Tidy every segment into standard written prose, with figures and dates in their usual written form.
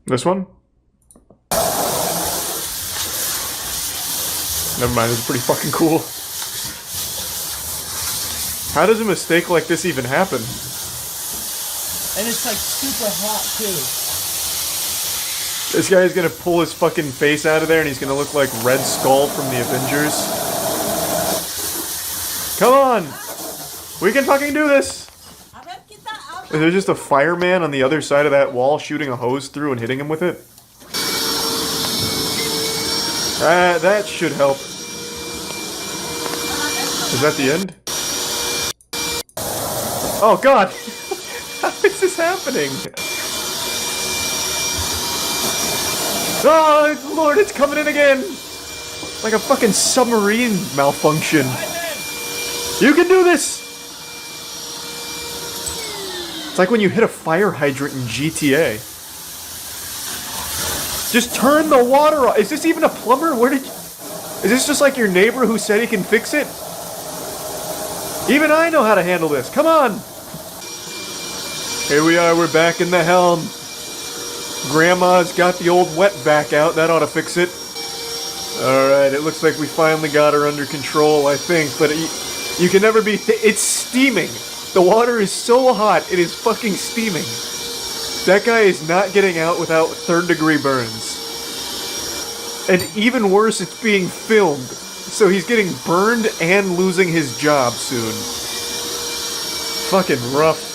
This one? Never mind, it's pretty fucking cool. How does a mistake like this even happen? And it's like super hot too. This guy's gonna pull his fucking face out of there and he's gonna look like Red Skull from the Avengers. Come on! We can fucking do this! Is there just a fireman on the other side of that wall shooting a hose through and hitting him with it? That should help. Is that the end? Oh god! How is this happening? Oh lord, it's coming in again! Like a fucking submarine malfunction. You can do this! It's like when you hit a fire hydrant in GTA. Just turn the water off. Is this even a plumber? Is this just like your neighbor who said he can fix it? Even I know how to handle this. Come on! Here we are, we're back in the helm. Grandma's got the old wet vac out. That ought to fix it. Alright, it looks like we finally got her under control, I think. But you can never be... It's steaming. The water is so hot, it is fucking steaming. That guy is not getting out without third-degree burns. And even worse, it's being filmed. So he's getting burned and losing his job soon. Fucking rough.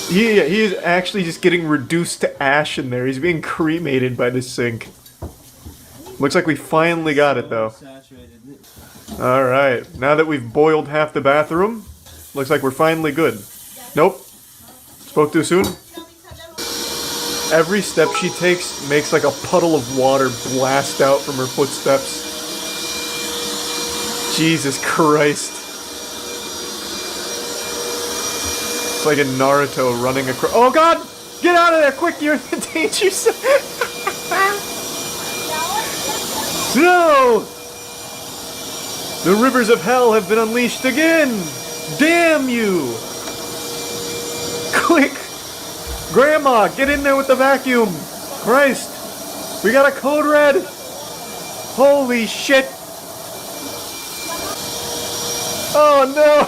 He is actually just getting reduced to ash in there. He's being cremated by this sink. Looks like we finally got it, though. Alright, now that we've boiled half the bathroom, looks like we're finally good. Nope. Spoke too soon? Every step she takes makes like a puddle of water blast out from her footsteps. Jesus Christ. It's like in Naruto running across. Oh god! Get out of there quick! You're in the danger zone! No! The rivers of hell have been unleashed again! Damn you! Quick! Grandma, get in there with the vacuum! Christ! We got a code red! Holy shit! Oh no!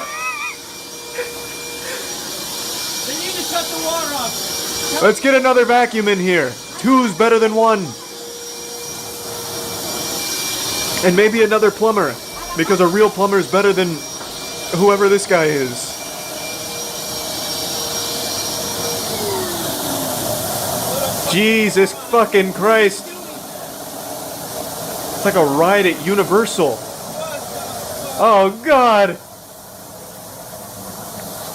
They need to cut the water off. Let's get another vacuum in here. Two's better than one. And maybe another plumber. Because a real plumber is better than whoever this guy is. Jesus fucking Christ. It's like a ride at Universal. Oh god.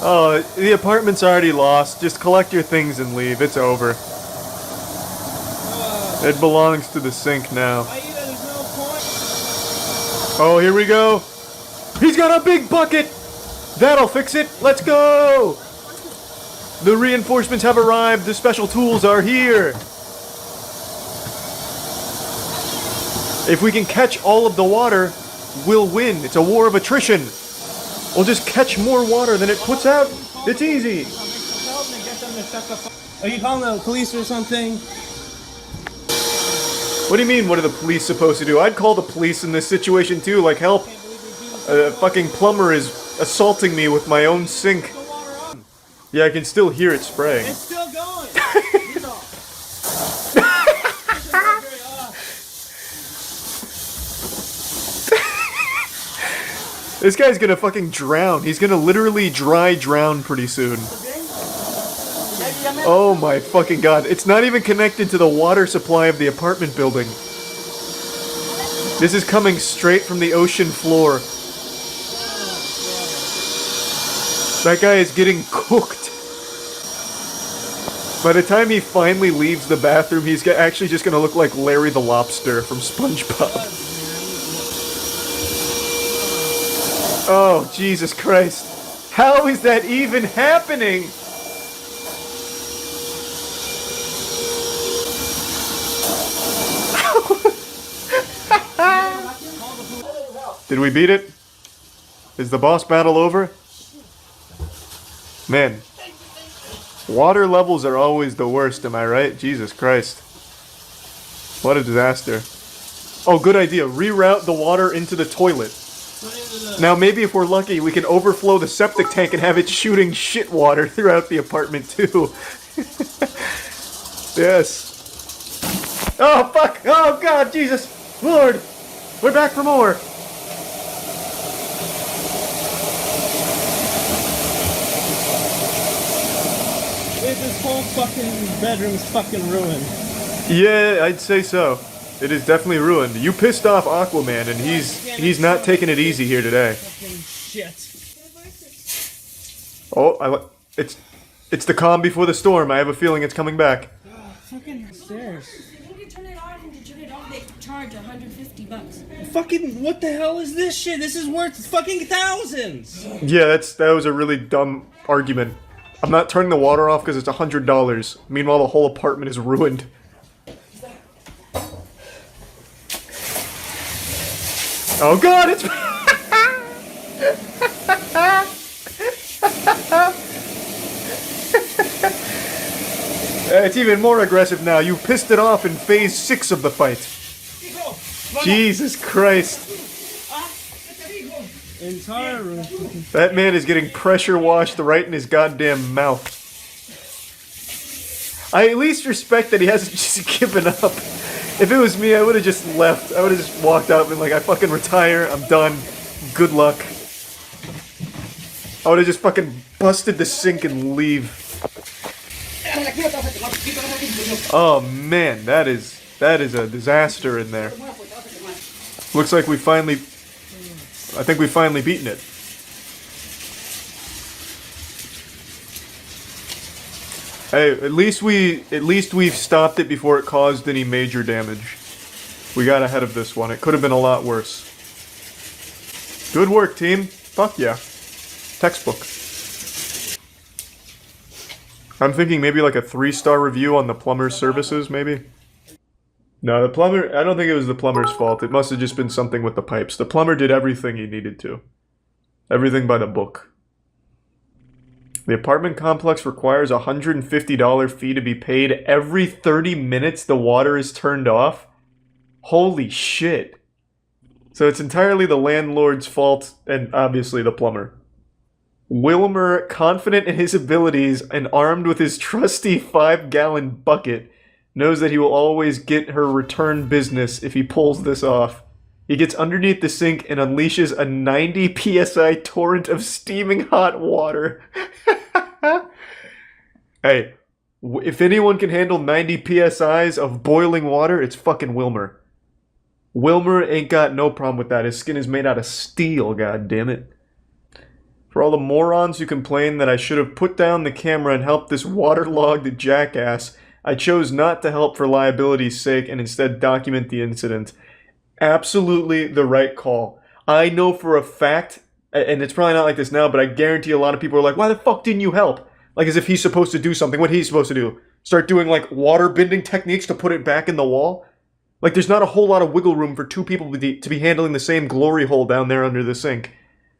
Oh, the apartment's already lost. Just collect your things and leave. It's over. It belongs to the sink now. Oh, here we go. He's got a big bucket. That'll fix it. Let's go. The reinforcements have arrived. The special tools are here. If we can catch all of the water, we'll win. It's a war of attrition. We'll just catch more water than it puts out. It's easy. Are you calling the police or something? What do you mean, what are the police supposed to do? I'd call the police in this situation too, like help. A fucking plumber is assaulting me with my own sink. Yeah, I can still hear it spraying. It's still going. This guy's gonna fucking drown. He's gonna literally dry drown pretty soon. Oh my fucking god. It's not even connected to the water supply of the apartment building. This is coming straight from the ocean floor. That guy is getting cooked. By the time he finally leaves the bathroom, he's actually just gonna look like Larry the Lobster from SpongeBob. Oh, Jesus Christ. How is that even happening? Did we beat it? Is the boss battle over? Man. Water levels are always the worst, am I right? Jesus Christ. What a disaster. Oh, good idea. Reroute the water into the toilet. Now maybe if we're lucky, we can overflow the septic tank and have it shooting shit water throughout the apartment too. Yes. Oh, fuck! Oh, God, Jesus! Lord! We're back for more! This whole fucking bedroom's fucking ruined. Yeah, I'd say so. It is definitely ruined. You pissed off Aquaman, and he's not taking it easy here today. Fucking shit. Oh, it's the calm before the storm. I have a feeling it's coming back. Fucking stairs. When you turn it on and to turn it off, they charge $150. Fucking, what the hell is this shit? This is worth fucking thousands! Yeah, that was a really dumb argument. I'm not turning the water off because it's $100. Meanwhile, the whole apartment is ruined. Oh God, it's... It's even more aggressive now. You pissed it off in phase 6 of the fight. Jesus Christ. Entire room. That man is getting pressure washed right in his goddamn mouth. I at least respect that he hasn't just given up. If it was me, I would have just left. I would have just walked out and been like, I fucking retire, I'm done, good luck. I would have just fucking busted the sink and leave. Oh man, that is a disaster in there. Looks like we finally... I think we've finally beaten it. Hey, at least we've stopped it before it caused any major damage. We got ahead of this one. It could have been a lot worse. Good work, team. Fuck yeah. Textbook. I'm thinking maybe like a 3-star review on the plumber's services, maybe? No, the plumber... I don't think it was the plumber's fault. It must have just been something with the pipes. The plumber did everything he needed to. Everything by the book. The apartment complex requires a $150 fee to be paid every 30 minutes the water is turned off? Holy shit. So it's entirely the landlord's fault, and obviously the plumber. Wilmer, confident in his abilities and armed with his trusty 5-gallon bucket, knows that he will always get her return business if he pulls this off. He gets underneath the sink and unleashes a 90 psi torrent of steaming hot water. Hey, if anyone can handle 90 psi's of boiling water, it's fucking Wilmer. Wilmer ain't got no problem with that. His skin is made out of steel, goddammit. For all the morons who complain that I should have put down the camera and helped this waterlogged jackass, I chose not to help for liability's sake and instead document the incident. Absolutely the right call. I know for a fact, and it's probably not like this now, but I guarantee a lot of people are like, why the fuck didn't you help? Like as if he's supposed to do something. What he's supposed to do? Start doing like water bending techniques to put it back in the wall? Like there's not a whole lot of wiggle room for two people to be handling the same glory hole down there under the sink.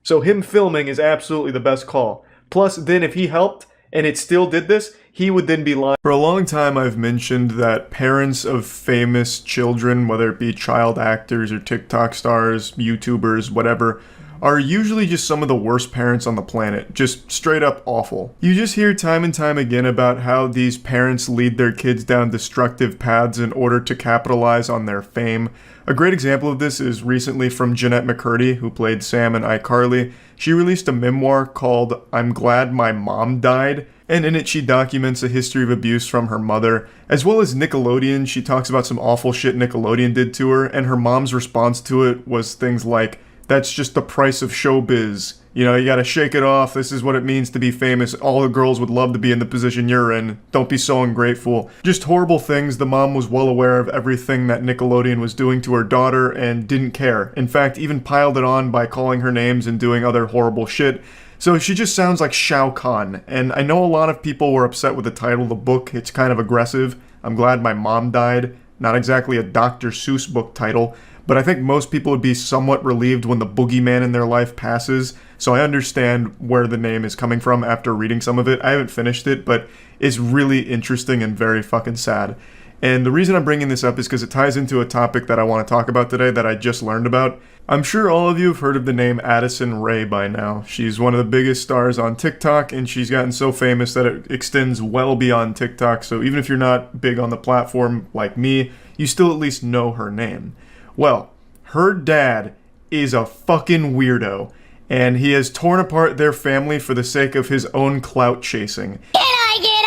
So him filming is absolutely the best call. Plus, then if he helped and it still did this, he would then be lying. For a long time I've mentioned that parents of famous children, whether it be child actors or TikTok stars, YouTubers, whatever, are usually just some of the worst parents on the planet. Just straight up awful. You just hear time and time again about how these parents lead their kids down destructive paths in order to capitalize on their fame. A great example of this is recently from Jeanette McCurdy, who played Sam in iCarly. She released a memoir called I'm Glad My Mom Died, and in it she documents a history of abuse from her mother. As well as Nickelodeon, she talks about some awful shit Nickelodeon did to her, and her mom's response to it was things like, that's just the price of showbiz. You know, you gotta shake it off. This is what it means to be famous. All the girls would love to be in the position you're in. Don't be so ungrateful. Just horrible things. The mom was well aware of everything that Nickelodeon was doing to her daughter and didn't care. In fact, even piled it on by calling her names and doing other horrible shit. So she just sounds like Shao Kahn. And I know a lot of people were upset with the title of the book. It's kind of aggressive. I'm Glad My Mom Died. Not exactly a Dr. Seuss book title. but I think most people would be somewhat relieved when the boogeyman in their life passes, so I understand where the name is coming from after reading some of it. I haven't finished it, but it's really interesting and very fucking sad. And the reason I'm bringing this up is because it ties into a topic that I want to talk about today that I just learned about. I'm sure all of you have heard of the name Addison Rae by now. She's one of the biggest stars on TikTok, and she's gotten so famous that it extends well beyond TikTok, so even if you're not big on the platform like me, you still at least know her name. Well, her dad is a fucking weirdo, and he has torn apart their family for the sake of his own clout chasing. Can I get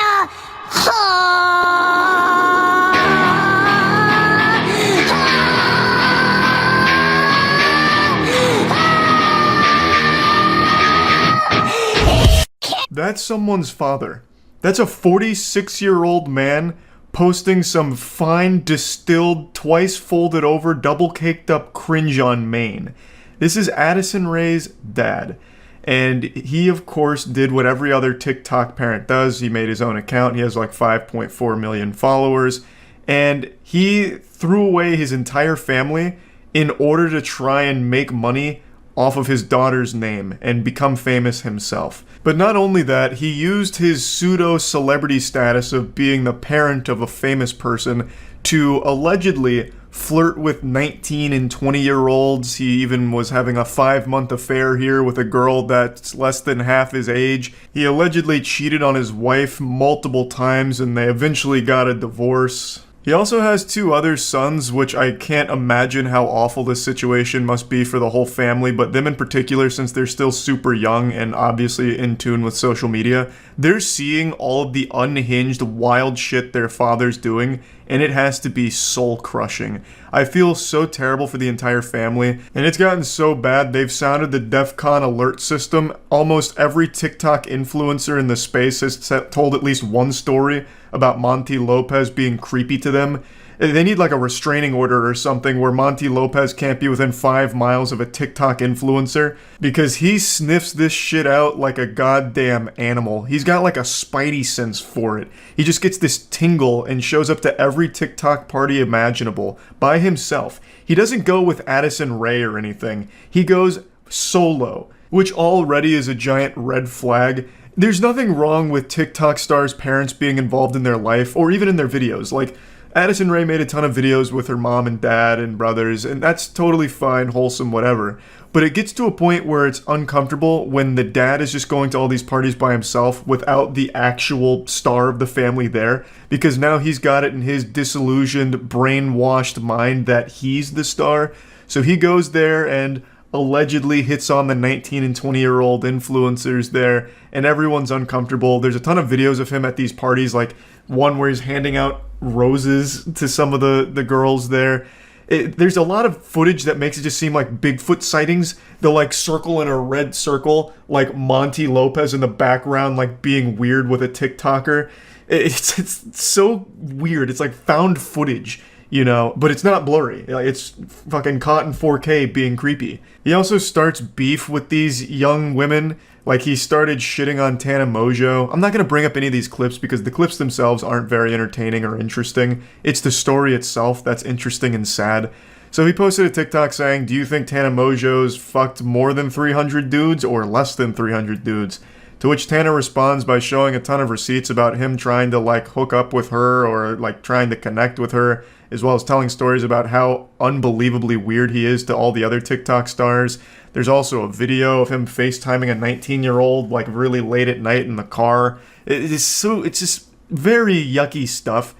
That's someone's father. That's a 46-year-old man posting some fine, distilled, twice folded over, double caked up cringe on Maine. This is Addison Rae's dad. And he, of course, did what every other TikTok parent does. He made his own account. He has like 5.4 million followers. And he threw away his entire family in order to try and make money off of his daughter's name and become famous himself. But not only that, he used his pseudo-celebrity status of being the parent of a famous person to allegedly flirt with 19 and 20-year-olds. He even was having a 5-month affair here with a girl that's less than half his age. He allegedly cheated on his wife multiple times, and they eventually got a divorce. He also has 2 other sons, which I can't imagine how awful this situation must be for the whole family, but them in particular, since they're still super young and obviously in tune with social media, they're seeing all of the unhinged, wild shit their father's doing, and it has to be soul-crushing. I feel so terrible for the entire family, and it's gotten so bad they've sounded the DEFCON alert system. Almost every TikTok influencer in the space has told at least one story about Monty Lopez being creepy to them. They need like a restraining order or something where Monty Lopez can't be within 5 miles of a TikTok influencer, because he sniffs this shit out like a goddamn animal. He's got like a spidey sense for it. He just gets this tingle and shows up to every TikTok party imaginable by himself. He doesn't go with Addison Rae or anything. He goes solo, which already is a giant red flag. There's nothing wrong with TikTok stars' parents being involved in their life or even in their videos. Like, Addison Rae made a ton of videos with her mom and dad and brothers, and that's totally fine, wholesome, whatever. But it gets to a point where it's uncomfortable when the dad is just going to all these parties by himself without the actual star of the family there, because now he's got it in his disillusioned, brainwashed mind that he's the star. So he goes there and allegedly hits on the 19 and 20-year-old influencers there, and everyone's uncomfortable. There's a ton of videos of him at these parties, like one where he's handing out roses to some of the girls there. There's a lot of footage that makes it just seem like Bigfoot sightings. They'll like circle in a red circle, like Monty Lopez in the background, like being weird with a TikToker. It's so weird. It's like found footage, you know, but it's not blurry. It's fucking caught in 4K being creepy. He also starts beef with these young women. Like, he started shitting on Tana Mongeau. I'm not going to bring up any of these clips because the clips themselves aren't very entertaining or interesting. It's the story itself that's interesting and sad. So he posted a TikTok saying, "Do you think Tana Mongeau's fucked more than 300 dudes or less than 300 dudes?" To which Tana responds by showing a ton of receipts about him trying to, like, hook up with her or, like, trying to connect with her, as well as telling stories about how unbelievably weird he is to all the other TikTok stars. There's also a video of him FaceTiming a 19-year-old, like, really late at night in the car. It's just very yucky stuff.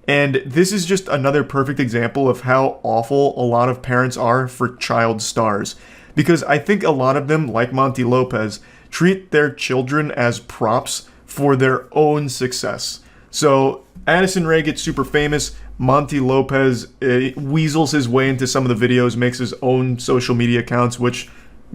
And this is just another perfect example of how awful a lot of parents are for child stars. Because I think a lot of them, like Monty Lopez, treat their children as props for their own success. So Addison Rae gets super famous. Monty Lopez weasels his way into some of the videos, makes his own social media accounts, which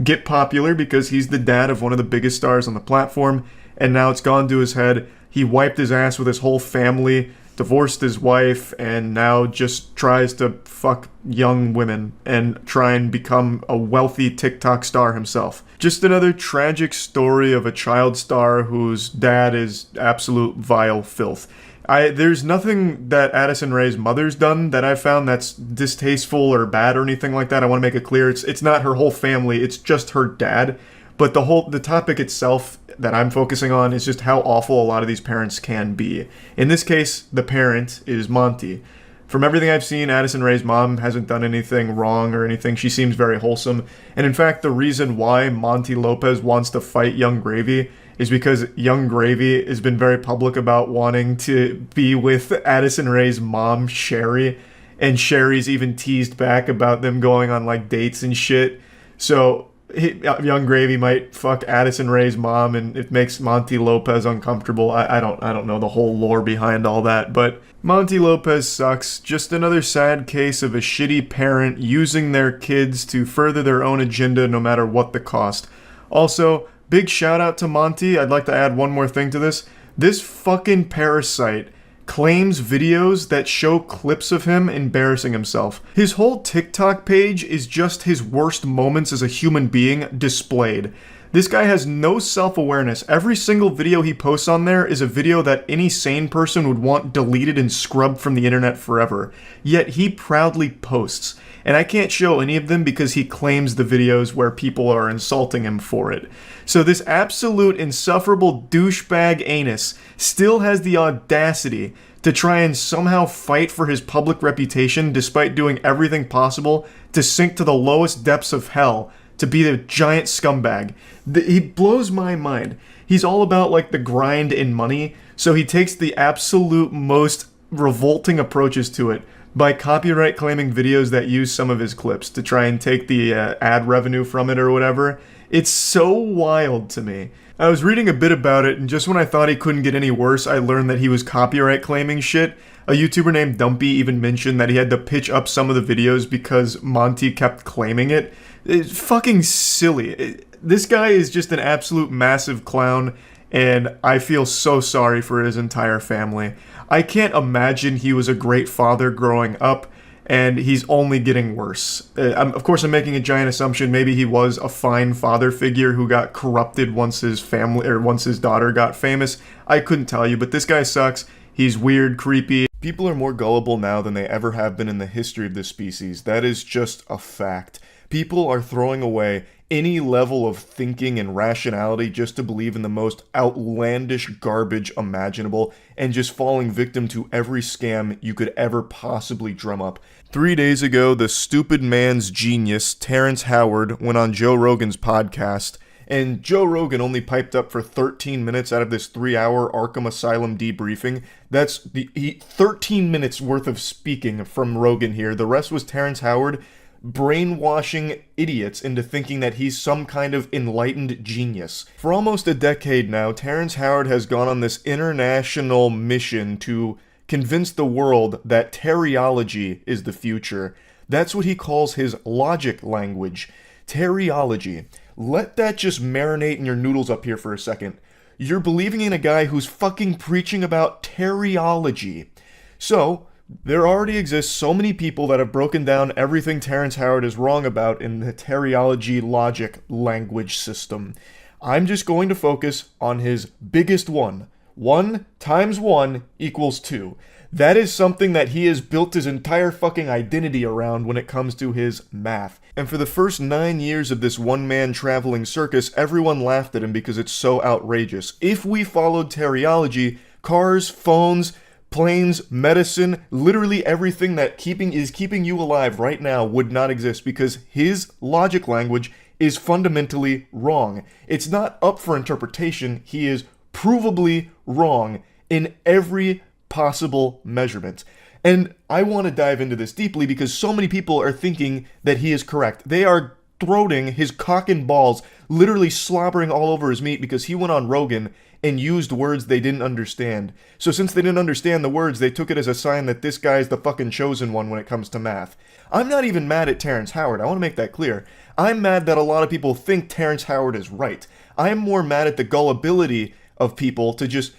get popular because he's the dad of one of the biggest stars on the platform. And now it's gone to his head. He wiped his ass with his whole family, divorced his wife, and now just tries to fuck young women and try and become a wealthy TikTok star himself. Just another tragic story of a child star whose dad is absolute vile filth. There's nothing that Addison Rae's mother's done that I've found that's distasteful or bad or anything like that. I want to make it clear. It's not her whole family, it's just her dad. But the topic itself that I'm focusing on is just how awful a lot of these parents can be. In this case, the parent is Monty. From everything I've seen, Addison Rae's mom hasn't done anything wrong or anything. She seems very wholesome. And in fact, the reason why Monty Lopez wants to fight Young Gravy is because Young Gravy has been very public about wanting to be with Addison Rae's mom, Sherry. And Sherry's even teased back about them going on like dates and shit. So Young Gravy might fuck Addison Rae's mom, and it makes Monty Lopez uncomfortable. I don't know the whole lore behind all that, but Monty Lopez sucks. Just another sad case of a shitty parent using their kids to further their own agenda no matter what the cost. Also, big shout out to Monty. I'd like to add one more thing to this. This fucking parasite claims videos that show clips of him embarrassing himself. His whole TikTok page is just his worst moments as a human being displayed. This guy has no self-awareness. Every single video he posts on there is a video that any sane person would want deleted and scrubbed from the internet forever. Yet he proudly posts. And I can't show any of them because he claims the videos where people are insulting him for it. So this absolute insufferable douchebag anus still has the audacity to try and somehow fight for his public reputation despite doing everything possible to sink to the lowest depths of hell to be the giant scumbag. He blows my mind. He's all about like the grind and money, so he takes the absolute most revolting approaches to it by copyright claiming videos that use some of his clips to try and take the ad revenue from it or whatever. It's so wild to me. I was reading a bit about it, and just when I thought he couldn't get any worse, I learned that he was copyright claiming shit. A YouTuber named Dumpy even mentioned that he had to pitch up some of the videos because Monty kept claiming it. It's fucking silly. This guy is just an absolute massive clown, and I feel so sorry for his entire family. I can't imagine he was a great father growing up, and he's only getting worse. Of course, I'm making a giant assumption. Maybe he was a fine father figure who got corrupted once his family or once his daughter got famous. I couldn't tell you, but this guy sucks. He's weird, creepy. People are more gullible now than they ever have been in the history of this species. That is just a fact. People are throwing away any level of thinking and rationality just to believe in the most outlandish garbage imaginable and just falling victim to every scam you could ever possibly drum up. 3 days ago, the stupid man's genius, Terrence Howard, went on Joe Rogan's podcast, and Joe Rogan only piped up for 13 minutes out of this 3-hour Arkham Asylum debriefing. That's 13 minutes worth of speaking from Rogan here. The rest was Terrence Howard brainwashing idiots into thinking that he's some kind of enlightened genius. For almost a decade now, Terrence Howard has gone on this international mission to convince the world that teriology is the future. That's what he calls his logic language. Teriology. Let that just marinate in your noodles up here for a second. You're believing in a guy who's fucking preaching about teriology. So, there already exists so many people that have broken down everything Terrence Howard is wrong about in the teriology logic language system. I'm just going to focus on his biggest one. 1 times 1 equals 2. That is something that he has built his entire fucking identity around when it comes to his math. And for the first 9 years of this one-man traveling circus, everyone laughed at him because it's so outrageous. If we followed teriology, cars, phones, planes, medicine, literally everything that is keeping you alive right now would not exist because his logic language is fundamentally wrong. It's not up for interpretation. He is provably wrong in every possible measurement. And I want to dive into this deeply because so many people are thinking that he is correct. They are throating his cock and balls, literally slobbering all over his meat because he went on Rogan and used words they didn't understand. So since they didn't understand the words, they took it as a sign that this guy's the fucking chosen one when it comes to math. I'm not even mad at Terrence Howard. I want to make that clear. I'm mad that a lot of people think Terrence Howard is right. I'm more mad at the gullibility of people to just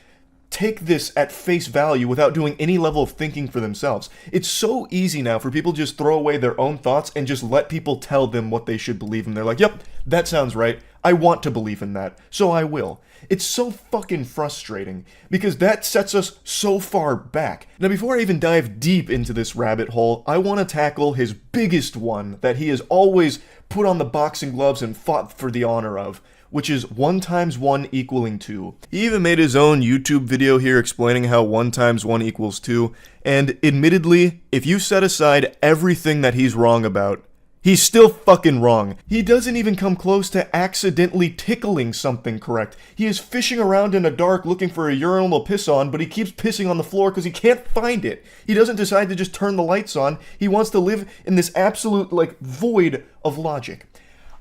take this at face value without doing any level of thinking for themselves. It's so easy now for people to just throw away their own thoughts and just let people tell them what they should believe in. They're like, yep, that sounds right. I want to believe in that, so I will. It's so fucking frustrating, because that sets us so far back. Now, before I even dive deep into this rabbit hole, I want to tackle his biggest one that he has always put on the boxing gloves and fought for the honor of, which is 1 times 1 equaling 2. He even made his own YouTube video here explaining how 1 times 1 equals 2, and admittedly, if you set aside everything that he's wrong about, he's still fucking wrong. He doesn't even come close to accidentally tickling something correct. He is fishing around in the dark looking for a urinal to piss on, but he keeps pissing on the floor because he can't find it. He doesn't decide to just turn the lights on. He wants to live in this absolute, void of logic.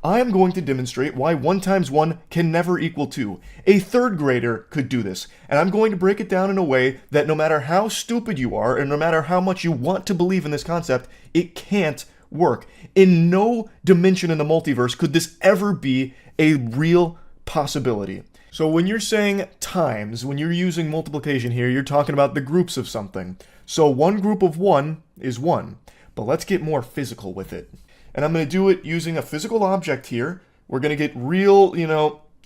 I am going to demonstrate why 1 times 1 can never equal 2. A 3rd grader could do this, and I'm going to break it down in a way that no matter how stupid you are, and no matter how much you want to believe in this concept, it can't work. In no dimension in the multiverse could this ever be a real possibility. So when you're saying times, when you're using multiplication here, you're talking about the groups of something. So one group of 1 is 1, but let's get more physical with it. And I'm going to do it using a physical object here. We're going to get real,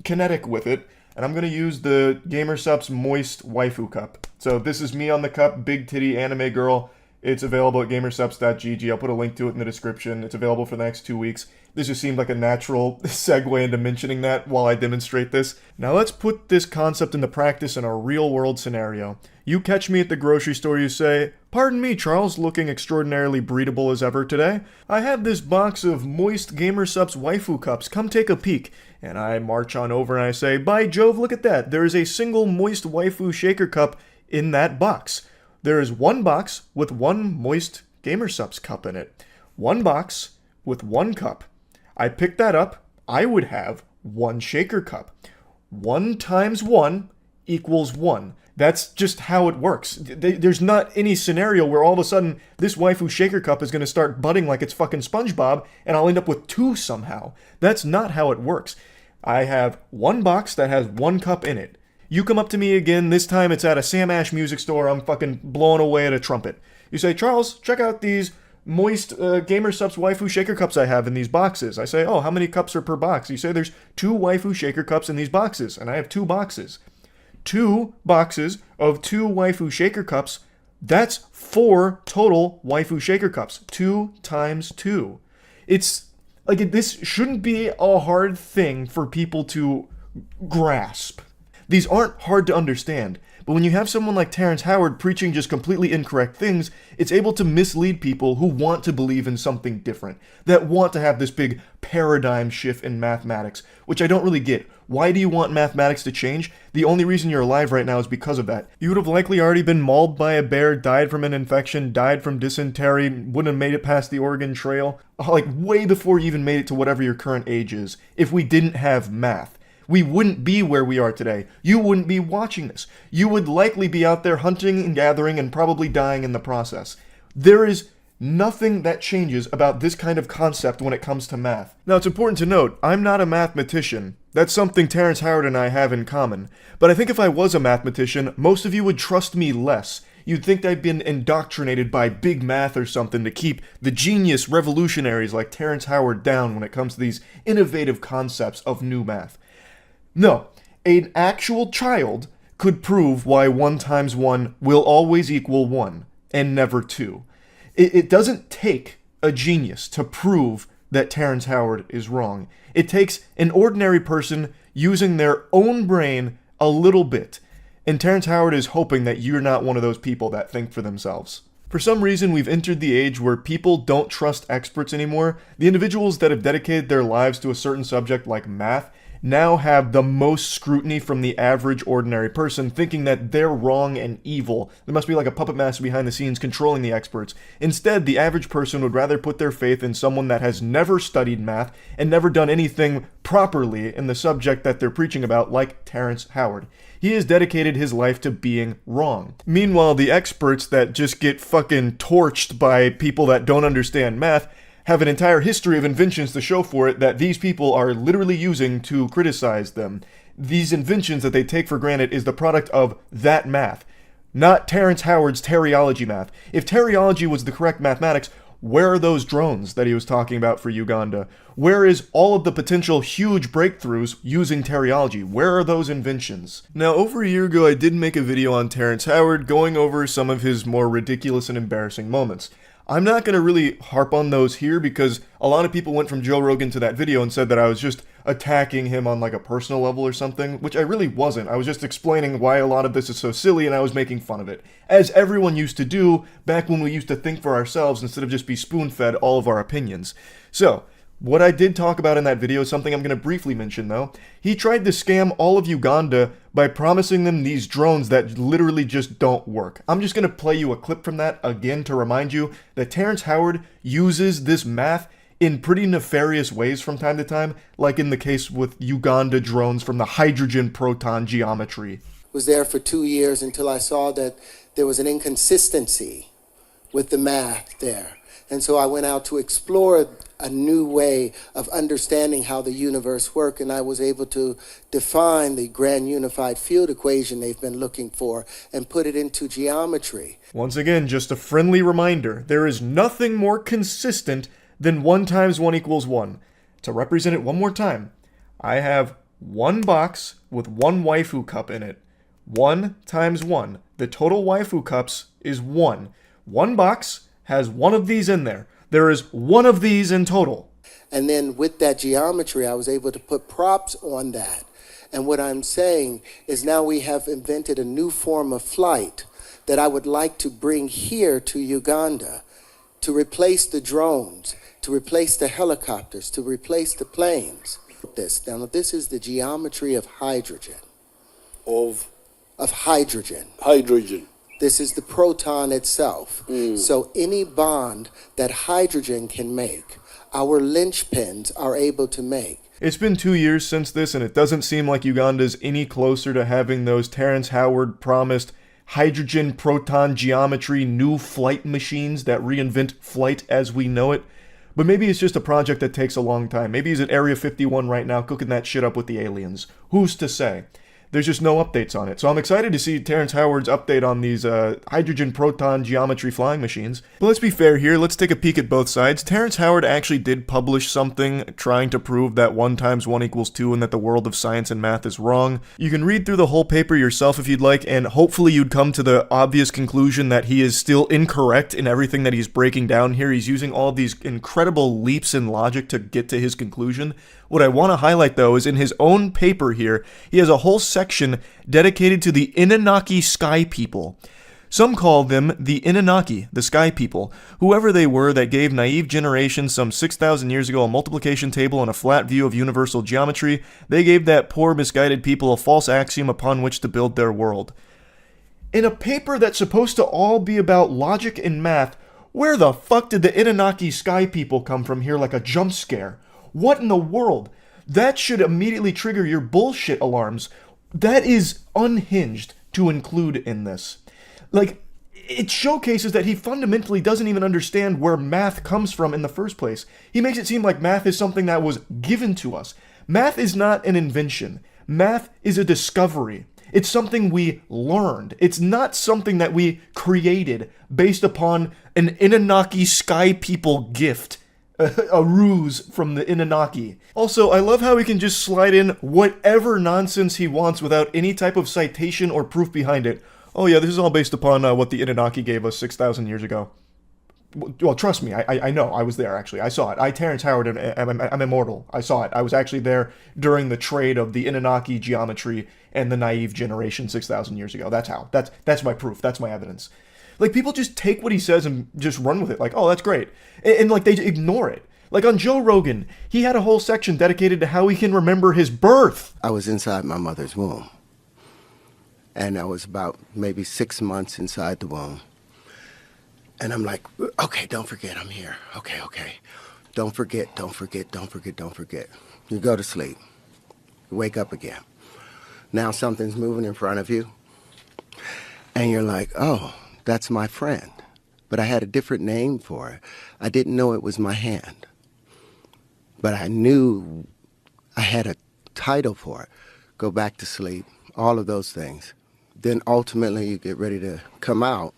kinetic with it. And I'm going to use the GamerSupps Moist Waifu Cup. So this is me on the cup, big titty anime girl. It's available at gamersupps.gg. I'll put a link to it in the description. It's available for the next 2 weeks. This just seemed like a natural segue into mentioning that while I demonstrate this. Now let's put this concept into practice in a real-world scenario. You catch me at the grocery store, you say, "Pardon me, Charles, looking extraordinarily breedable as ever today. I have this box of moist GamerSupps waifu cups. Come take a peek." And I march on over and I say, "By Jove, look at that. There is a single moist waifu shaker cup in that box. There is one box with one moist GamerSupps cup in it. One box with one cup. I pick that up. I would have one shaker cup. 1 times 1 equals 1. That's just how it works. There's not any scenario where all of a sudden this waifu shaker cup is going to start budding like it's fucking SpongeBob and I'll end up with 2 somehow. That's not how it works. I have one box that has one cup in it. You come up to me again, this time it's at a Sam Ash music store, I'm fucking blowing away at a trumpet. You say, "Charles, check out these moist GamerSupps waifu shaker cups I have in these boxes." I say, "Oh, how many cups are per box?" You say, "There's 2 waifu shaker cups in these boxes," and I have 2 boxes. 2 boxes of 2 waifu shaker cups, that's 4 total waifu shaker cups. 2 times 2. It's, this shouldn't be a hard thing for people to grasp. These aren't hard to understand, but when you have someone like Terrence Howard preaching just completely incorrect things, it's able to mislead people who want to believe in something different, that want to have this big paradigm shift in mathematics, which I don't really get. Why do you want mathematics to change? The only reason you're alive right now is because of that. You would have likely already been mauled by a bear, died from an infection, died from dysentery, wouldn't have made it past the Oregon Trail, way before you even made it to whatever your current age is, if we didn't have math. We wouldn't be where we are today. You wouldn't be watching this. You would likely be out there hunting and gathering and probably dying in the process. There is nothing that changes about this kind of concept when it comes to math. Now, it's important to note, I'm not a mathematician. That's something Terrence Howard and I have in common. But I think if I was a mathematician, most of you would trust me less. You'd think I'd been indoctrinated by big math or something to keep the genius revolutionaries like Terrence Howard down when it comes to these innovative concepts of new math. No, an actual child could prove why 1 times 1 will always equal 1, and never 2. It doesn't take a genius to prove that Terrence Howard is wrong. It takes an ordinary person using their own brain a little bit, and Terrence Howard is hoping that you're not one of those people that think for themselves. For some reason, we've entered the age where people don't trust experts anymore. The individuals that have dedicated their lives to a certain subject like math now have the most scrutiny from the average ordinary person, thinking that they're wrong and evil. There must be like a puppet master behind the scenes controlling the experts. Instead, the average person would rather put their faith in someone that has never studied math and never done anything properly in the subject that they're preaching about, like Terrence Howard. He has dedicated his life to being wrong. Meanwhile, the experts that just get fucking torched by people that don't understand math have an entire history of inventions to show for it that these people are literally using to criticize them. These inventions that they take for granted is the product of that math, not Terrence Howard's teriology math. If teriology was the correct mathematics, Where are those drones that he was talking about for Uganda? Where is all of the potential huge breakthroughs using teriology? Where are those inventions? Now, over a year ago, I did make a video on Terrence Howard going over some of his more ridiculous and embarrassing moments. I'm not going to really harp on those here because a lot of people went from Joe Rogan to that video and said that I was just attacking him on like a personal level or something, which I really wasn't. I was just explaining why a lot of this is so silly and I was making fun of it, as everyone used to do back when we used to think for ourselves instead of just be spoon-fed all of our opinions. So, what I did talk about in that video is something I'm going to briefly mention though. He tried to scam all of Uganda by promising them these drones that literally just don't work. I'm just going to play you a clip from that again to remind you that Terrence Howard uses this math in pretty nefarious ways from time to time, like in the case with Uganda drones from the hydrogen proton geometry. Was there for 2 years until I saw that there was an inconsistency with the math there. And so I went out to explore a new way of understanding how the universe works, and I was able to define the grand unified field equation they've been looking for and put it into geometry. Once again, just a friendly reminder, there is nothing more consistent than 1 times 1 equals 1. To represent it one more time, I have one box with one waifu cup in it. 1 times 1. The total waifu cups is 1. One box has one of these in there. There is one of these in total. And then with that geometry, I was able to put props on that. And what I'm saying is now we have invented a new form of flight that I would like to bring here to Uganda to replace the drones, to replace the helicopters, to replace the planes. This is the geometry of hydrogen. Of hydrogen. Hydrogen. This is the proton itself. So any bond that hydrogen can make, our linchpins are able to make. It's been 2 years since this, and it doesn't seem like Uganda's any closer to having those Terrence Howard promised hydrogen proton geometry new flight machines that reinvent flight as we know it. But maybe it's just a project that takes a long time. Maybe he's at Area 51 right now cooking that shit up with the aliens. Who's to say? There's just no updates on it. So I'm excited to see Terrence Howard's update on these hydrogen proton geometry flying machines. But let's be fair here. Let's take a peek at both sides. Terrence Howard actually did publish something trying to prove that 1 times 1 equals 2 and that the world of science and math is wrong. You can read through the whole paper yourself if you'd like, and hopefully you'd come to the obvious conclusion that he is still incorrect in everything that he's breaking down here. He's using all these incredible leaps in logic to get to his conclusion. What I want to highlight, though, is in his own paper here, he has a whole section dedicated to the Anunnaki Sky People. Some call them the Anunnaki, the Sky People, whoever they were that gave naive generations some 6,000 years ago a multiplication table and a flat view of universal geometry. They gave that poor, misguided people a false axiom upon which to build their world. In a paper that's supposed to all be about logic and math, where the fuck did the Anunnaki Sky People come from here like a jump scare? What in the world? That should immediately trigger your bullshit alarms. That is unhinged to include in this. Like, it showcases that he fundamentally doesn't even understand where math comes from in the first place. He makes it seem like math is something that was given to us. Math is not an invention. Math is a discovery. It's something we learned. It's not something that we created based upon an Anunnaki Sky People gift. A ruse from the Anunnaki. Also, I love how he can just slide in whatever nonsense he wants without any type of citation or proof behind it. Oh yeah, this is all based upon what the Anunnaki gave us 6,000 years ago. Well, trust me, I know. I was there, actually. I saw it. Terrence Howard, I'm immortal. I saw it. I was actually there during the trade of the Anunnaki geometry and the naive generation 6,000 years ago. That's how. That's my proof. That's my evidence. Like, people just take what he says and just run with it. Like, oh, that's great. And like, they ignore it. Like, on Joe Rogan, he had a whole section dedicated to how he can remember his birth. I was inside my mother's womb. And I was about maybe 6 months inside the womb. And I'm like, okay, don't forget I'm here. Okay. Don't forget. You go to sleep. You wake up again. Now something's moving in front of you. And you're like, oh, that's my friend. But I had a different name for it. I didn't know it was my hand. But I knew I had a title for it. Go back to sleep, all of those things. Then ultimately you get ready to come out.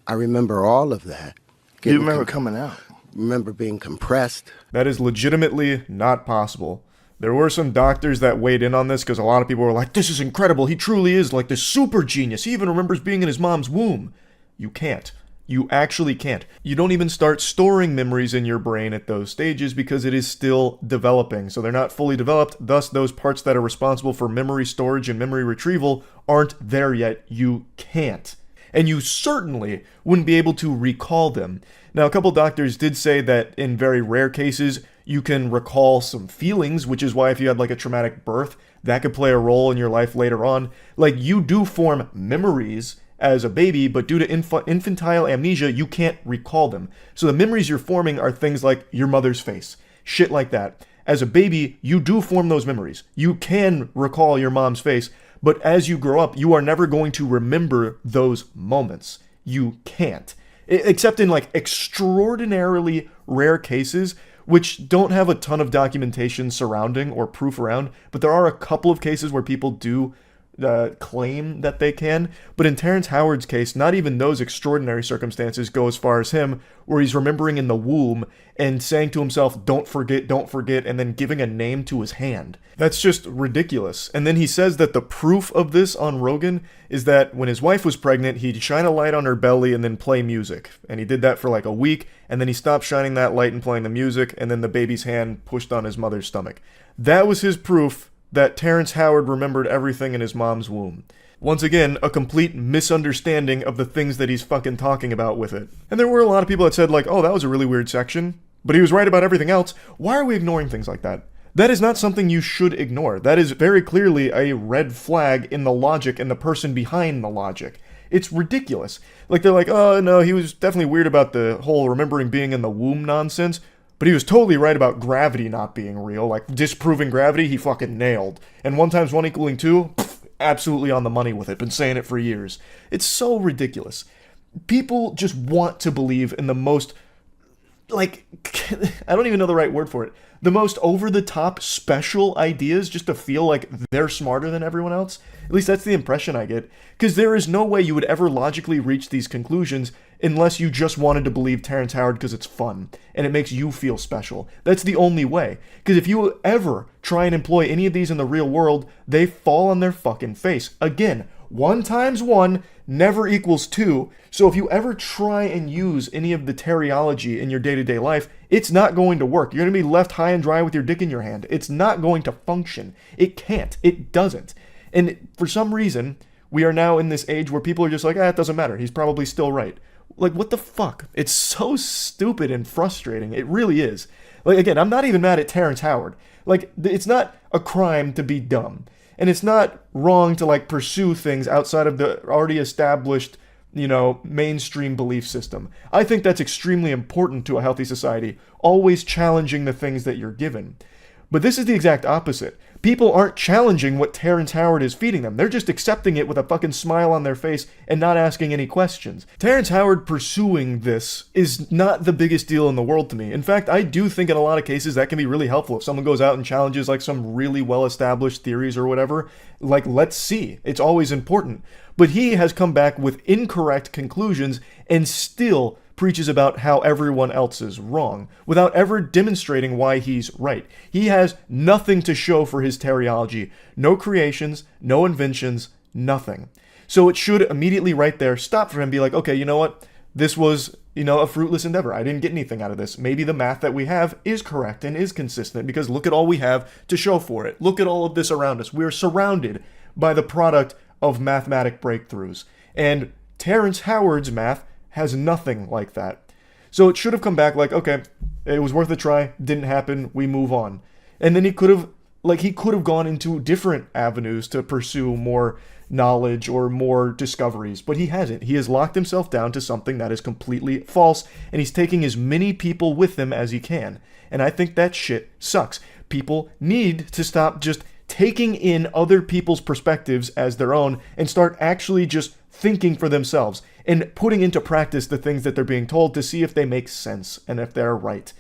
I remember all of that. You remember coming out? Remember being compressed. That is legitimately not possible. There were some doctors that weighed in on this because a lot of people were like, this is incredible. He truly is like this super genius. He even remembers being in his mom's womb. You can't. You actually can't. You don't even start storing memories in your brain at those stages because it is still developing. So they're not fully developed. Thus, those parts that are responsible for memory storage and memory retrieval aren't there yet. You can't. And you certainly wouldn't be able to recall them. Now, a couple doctors did say that in very rare cases, you can recall some feelings, which is why if you had like a traumatic birth, that could play a role in your life later on. Like, you do form memories as a baby, but due to infantile amnesia, you can't recall them. So the memories you're forming are things like your mother's face, shit like that. As a baby, you do form those memories. You can recall your mom's face, but as you grow up, you are never going to remember those moments. You can't. Except in like extraordinarily rare cases, which don't have a ton of documentation surrounding or proof around, but there are a couple of cases where people do claim that they can. But in Terrence Howard's case, not even those extraordinary circumstances go as far as him, where he's remembering in the womb and saying to himself, don't forget, and then giving a name to his hand. That's just ridiculous. And then he says that the proof of this on Rogan is that when his wife was pregnant, he'd shine a light on her belly and then play music. And he did that for like a week, and then he stopped shining that light and playing the music, and then the baby's hand pushed on his mother's stomach. That was his proof that Terrence Howard remembered everything in his mom's womb. Once again, a complete misunderstanding of the things that he's fucking talking about with it. And there were a lot of people that said like, oh, that was a really weird section, but he was right about everything else. Why are we ignoring things like that? That is not something you should ignore. That is very clearly a red flag in the logic and the person behind the logic. It's ridiculous. Like, they're like, oh, no, he was definitely weird about the whole remembering being in the womb nonsense. But he was totally right about gravity not being real. Like, disproving gravity, he fucking nailed. And 1 × 1 = 2, absolutely on the money with it. Been saying it for years. It's so ridiculous. People just want to believe in the most, like, I don't even know the right word for it. The most over-the-top special ideas just to feel like they're smarter than everyone else. At least that's the impression I get. Because there is no way you would ever logically reach these conclusions unless you just wanted to believe Terrence Howard because it's fun and it makes you feel special. That's the only way. Because if you ever try and employ any of these in the real world, they fall on their fucking face. Again, 1 × 1 never equals 2. So if you ever try and use any of the teriology in your day-to-day life, it's not going to work. You're going to be left high and dry with your dick in your hand. It's not going to function. It can't. It doesn't. And for some reason, we are now in this age where people are just like, it doesn't matter. He's probably still right. Like, what the fuck? It's so stupid and frustrating. It really is. Like, again, I'm not even mad at Terrence Howard. Like, it's not a crime to be dumb. And it's not wrong to, like, pursue things outside of the already established, mainstream belief system. I think that's extremely important to a healthy society, always challenging the things that you're given. But this is the exact opposite. People aren't challenging what Terrence Howard is feeding them. They're just accepting it with a fucking smile on their face and not asking any questions. Terrence Howard pursuing this is not the biggest deal in the world to me. In fact, I do think in a lot of cases that can be really helpful. If someone goes out and challenges like some really well-established theories or whatever, like, let's see. It's always important. But he has come back with incorrect conclusions and still preaches about how everyone else is wrong, without ever demonstrating why he's right. He has nothing to show for his teriology. No creations, no inventions, nothing. So it should immediately right there stop for him and be like, okay, you know what? This was, a fruitless endeavor. I didn't get anything out of this. Maybe the math that we have is correct and is consistent because look at all we have to show for it. Look at all of this around us. We're surrounded by the product of mathematic breakthroughs. And Terrence Howard's math has nothing like that. So it should have come back like, okay, it was worth a try, didn't happen, we move on. And then he could have gone into different avenues to pursue more knowledge or more discoveries, but he hasn't. He has locked himself down to something that is completely false, and he's taking as many people with him as he can. And I think that shit sucks. People need to stop just taking in other people's perspectives as their own and start actually just thinking for themselves and putting into practice the things that they're being told to see if they make sense and if they're right.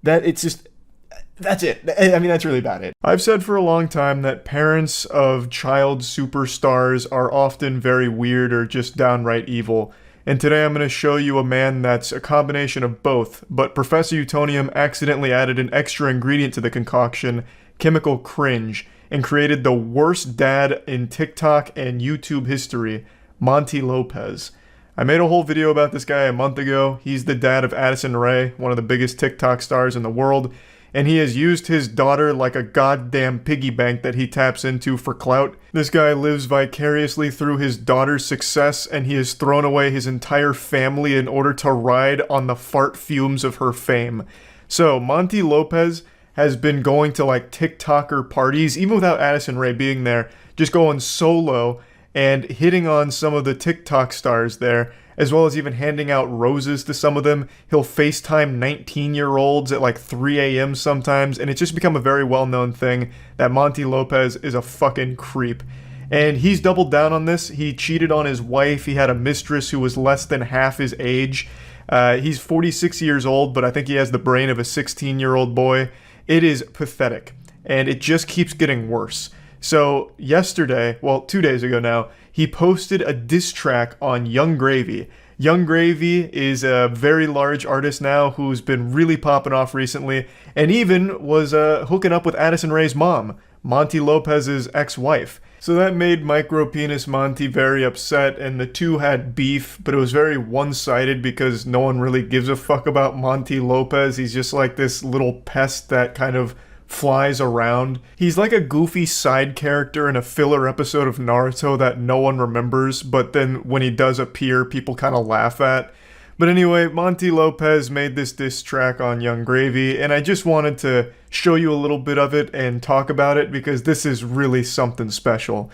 That's it. I mean, that's really about it. I've said for a long time that parents of child superstars are often very weird or just downright evil. and today I'm going to show you a man that's a combination of both, but Professor Utonium accidentally added an extra ingredient to the concoction, chemical cringe, and created the worst dad in TikTok and YouTube history, Monty Lopez. I made a whole video about this guy a month ago. He's the dad of Addison Rae, one of the biggest TikTok stars in the world, and he has used his daughter like a goddamn piggy bank that he taps into for clout. This guy lives vicariously through his daughter's success, and he has thrown away his entire family in order to ride on the fart fumes of her fame. So, Monty Lopez has been going to like TikToker parties, even without Addison Rae being there, just going solo and hitting on some of the TikTok stars there, as well as even handing out roses to some of them. He'll FaceTime 19-year-olds at like 3 a.m. sometimes, and it's just become a very well-known thing that Monty Lopez is a fucking creep. And he's doubled down on this. He cheated on his wife. He had a mistress who was less than half his age. He's 46 years old, but I think he has the brain of a 16-year-old boy. It is pathetic, and it just keeps getting worse. So yesterday, well, 2 days ago now, he posted a diss track on Yung Gravy. Yung Gravy is a very large artist now who's been really popping off recently, and even was hooking up with Addison Rae's mom, Monty Lopez's ex-wife. So that made Micro Penis Monty very upset, and the two had beef, but it was very one-sided because no one really gives a fuck about Monty Lopez. He's just like this little pest that kind of flies around. He's like a goofy side character in a filler episode of Naruto that no one remembers, but then when he does appear, people kind of laugh at. But anyway, Monty Lopez made this diss track on Yung Gravy, and I just wanted to show you a little bit of it and talk about it because this is really something special.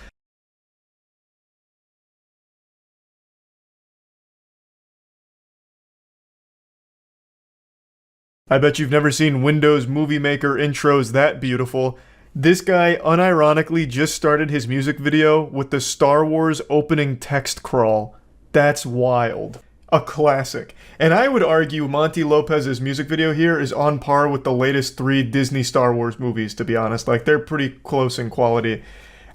I bet you've never seen Windows Movie Maker intros that beautiful. This guy unironically just started his music video with the Star Wars opening text crawl. That's wild. A classic. And I would argue Monty Lopez's music video here is on par with the latest 3 Disney Star Wars movies, to be honest. Like, they're pretty close in quality.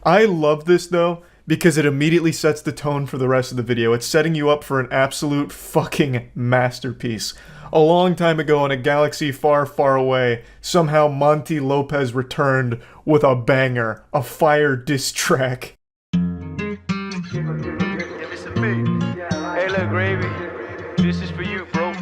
I love this, though, because it immediately sets the tone for the rest of the video. It's setting you up for an absolute fucking masterpiece. A long time ago in a galaxy far, far away, somehow Monty Lopez returned with a banger, a fire diss track. Give me some beat. Hey, look, Gravy. This is for you, bro.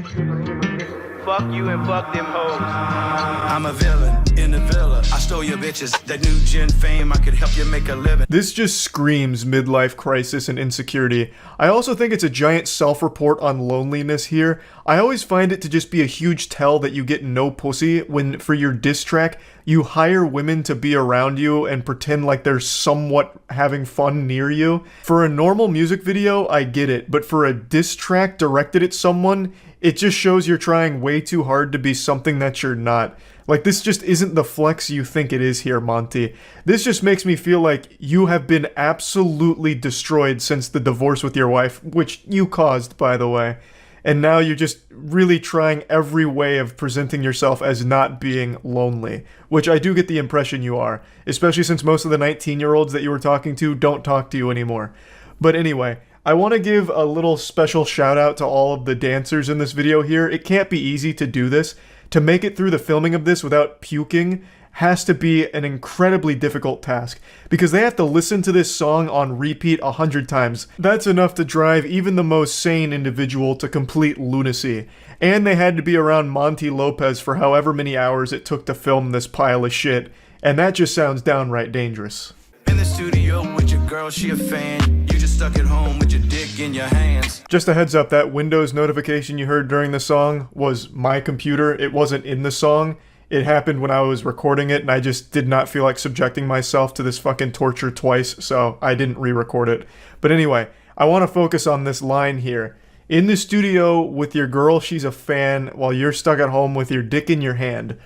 Fuck you and fuck them hoes. I'm a villain in the villa. I stole your bitches. That new gen fame, I could help you make a living. This just screams midlife crisis and insecurity. I also think it's a giant self-report on loneliness here. I always find it to just be a huge tell that you get no pussy when, for your diss track, you hire women to be around you and pretend like they're somewhat having fun near you. For a normal music video, I get it, but for a diss track directed at someone, it just shows you're trying way too hard to be something that you're not. Like, this just isn't the flex you think it is here, Monty. This just makes me feel like you have been absolutely destroyed since the divorce with your wife, which you caused, by the way. And now you're just really trying every way of presenting yourself as not being lonely, which I do get the impression you are, especially since most of the 19-year-olds that you were talking to don't talk to you anymore. But anyway, I want to give a little special shout out to all of the dancers in this video here. It can't be easy to do this. To make it through the filming of this without puking has to be an incredibly difficult task, because they have to listen to this song on repeat 100 times. That's enough to drive even the most sane individual to complete lunacy. And they had to be around Monty Lopez for however many hours it took to film this pile of shit, and that just sounds downright dangerous. In the studio with your girl, she a fan. You just stuck at home with your dick in your hands. Just a heads up, that Windows notification you heard during the song was my computer. It wasn't in the song. It happened when I was recording it, and I just did not feel like subjecting myself to this fucking torture twice, so I didn't re-record it. But anyway, I want to focus on this line here. In the studio with your girl, she's a fan, while you're stuck at home with your dick in your hand.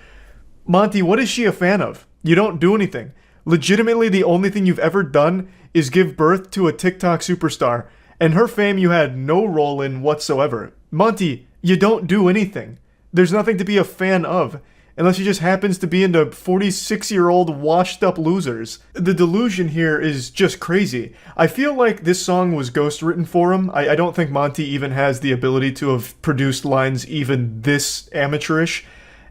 Monty, what is she a fan of? You don't do anything. Legitimately, the only thing you've ever done is give birth to a TikTok superstar, and her fame you had no role in whatsoever. Monty, you don't do anything. There's nothing to be a fan of. unless he just happens to be into 46-year-old washed-up losers. The delusion here is just crazy. I feel like this song was ghost-written for him. I don't think Monty even has the ability to have produced lines even this amateurish.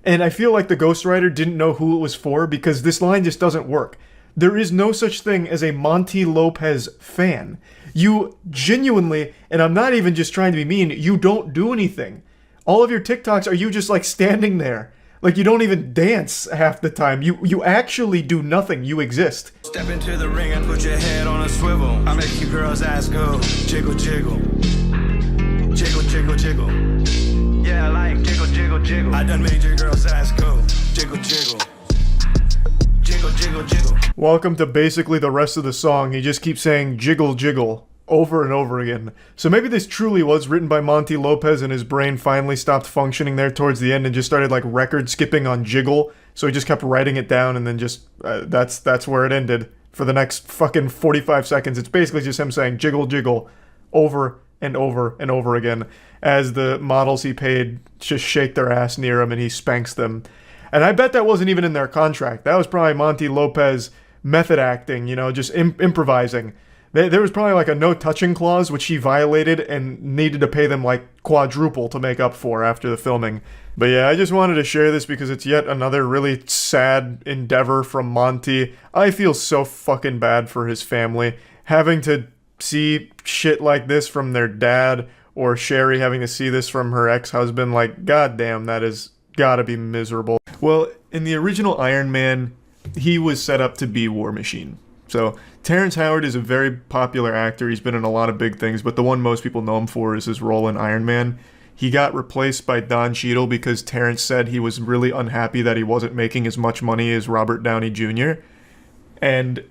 And I feel like the ghostwriter didn't know who it was for because this line just doesn't work. There is no such thing as a Monty Lopez fan. You genuinely, and I'm not even just trying to be mean, you don't do anything. All of your TikToks are you just like standing there. Like you don't even dance half the time. You actually do nothing. You exist. Step into the ring and put your head on a swivel. I make you girls' ass go jiggle, jiggle. Jiggle, jiggle, jiggle. Yeah, I like jiggle, jiggle, jiggle. I done made your girls' ass go jiggle, jiggle. Jiggle, jiggle, jiggle. Welcome to basically the rest of the song. He just keeps saying jiggle, jiggle over and over again. So maybe this truly was written by Monty Lopez and his brain finally stopped functioning there towards the end and just started like record skipping on jiggle. So he just kept writing it down and then just that's where it ended for the next fucking 45 seconds. It's basically just him saying jiggle, jiggle over and over and over again as the models he paid just shake their ass near him and he spanks them. And I bet that wasn't even in their contract. That was probably Monty Lopez method acting, you know, just improvising. There was probably like a no touching clause which he violated and needed to pay them like quadruple to make up for after the filming. But yeah, I just wanted to share this because it's yet another really sad endeavor from Monty. I feel so fucking bad for his family having to see shit like this from their dad, or Sherry having to see this from her ex-husband. Like, goddamn, that is gotta be miserable. Well, in the original Iron Man, he was set up to be War Machine. So Terrence Howard is a very popular actor. He's been in a lot of big things, but the one most people know him for is his role in Iron Man. He got replaced by Don Cheadle because Terrence said he was really unhappy that he wasn't making as much money as Robert Downey Jr. And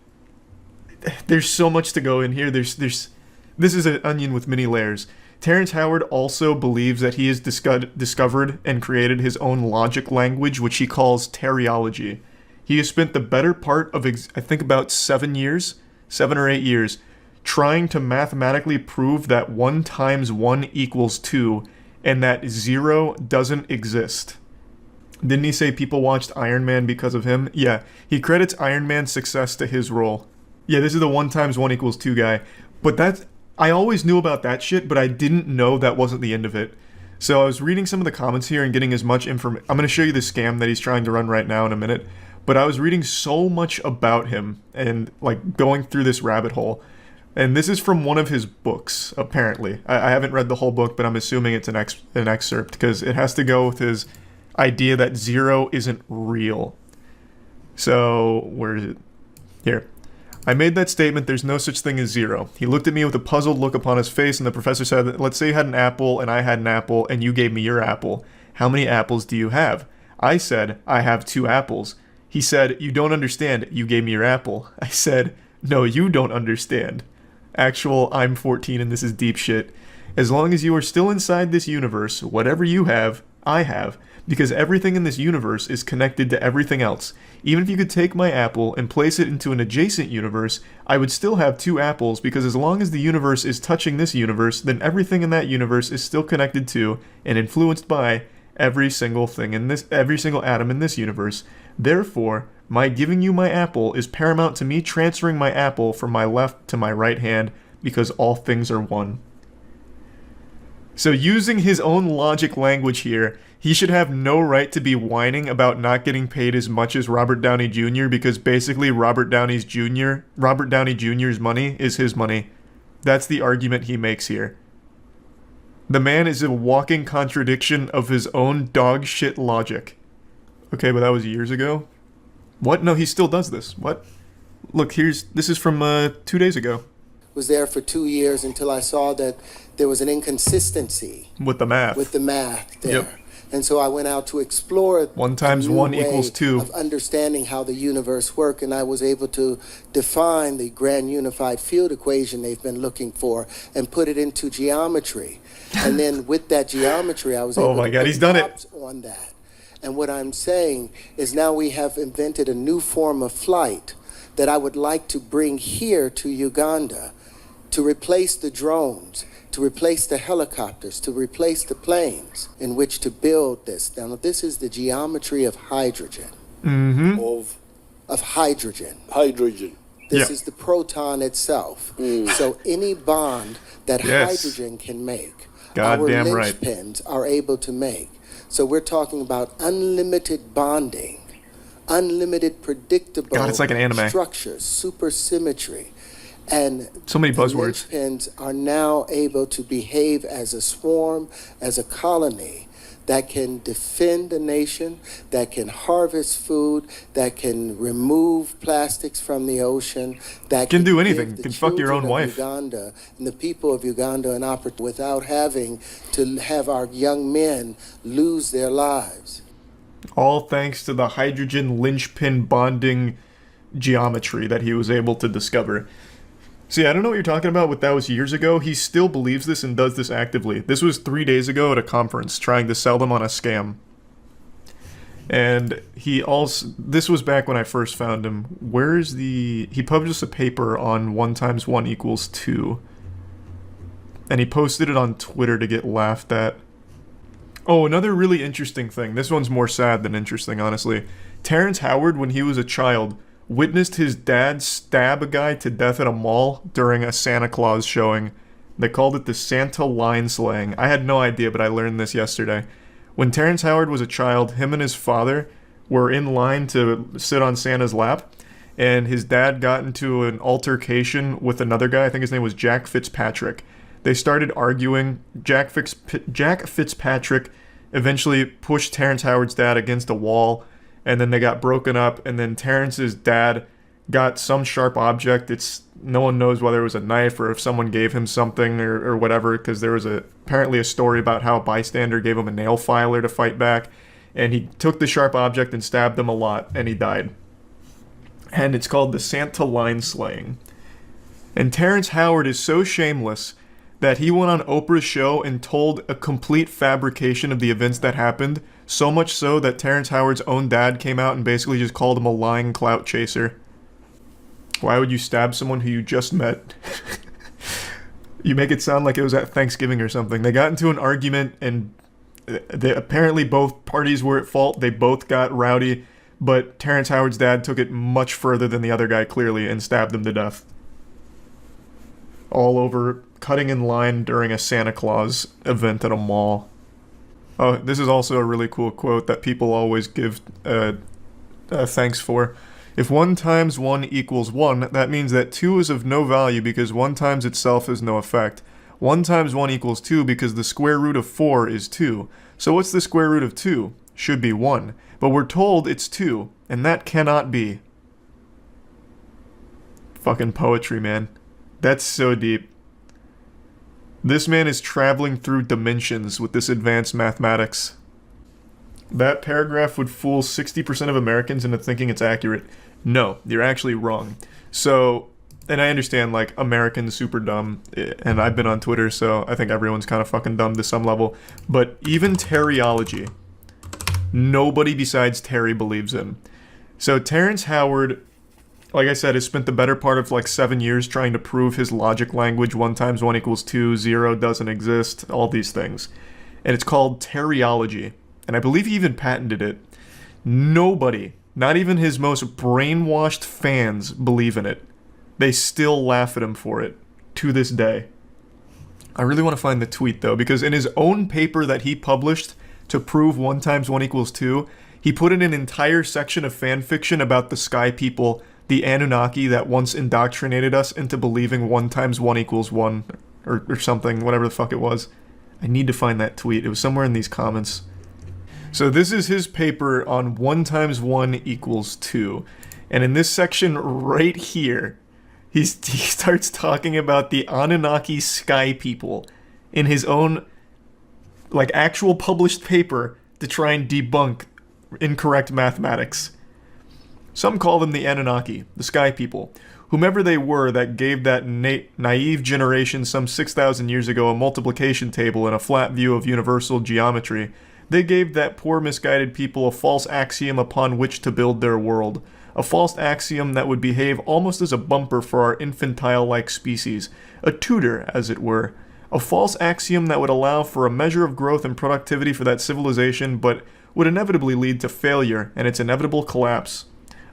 there's so much to go in here. This is an onion with many layers. Terrence Howard also believes that he has discovered and created his own logic language, which he calls teriology. He has spent the better part of, I think, about 7 or 8 years, trying to mathematically prove that 1 times 1 equals 2, and that 0 doesn't exist. Didn't he say people watched Iron Man because of him? Yeah, he credits Iron Man's success to his role. Yeah, this is the 1 times 1 equals 2 guy. But I always knew about that shit, but I didn't know that wasn't the end of it. So I was reading some of the comments here and getting as much information. I'm going to show you the scam that he's trying to run right now in a minute. But I was reading so much about him and like going through this rabbit hole. And this is from one of his books, apparently. I haven't read the whole book, but I'm assuming it's an excerpt because it has to go with his idea that 0 isn't real. So, where is it? Here. I made that statement, there's no such thing as 0. He looked at me with a puzzled look upon his face, and the professor said, let's say you had an apple, and I had an apple, and you gave me your apple. How many apples do you have? I said, I have 2 apples. He said, you don't understand, you gave me your apple. I said, no, you don't understand. Actual, I'm 14 and this is deep shit. As long as you are still inside this universe, whatever you have, I have. Because everything in this universe is connected to everything else. Even if you could take my apple and place it into an adjacent universe, I would still have 2 apples because as long as the universe is touching this universe, then everything in that universe is still connected to and influenced by every single atom in this universe. Therefore, my giving you my apple is paramount to me transferring my apple from my left to my right hand because all things are one. So using his own logic language here, he should have no right to be whining about not getting paid as much as Robert Downey Jr. because basically Robert Downey Jr.'s money is his money. That's the argument he makes here. The man is a walking contradiction of his own dog shit logic. Okay, but that was years ago. What? No, he still does this. What? Look, this is from 2 days ago. Was there for 2 years until I saw that there was an inconsistency with the math. there. Yep. And so I went out to explore 1 times 1 equals 2 of understanding how the universe works, and I was able to define the grand unified field equation they've been looking for and put it into geometry. And then with that geometry, I was able to put props on that. And what I'm saying is now we have invented a new form of flight that I would like to bring here to Uganda to replace the drones to replace the helicopters, to replace the planes in which to build this. Now, this is the geometry of hydrogen. Of hydrogen. Hydrogen. This Yeah. is the proton itself. So any bond that hydrogen can make, Goddamn our right. linchpins are able to make. So we're talking about unlimited bonding, unlimited predictable God, it's like an anime. structures, supersymmetry. And So many the buzzwords. linchpins are now able to behave as a swarm, as a colony that can defend a nation, that can harvest food, that can remove plastics from the ocean, that Can do give anything. the Can fuck your own children of wife. Uganda and the people of Uganda an opportunity without having to have our young men lose their lives. All thanks to the hydrogen linchpin bonding geometry that he was able to discover. See, I don't know what you're talking about, but that was years ago. He still believes this and does this actively. This was 3 days ago at a conference, trying to sell them on a scam. And this was back when I first found him. He published a paper on 1 × 1 = 2. And he posted it on Twitter to get laughed at. Oh, another really interesting thing. This one's more sad than interesting, honestly. Terrence Howard, when he was a child, witnessed his dad stab a guy to death at a mall during a Santa Claus showing. They called it the Santa line slaying. I had no idea, but I learned this yesterday. When Terrence Howard was a child, him and his father were in line to sit on Santa's lap, and his dad got into an altercation with another guy. I think his name was Jack Fitzpatrick. They started arguing. Jack Fitzpatrick eventually pushed Terrence Howard's dad against a wall, and then they got broken up, and then Terrence's dad got some sharp object. No one knows whether it was a knife or if someone gave him something or whatever, because there was apparently a story about how a bystander gave him a nail filer to fight back, and he took the sharp object and stabbed him a lot, and he died. And it's called the Santa line slaying. And Terrence Howard is so shameless that he went on Oprah's show and told a complete fabrication of the events that happened, so much so that Terrence Howard's own dad came out and basically just called him a lying clout chaser. Why would you stab someone who you just met? You make it sound like it was at Thanksgiving or something. They got into an argument, and apparently both parties were at fault. They both got rowdy, but Terrence Howard's dad took it much further than the other guy, clearly, and stabbed him to death. All over cutting in line during a Santa Claus event at a mall. Oh, this is also a really cool quote that people always give thanks for. If 1 × 1 = 1, that means that 2 is of no value because 1 times itself has no effect. 1 × 1 = 2 because the square root of 4 is 2. So what's the square root of 2? Should be 1. But we're told it's 2, and that cannot be. Fucking poetry, man. That's so deep. This man is traveling through dimensions with this advanced mathematics. That paragraph would fool 60% of Americans into thinking it's accurate. No, you're actually wrong. So, and I understand, like, Americans super dumb, and I've been on Twitter, so I think everyone's kind of fucking dumb to some level. But even Terryology, nobody besides Terry believes in. So Terrence Howard, like I said, has spent the better part of like 7 years trying to prove his logic language, 1 × 1 = 2, 0 doesn't exist, all these things. And it's called Terryology. And I believe he even patented it. Nobody, not even his most brainwashed fans, believe in it. They still laugh at him for it, to this day. I really want to find the tweet, though, because in his own paper that he published to prove 1 × 1 = 2, he put in an entire section of fan fiction about the sky people, the Anunnaki that once indoctrinated us into believing 1 × 1 = 1, or something, whatever the fuck it was. I need to find that tweet. It was somewhere in these comments. So this is his paper on 1 × 1 = 2. And in this section right here, he starts talking about the Anunnaki sky people in his own, like, actual published paper to try and debunk incorrect mathematics. Some call them the Anunnaki, the sky people, whomever they were that gave that naive generation some 6,000 years ago a multiplication table and a flat view of universal geometry. They gave that poor misguided people a false axiom upon which to build their world. A false axiom that would behave almost as a bumper for our infantile-like species. A tutor, as it were. A false axiom that would allow for a measure of growth and productivity for that civilization, but would inevitably lead to failure and its inevitable collapse.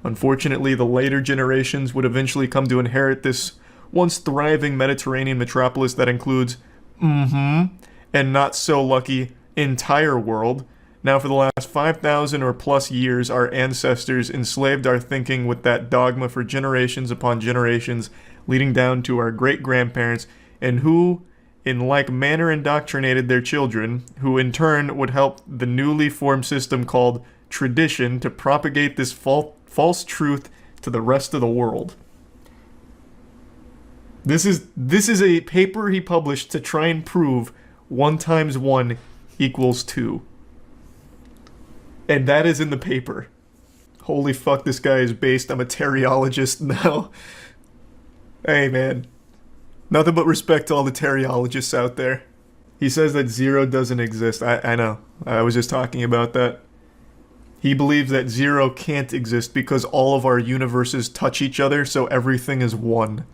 Unfortunately, the later generations would eventually come to inherit this once thriving Mediterranean metropolis that includes, and not so lucky, entire world. Now for the last 5,000 or plus years, our ancestors enslaved our thinking with that dogma for generations upon generations, leading down to our great-grandparents, and who, in like manner, indoctrinated their children, who in turn would help the newly formed system called tradition to propagate this false truth to the rest of the world. This is a paper he published to try and prove 1 × 1 = 2. And that is in the paper. Holy fuck, this guy is based. I'm a teriologist now. Hey, man. Nothing but respect to all the teriologists out there. He says that zero doesn't exist. I know. I was just talking about that. He believes that zero can't exist because all of our universes touch each other, so everything is one.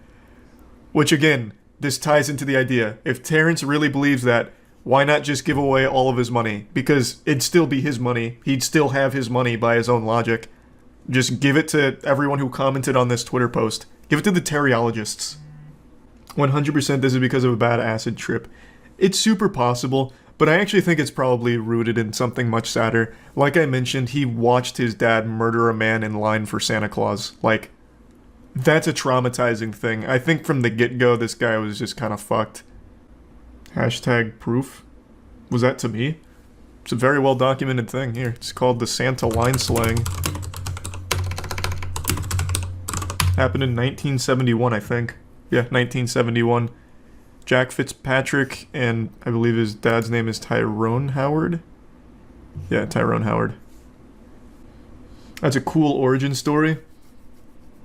Which, again, this ties into the idea. If Terrence really believes that, why not just give away all of his money? Because it'd still be his money. He'd still have his money by his own logic. Just give it to everyone who commented on this Twitter post. Give it to the teriologists. 100% this is because of a bad acid trip. It's super possible, but I actually think it's probably rooted in something much sadder. Like I mentioned, he watched his dad murder a man in line for Santa Claus. Like, that's a traumatizing thing. I think from the get-go, this guy was just kind of fucked. Hashtag proof? Was that to me? It's a very well documented thing. Here, it's called the Santa line slang. Happened in 1971, I think. Yeah, 1971. Jack Fitzpatrick, and I believe his dad's name is Tyrone Howard? Yeah, Tyrone Howard. That's a cool origin story.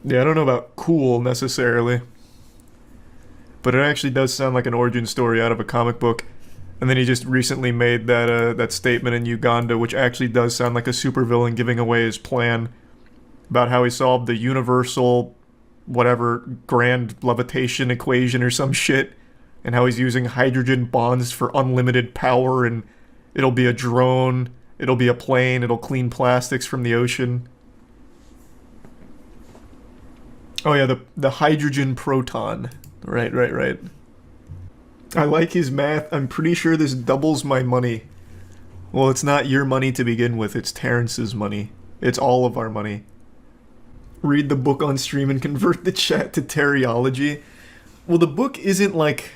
Yeah, I don't know about cool, necessarily. But it actually does sound like an origin story out of a comic book. And then he just recently made that statement in Uganda, which actually does sound like a supervillain giving away his plan about how he solved the universal, whatever, grand levitation equation or some shit, and how he's using hydrogen bonds for unlimited power, and it'll be a drone, it'll be a plane, it'll clean plastics from the ocean. Oh yeah, the hydrogen proton. Right. I like his math. I'm pretty sure this doubles my money. Well, it's not your money to begin with, it's Terrence's money. It's all of our money. Read the book on stream and convert the chat to teriology. Well, the book isn't like...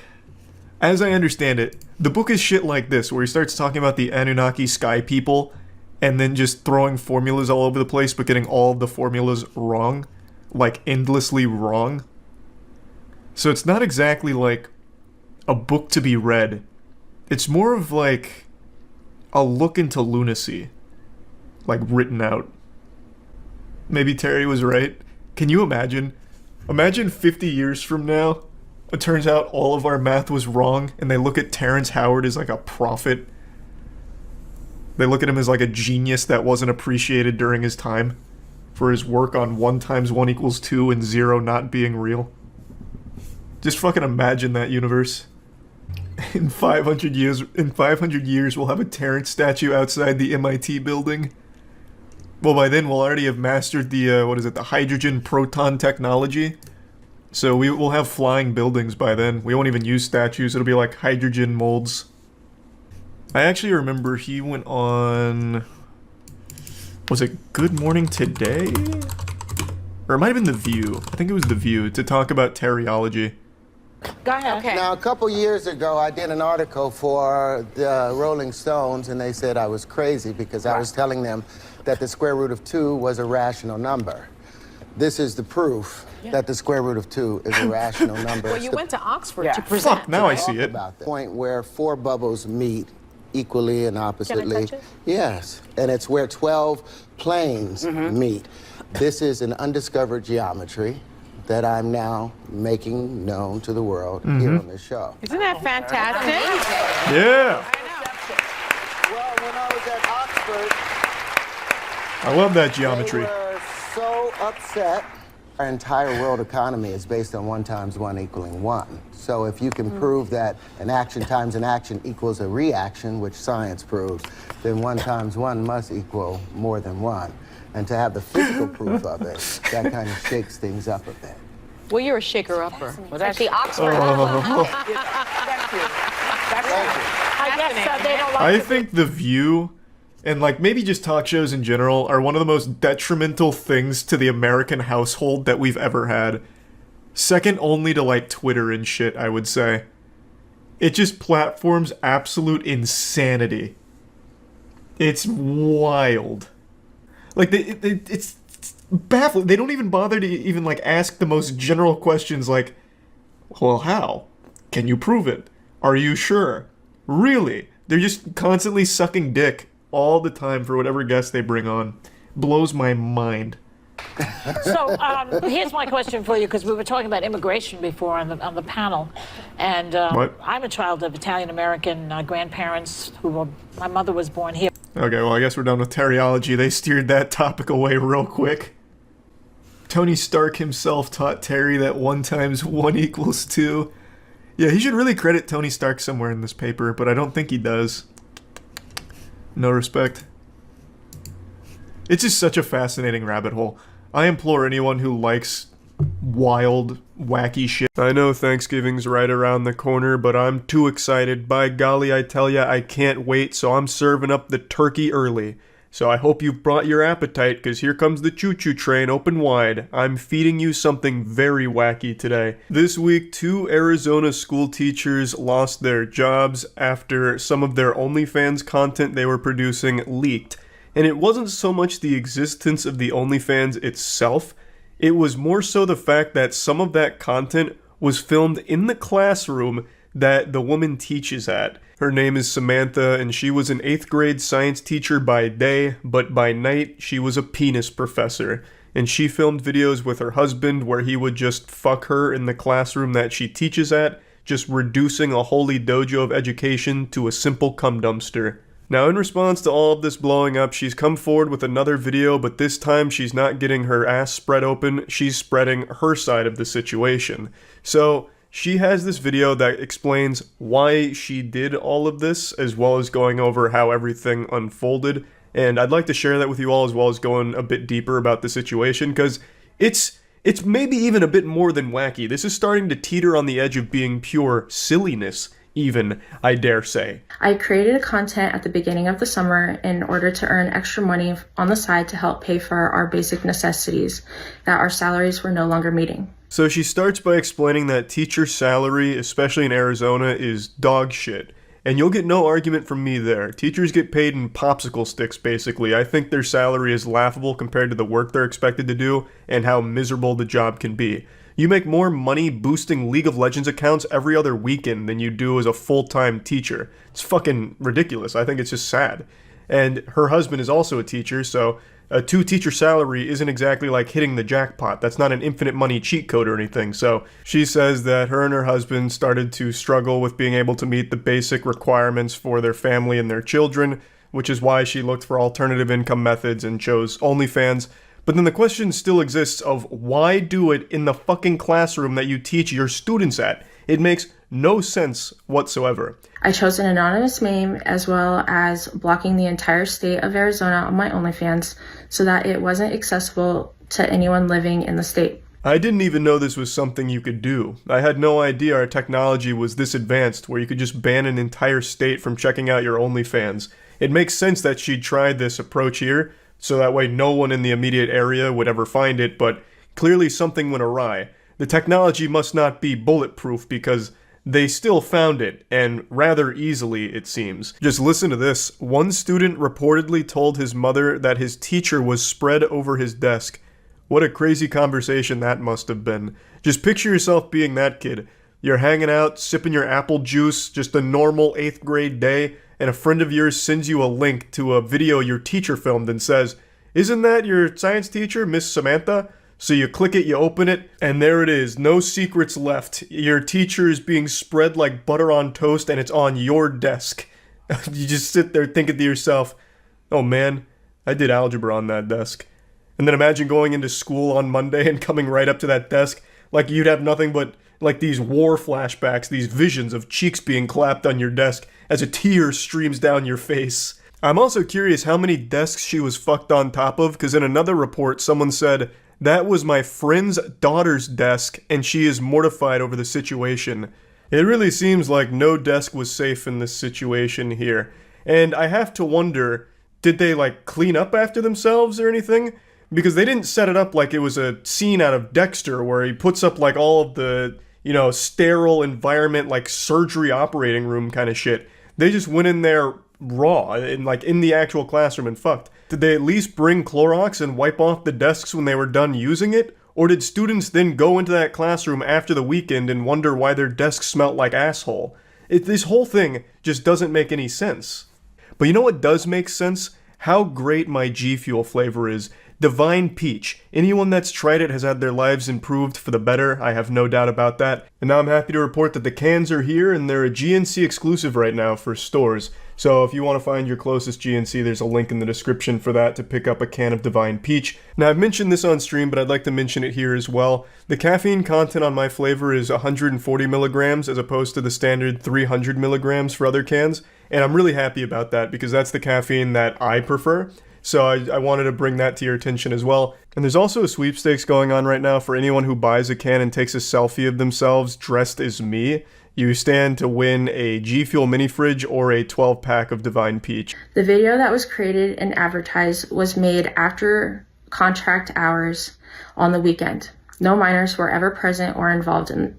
As I understand it, the book is shit like this, where he starts talking about the Anunnaki sky people, and then just throwing formulas all over the place, but getting all of the formulas wrong. Like, endlessly wrong. So it's not exactly like a book to be read. It's more of like a look into lunacy. Like, written out. Maybe Terry was right. Can you imagine? Imagine 50 years from now, it turns out all of our math was wrong, and they look at Terrence Howard as like a prophet. They look at him as like a genius that wasn't appreciated during his time for his work on 1 × 1 = 2 and 0 not being real. Just fucking imagine that universe. In 500 years, we'll have a Terrence statue outside the MIT building. Well, by then, we'll already have mastered the, the hydrogen proton technology. So we will have flying buildings by then. We won't even use statues. It'll be like hydrogen molds. I actually remember he went on... Was it Good Morning Today? Or it might have been The View. I think it was The View, to talk about teriology. Go ahead. Okay. Now, a couple years ago, I did an article for the Rolling Stones, and they said I was crazy because I was telling them that the square root of 2 was a rational number. This is the proof that the square root of 2 is a rational number. Well, you went to Oxford to present. Fuck, now I see it. About the point where 4 bubbles meet equally and oppositely. Can I touch it? Yes, and it's where 12 planes meet. This is an undiscovered geometry that I'm now making known to the world here on this show. Isn't that fantastic? Yeah! Well, when I was at Oxford, I love that geometry. they were so upset Our entire world economy is based on 1 × 1 = 1. So if you can prove that an action times an action equals a reaction, which science proves, then 1 × 1 must equal more than 1. And to have the physical proof of it, that kind of shakes things up a bit. Well, you're a shaker-upper. Well, that's the Oxford. Thank you. I guess they don't like I think The View, and like maybe just talk shows in general, are one of the most detrimental things to the American household that we've ever had. Second only to like Twitter and shit, I would say. It just platforms absolute insanity. It's wild. Like, it's baffling. They don't even bother to even, like, ask the most general questions like, well, how? Can you prove it? Are you sure? Really? They're just constantly sucking dick all the time for whatever guest they bring on. Blows my mind. So here's my question for you, because we were talking about immigration before on the panel, and I'm a child of Italian-American grandparents my mother was born here. Okay, well, I guess we're done with teriology. They steered that topic away real quick. Tony Stark himself taught Terry that 1 × 1 = 2. Yeah, he should really credit Tony Stark somewhere in this paper, but I don't think he does. No respect. It's just such a fascinating rabbit hole. I implore anyone who likes wild, wacky shit. I know Thanksgiving's right around the corner, but I'm too excited. By golly, I tell ya, I can't wait, so I'm serving up the turkey early. So I hope you've brought your appetite, because here comes the choo-choo train open wide. I'm feeding you something very wacky today. This week, 2 Arizona school teachers lost their jobs after some of their OnlyFans content they were producing leaked. And it wasn't so much the existence of the OnlyFans itself, it was more so the fact that some of that content was filmed in the classroom that the woman teaches at. Her name is Samantha, and she was an 8th grade science teacher by day, but by night, she was a penis professor. And she filmed videos with her husband where he would just fuck her in the classroom that she teaches at, just reducing a holy dojo of education to a simple cum dumpster. Now, in response to all of this blowing up, she's come forward with another video, but this time she's not getting her ass spread open, she's spreading her side of the situation. So, she has this video that explains why she did all of this, as well as going over how everything unfolded, and I'd like to share that with you all, as well as going a bit deeper about the situation, because it's maybe even a bit more than wacky. This is starting to teeter on the edge of being pure silliness, even, I dare say. I created a content at the beginning of the summer in order to earn extra money on the side to help pay for our basic necessities that our salaries were no longer meeting. So she starts by explaining that teacher salary, especially in Arizona, is dog shit. And you'll get no argument from me there. Teachers get paid in popsicle sticks, basically. I think their salary is laughable compared to the work they're expected to do and how miserable the job can be. You make more money boosting League of Legends accounts every other weekend than you do as a full-time teacher. It's fucking ridiculous. I think it's just sad. And her husband is also a teacher, so a 2-teacher salary isn't exactly like hitting the jackpot. That's not an infinite money cheat code or anything. So she says that her and her husband started to struggle with being able to meet the basic requirements for their family and their children, which is why she looked for alternative income methods and chose OnlyFans. But then the question still exists of why do it in the fucking classroom that you teach your students at? It makes no sense whatsoever. I chose an anonymous name as well as blocking the entire state of Arizona on my OnlyFans so that it wasn't accessible to anyone living in the state. I didn't even know this was something you could do. I had no idea our technology was this advanced where you could just ban an entire state from checking out your OnlyFans. It makes sense that she tried this approach here, so that way no one in the immediate area would ever find it, but clearly something went awry. The technology must not be bulletproof because they still found it, and rather easily, it seems. Just listen to this. One student reportedly told his mother that his teacher was spread over his desk. What a crazy conversation that must have been. Just picture yourself being that kid. You're hanging out, sipping your apple juice, just a normal 8th grade day, and a friend of yours sends you a link to a video your teacher filmed and says, "Isn't that your science teacher, Miss Samantha?" So you click it, you open it, and there it is. No secrets left. Your teacher is being spread like butter on toast, and it's on your desk. You just sit there thinking to yourself, oh man, I did algebra on that desk. And then imagine going into school on Monday and coming right up to that desk, like you'd have nothing but like these war flashbacks, these visions of cheeks being clapped on your desk as a tear streams down your face. I'm also curious how many desks she was fucked on top of, because in another report someone said, "That was my friend's daughter's desk and she is mortified over the situation." It really seems like no desk was safe in this situation here. And I have to wonder, did they like clean up after themselves or anything? Because they didn't set it up like it was a scene out of Dexter where he puts up like all of the, sterile environment, like surgery operating room kind of shit. They just went in there raw and like in the actual classroom and fucked. Did they at least bring Clorox and wipe off the desks when they were done using it? Or did students then go into that classroom after the weekend and wonder why their desks smelt like asshole? This whole thing just doesn't make any sense. But you know what does make sense? How great my G Fuel flavor is. Divine Peach. Anyone that's tried it has had their lives improved for the better, I have no doubt about that. And now I'm happy to report that the cans are here and they're a GNC exclusive right now for stores. So if you want to find your closest GNC, there's a link in the description for that to pick up a can of Divine Peach. Now I've mentioned this on stream, but I'd like to mention it here as well. The caffeine content on my flavor is 140 milligrams as opposed to the standard 300 milligrams for other cans. And I'm really happy about that because that's the caffeine that I prefer. So I wanted to bring that to your attention as well. And there's also a sweepstakes going on right now for anyone who buys a can and takes a selfie of themselves dressed as me. You stand to win a G Fuel mini fridge or a 12-pack of Divine Peach. The video that was created and advertised was made after contract hours on the weekend. No minors were ever present or involved in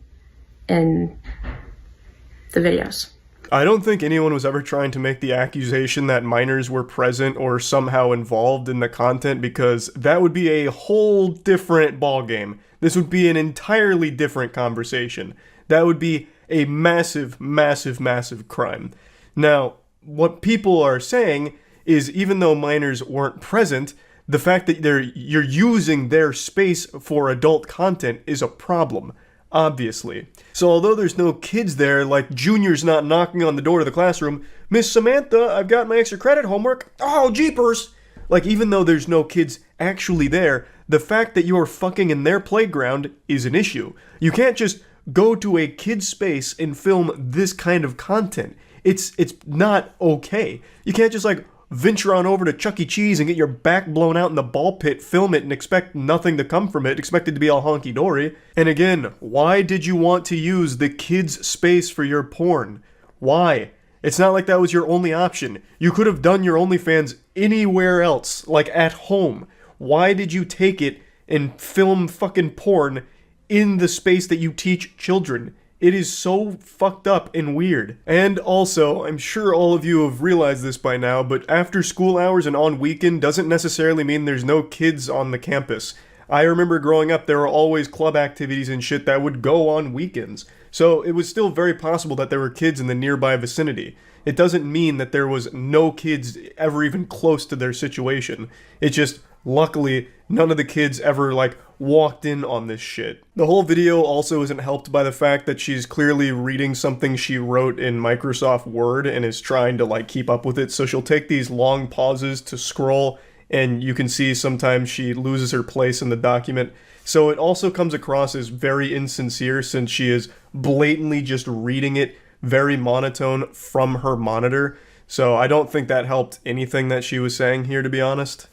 the videos. I don't think anyone was ever trying to make the accusation that minors were present or somehow involved in the content, because that would be a whole different ballgame. This would be an entirely different conversation. That would be a massive, massive, massive crime. Now, what people are saying is even though minors weren't present, the fact that you're using their space for adult content is a problem. Obviously. So although there's no kids there, like Junior's not knocking on the door to the classroom, "Miss Samantha, I've got my extra credit homework." "Oh, jeepers!" Like, even though there's no kids actually there, the fact that you're fucking in their playground is an issue. You can't just go to a kid's space and film this kind of content. It's not okay. You can't just like venture on over to Chuck E. Cheese and get your back blown out in the ball pit, film it, and expect nothing to come from it, expect it to be all honky-dory. And again, why did you want to use the kids' space for your porn? Why? It's not like that was your only option. You could have done your OnlyFans anywhere else, like at home. Why did you take it and film fucking porn in the space that you teach children? It is so fucked up and weird. And also, I'm sure all of you have realized this by now, but after school hours and on weekend doesn't necessarily mean there's no kids on the campus. I remember growing up, there were always club activities and shit that would go on weekends. So it was still very possible that there were kids in the nearby vicinity. It doesn't mean that there was no kids ever even close to their situation. It just, luckily, none of the kids ever, like, walked in on this shit. The whole video also isn't helped by the fact that she's clearly reading something she wrote in Microsoft Word and is trying to, like, keep up with it. So she'll take these long pauses to scroll, and you can see sometimes she loses her place in the document. So it also comes across as very insincere since she is blatantly just reading it very monotone from her monitor. So I don't think that helped anything that she was saying here, to be honest.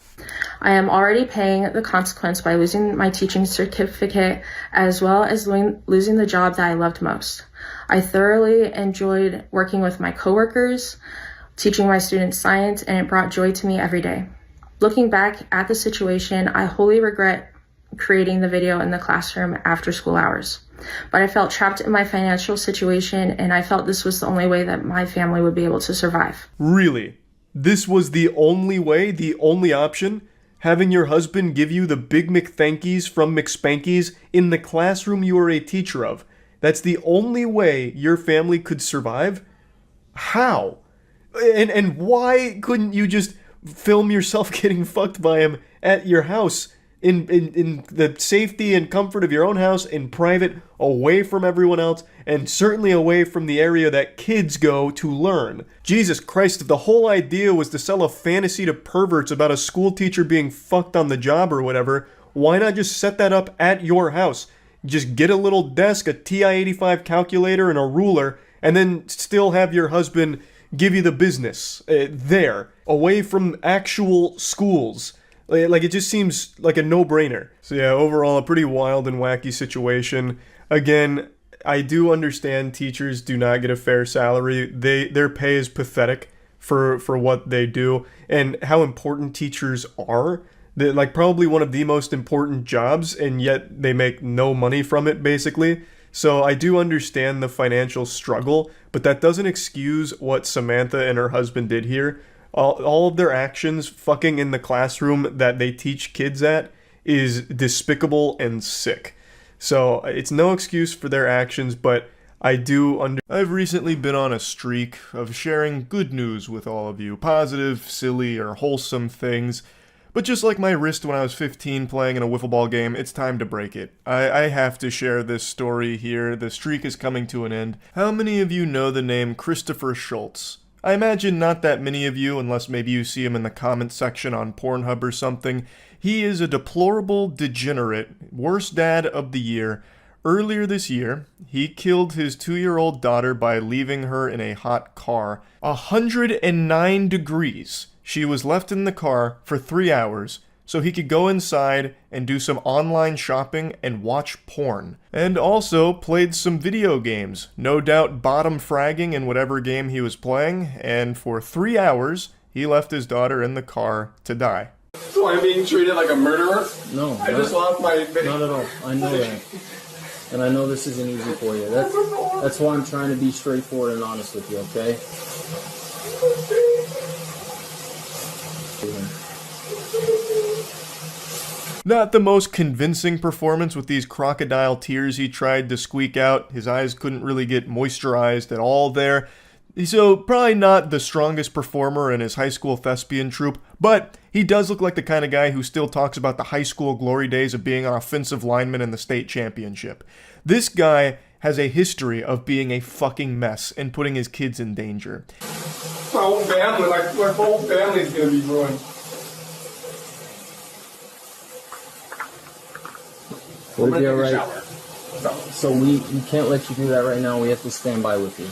I am already paying the consequence by losing my teaching certificate as well as losing the job that I loved most. I thoroughly enjoyed working with my coworkers, teaching my students science, and it brought joy to me every day. Looking back at the situation, I wholly regret creating the video in the classroom after school hours. But I felt trapped in my financial situation, and I felt this was the only way that my family would be able to survive. Really? This was the only way, the only option? Having your husband give you the Big McThankies from McSpankies in the classroom you are a teacher of. That's the only way your family could survive? How? And why couldn't you just film yourself getting fucked by him at your house? in the safety and comfort of your own house, in private, away from everyone else, and certainly away from the area that kids go to learn. Jesus Christ, if the whole idea was to sell a fantasy to perverts about a school teacher being fucked on the job or whatever, why not just set that up at your house? Just get a little desk, a TI-85 calculator, and a ruler, and then still have your husband give you the business there, away from actual schools. Like, it just seems like a no-brainer. So yeah, overall, a pretty wild and wacky situation. Again, I do understand teachers do not get a fair salary. Their pay is pathetic for what they do, and how important teachers are. They're like probably one of the most important jobs, and yet they make no money from it, basically. So I do understand the financial struggle, but that doesn't excuse what Samantha and her husband did here. All of their actions fucking in the classroom that they teach kids at is despicable and sick. So it's no excuse for their actions, but I've recently been on a streak of sharing good news with all of you, positive, silly, or wholesome things. But just like my wrist when I was 15 playing in a wiffle ball game, it's time to break it. I have to share this story here. The streak is coming to an end. How many of you know the name Christopher Schultz? I imagine not that many of you, unless maybe you see him in the comment section on Pornhub or something. He is a deplorable degenerate, worst dad of the year. Earlier this year, he killed his 2-year-old daughter by leaving her in a hot car. 109 degrees. She was left in the car for 3 hours, so he could go inside and do some online shopping and watch porn. And also played some video games, no doubt bottom fragging in whatever game he was playing, and for 3 hours, he left his daughter in the car to die. So I'm being treated like a murderer? No. I just lost my video. Not at all. I know that. And I know this isn't easy for you. That's why I'm trying to be straightforward and honest with you, okay? Not the most convincing performance with these crocodile tears he tried to squeak out. His eyes couldn't really get moisturized at all there. So probably not the strongest performer in his high school thespian troupe, but he does look like the kind of guy who still talks about the high school glory days of being an offensive lineman in the state championship. This guy has a history of being a fucking mess and putting his kids in danger. My whole family, like my whole family's gonna be ruined. We'll be alright. So we can't let you do that right now. We have to stand by with you.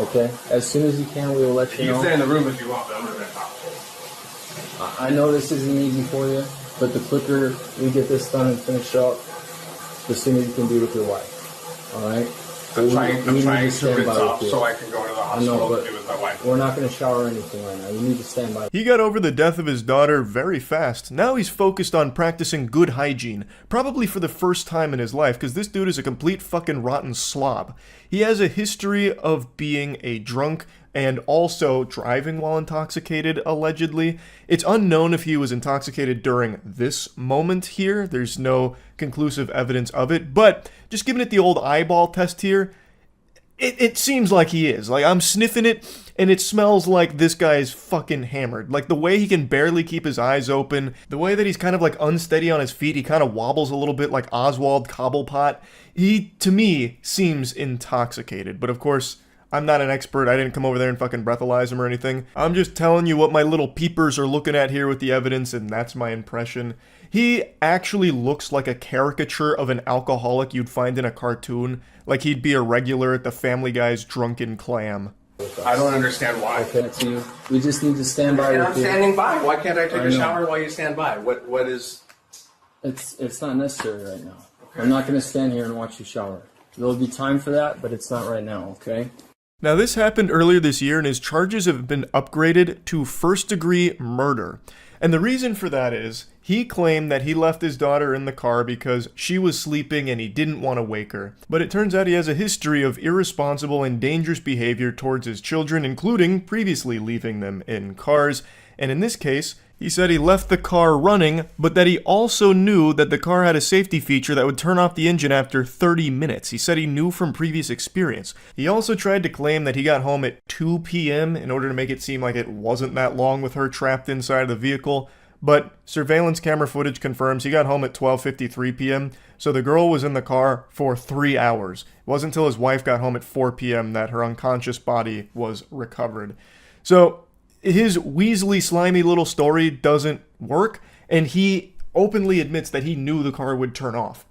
Okay? As soon as you can, we will let you know. You can stay in the room if you want, but I'm gonna talk. I know this isn't easy for you, but the quicker we get this done and finished up, the sooner you can be with your wife. Alright? I'm trying to rinse off so I can go to the hospital to be with my wife. We're not going to shower or anything right now. You need to stand by. He got over the death of his daughter very fast. Now he's focused on practicing good hygiene, probably for the first time in his life, because this dude is a complete fucking rotten slob. He has a history of being a drunk and also driving while intoxicated, allegedly. It's unknown if he was intoxicated during this moment here. There's no conclusive evidence of it, but just giving it the old eyeball test here, it seems like he is. Like, I'm sniffing it, and it smells like this guy's fucking hammered. Like, the way he can barely keep his eyes open, the way that he's kind of, like, unsteady on his feet, he kind of wobbles a little bit like Oswald Cobblepot. He, to me, seems intoxicated. But, of course, I'm not an expert. I didn't come over there and fucking breathalyze him or anything. I'm just telling you what my little peepers are looking at here with the evidence, and that's my impression. He actually looks like a caricature of an alcoholic you'd find in a cartoon. Like he'd be a regular at the Family Guy's Drunken Clam. I don't understand why. Okay, so we just need to stand by with you. I'm standing by. Why can't I take a shower while you stand by? What is... It's not necessary right now. Okay. I'm not going to stand here and watch you shower. There'll be time for that, but it's not right now, okay? Now, this happened earlier this year, and his charges have been upgraded to first-degree murder. And the reason for that is, he claimed that he left his daughter in the car because she was sleeping and he didn't want to wake her. But it turns out he has a history of irresponsible and dangerous behavior towards his children, including previously leaving them in cars. And in this case, he said he left the car running, but that he also knew that the car had a safety feature that would turn off the engine after 30 minutes. He said he knew from previous experience. He also tried to claim that he got home at 2 p.m. in order to make it seem like it wasn't that long with her trapped inside of the vehicle. but surveillance camera footage confirms he got home at 12:53 p.m., so the girl was in the car for 3 hours. It wasn't until his wife got home at 4 p.m. that her unconscious body was recovered. So his Weasley slimy little story doesn't work, and he openly admits that he knew the car would turn off.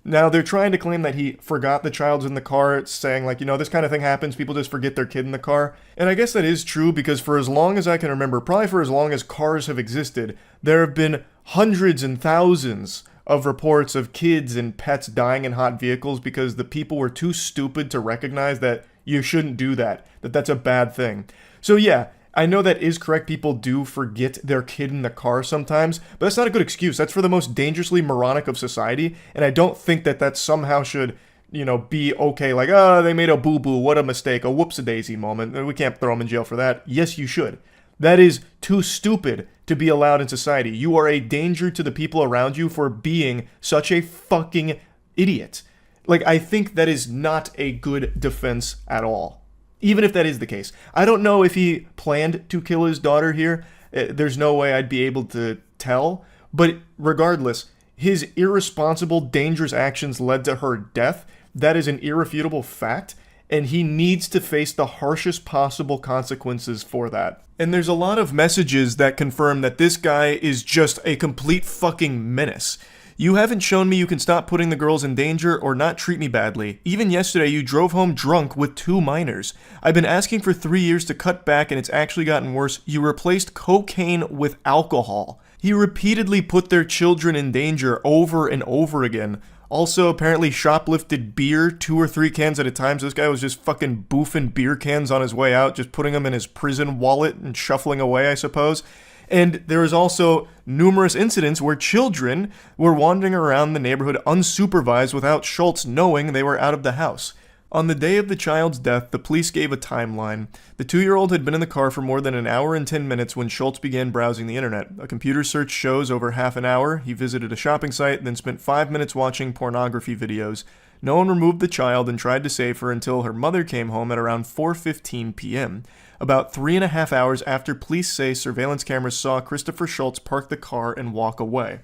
Now, they're trying to claim that he forgot the child's in the car, saying, like, this kind of thing happens, people just forget their kid in the car. And I guess that is true, because for as long as I can remember, probably for as long as cars have existed, there have been hundreds and thousands of reports of kids and pets dying in hot vehicles because the people were too stupid to recognize that you shouldn't do that, that that's a bad thing. So yeah, I know that is correct. People do forget their kid in the car sometimes, but that's not a good excuse. That's for the most dangerously moronic of society, and I don't think that that somehow should, be okay. Like, they made a boo-boo, what a mistake, a whoops-a-daisy moment. We can't throw them in jail for that. Yes, you should. That is too stupid to be allowed in society. You are a danger to the people around you for being such a fucking idiot. Like, I think that is not a good defense at all. Even if that is the case. I don't know if he planned to kill his daughter here. There's no way I'd be able to tell. But regardless, his irresponsible, dangerous actions led to her death. That is an irrefutable fact. And he needs to face the harshest possible consequences for that. And there's a lot of messages that confirm that this guy is just a complete fucking menace. You haven't shown me you can stop putting the girls in danger or not treat me badly. Even yesterday, you drove home drunk with 2 minors. I've been asking for 3 years to cut back and it's actually gotten worse. You replaced cocaine with alcohol. He repeatedly put their children in danger over and over again. Also, apparently shoplifted beer 2 or 3 cans at a time. So this guy was just fucking boofing beer cans on his way out, just putting them in his prison wallet and shuffling away, I suppose. And there is also numerous incidents where children were wandering around the neighborhood unsupervised without Schultz knowing they were out of the house. On the day of the child's death, the police gave a timeline. The 2-year-old had been in the car for more than an hour and 10 minutes when Schultz began browsing the internet. A computer search shows over half an hour. He visited a shopping site, then spent 5 minutes watching pornography videos. No one removed the child and tried to save her until her mother came home at around 4:15 p.m. About 3.5 hours after police say surveillance cameras saw Christopher Schultz park the car and walk away.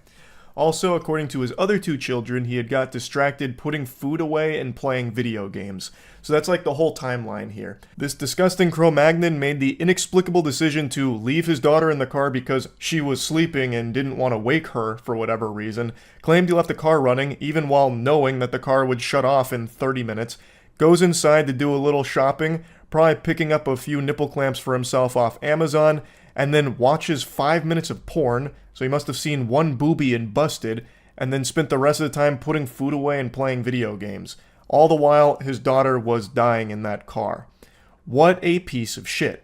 Also, according to his other 2 children, he had got distracted putting food away and playing video games. So that's like the whole timeline here. This disgusting Cro-Magnon made the inexplicable decision to leave his daughter in the car because she was sleeping and didn't want to wake her for whatever reason, claimed he left the car running even while knowing that the car would shut off in 30 minutes, goes inside to do a little shopping, probably picking up a few nipple clamps for himself off Amazon, and then watches 5 minutes of porn, so he must have seen one boobie and busted, and then spent the rest of the time putting food away and playing video games. All the while, his daughter was dying in that car. What a piece of shit.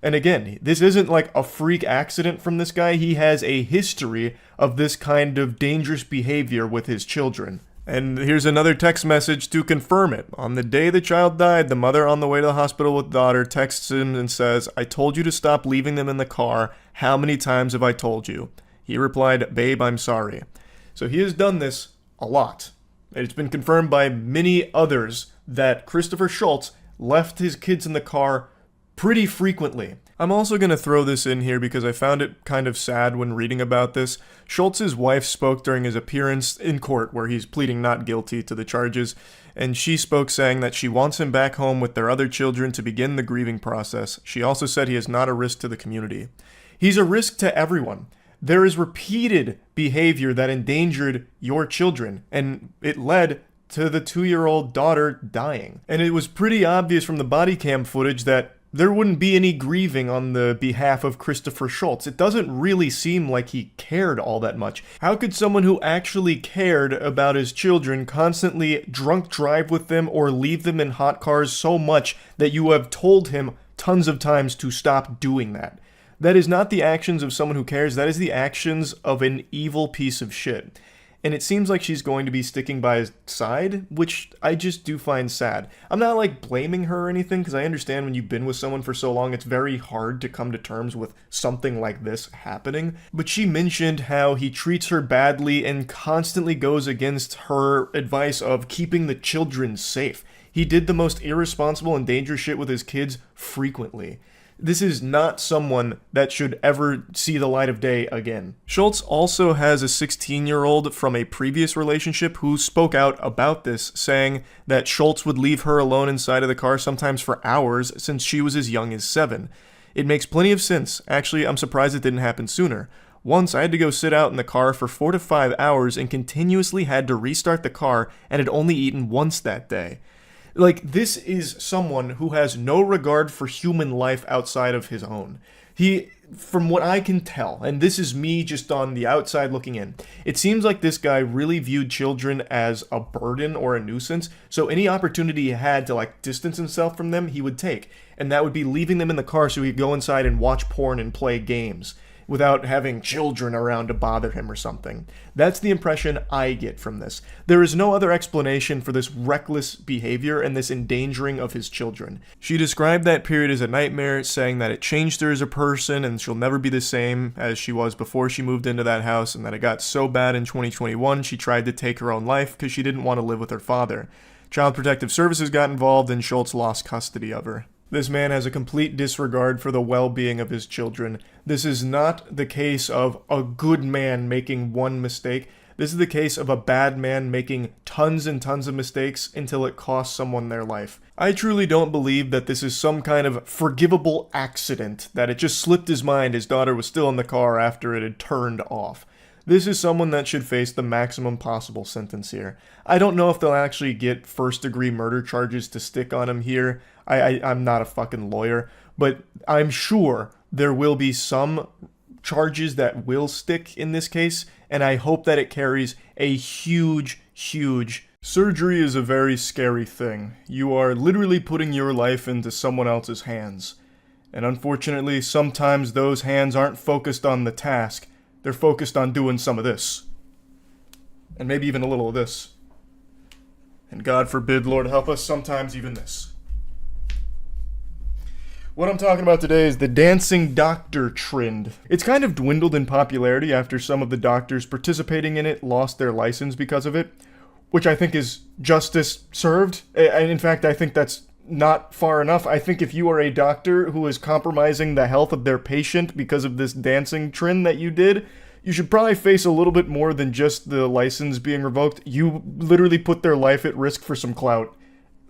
And again, this isn't like a freak accident from this guy. He has a history of this kind of dangerous behavior with his children. And here's another text message to confirm it. On the day the child died, the mother on the way to the hospital with daughter texts him and says, "I told you to stop leaving them in the car. How many times have I told you?" He replied, "Babe, I'm sorry." So he has done this a lot. It's been confirmed by many others that Christopher Schultz left his kids in the car pretty frequently. I'm also going to throw this in here because I found it kind of sad when reading about this. Schultz's wife spoke during his appearance in court where he's pleading not guilty to the charges, and she spoke saying that she wants him back home with their other children to begin the grieving process. She also said he is not a risk to the community. He's a risk to everyone. There is repeated behavior that endangered your children, and it led to the 2-year-old daughter dying. And it was pretty obvious from the body cam footage that there wouldn't be any grieving on the behalf of Christopher Schultz. It doesn't really seem like he cared all that much. How could someone who actually cared about his children constantly drunk drive with them or leave them in hot cars so much that you have told him tons of times to stop doing that? That is not the actions of someone who cares. That is the actions of an evil piece of shit. And it seems like she's going to be sticking by his side, which I just do find sad. I'm not like blaming her or anything, because I understand when you've been with someone for so long, it's very hard to come to terms with something like this happening. But she mentioned how he treats her badly and constantly goes against her advice of keeping the children safe. He did the most irresponsible and dangerous shit with his kids frequently. This is not someone that should ever see the light of day again. Schultz also has a 16-year-old from a previous relationship who spoke out about this, saying that Schultz would leave her alone inside of the car sometimes for hours since she was as young as 7. It makes plenty of sense. Actually, I'm surprised it didn't happen sooner. Once I had to go sit out in the car for 4 to 5 hours and continuously had to restart the car and had only eaten once that day. Like, this is someone who has no regard for human life outside of his own. He, from what I can tell, and this is me just on the outside looking in, it seems like this guy really viewed children as a burden or a nuisance, so any opportunity he had to, like, distance himself from them, he would take. And that would be leaving them in the car so he could go inside and watch porn and play games, without having children around to bother him or something. That's the impression I get from this. There is no other explanation for this reckless behavior and this endangering of his children. She described that period as a nightmare, saying that it changed her as a person and she'll never be the same as she was before she moved into that house, and that it got so bad in 2021 she tried to take her own life because she didn't want to live with her father. Child Protective Services got involved and Schultz lost custody of her. This man has a complete disregard for the well-being of his children. This is not the case of a good man making one mistake. This is the case of a bad man making tons and tons of mistakes until it costs someone their life. I truly don't believe that this is some kind of forgivable accident, that it just slipped his mind his daughter was still in the car after it had turned off. This is someone that should face the maximum possible sentence here. I don't know if they'll actually get first-degree murder charges to stick on him here. I'm not a fucking lawyer, but I'm sure there will be some charges that will stick in this case, and I hope that it carries a huge, huge... Surgery is a very scary thing. You are literally putting your life into someone else's hands. And unfortunately, sometimes those hands aren't focused on the task. They're focused on doing some of this. And maybe even a little of this. And God forbid, Lord help us, sometimes even this. What I'm talking about today is the dancing doctor trend. It's kind of dwindled in popularity after some of the doctors participating in it lost their license because of it, which I think is justice served. And in fact, I think that's not far enough. I think if you are a doctor who is compromising the health of their patient because of this dancing trend that you did, you should probably face a little bit more than just the license being revoked. You literally put their life at risk for some clout.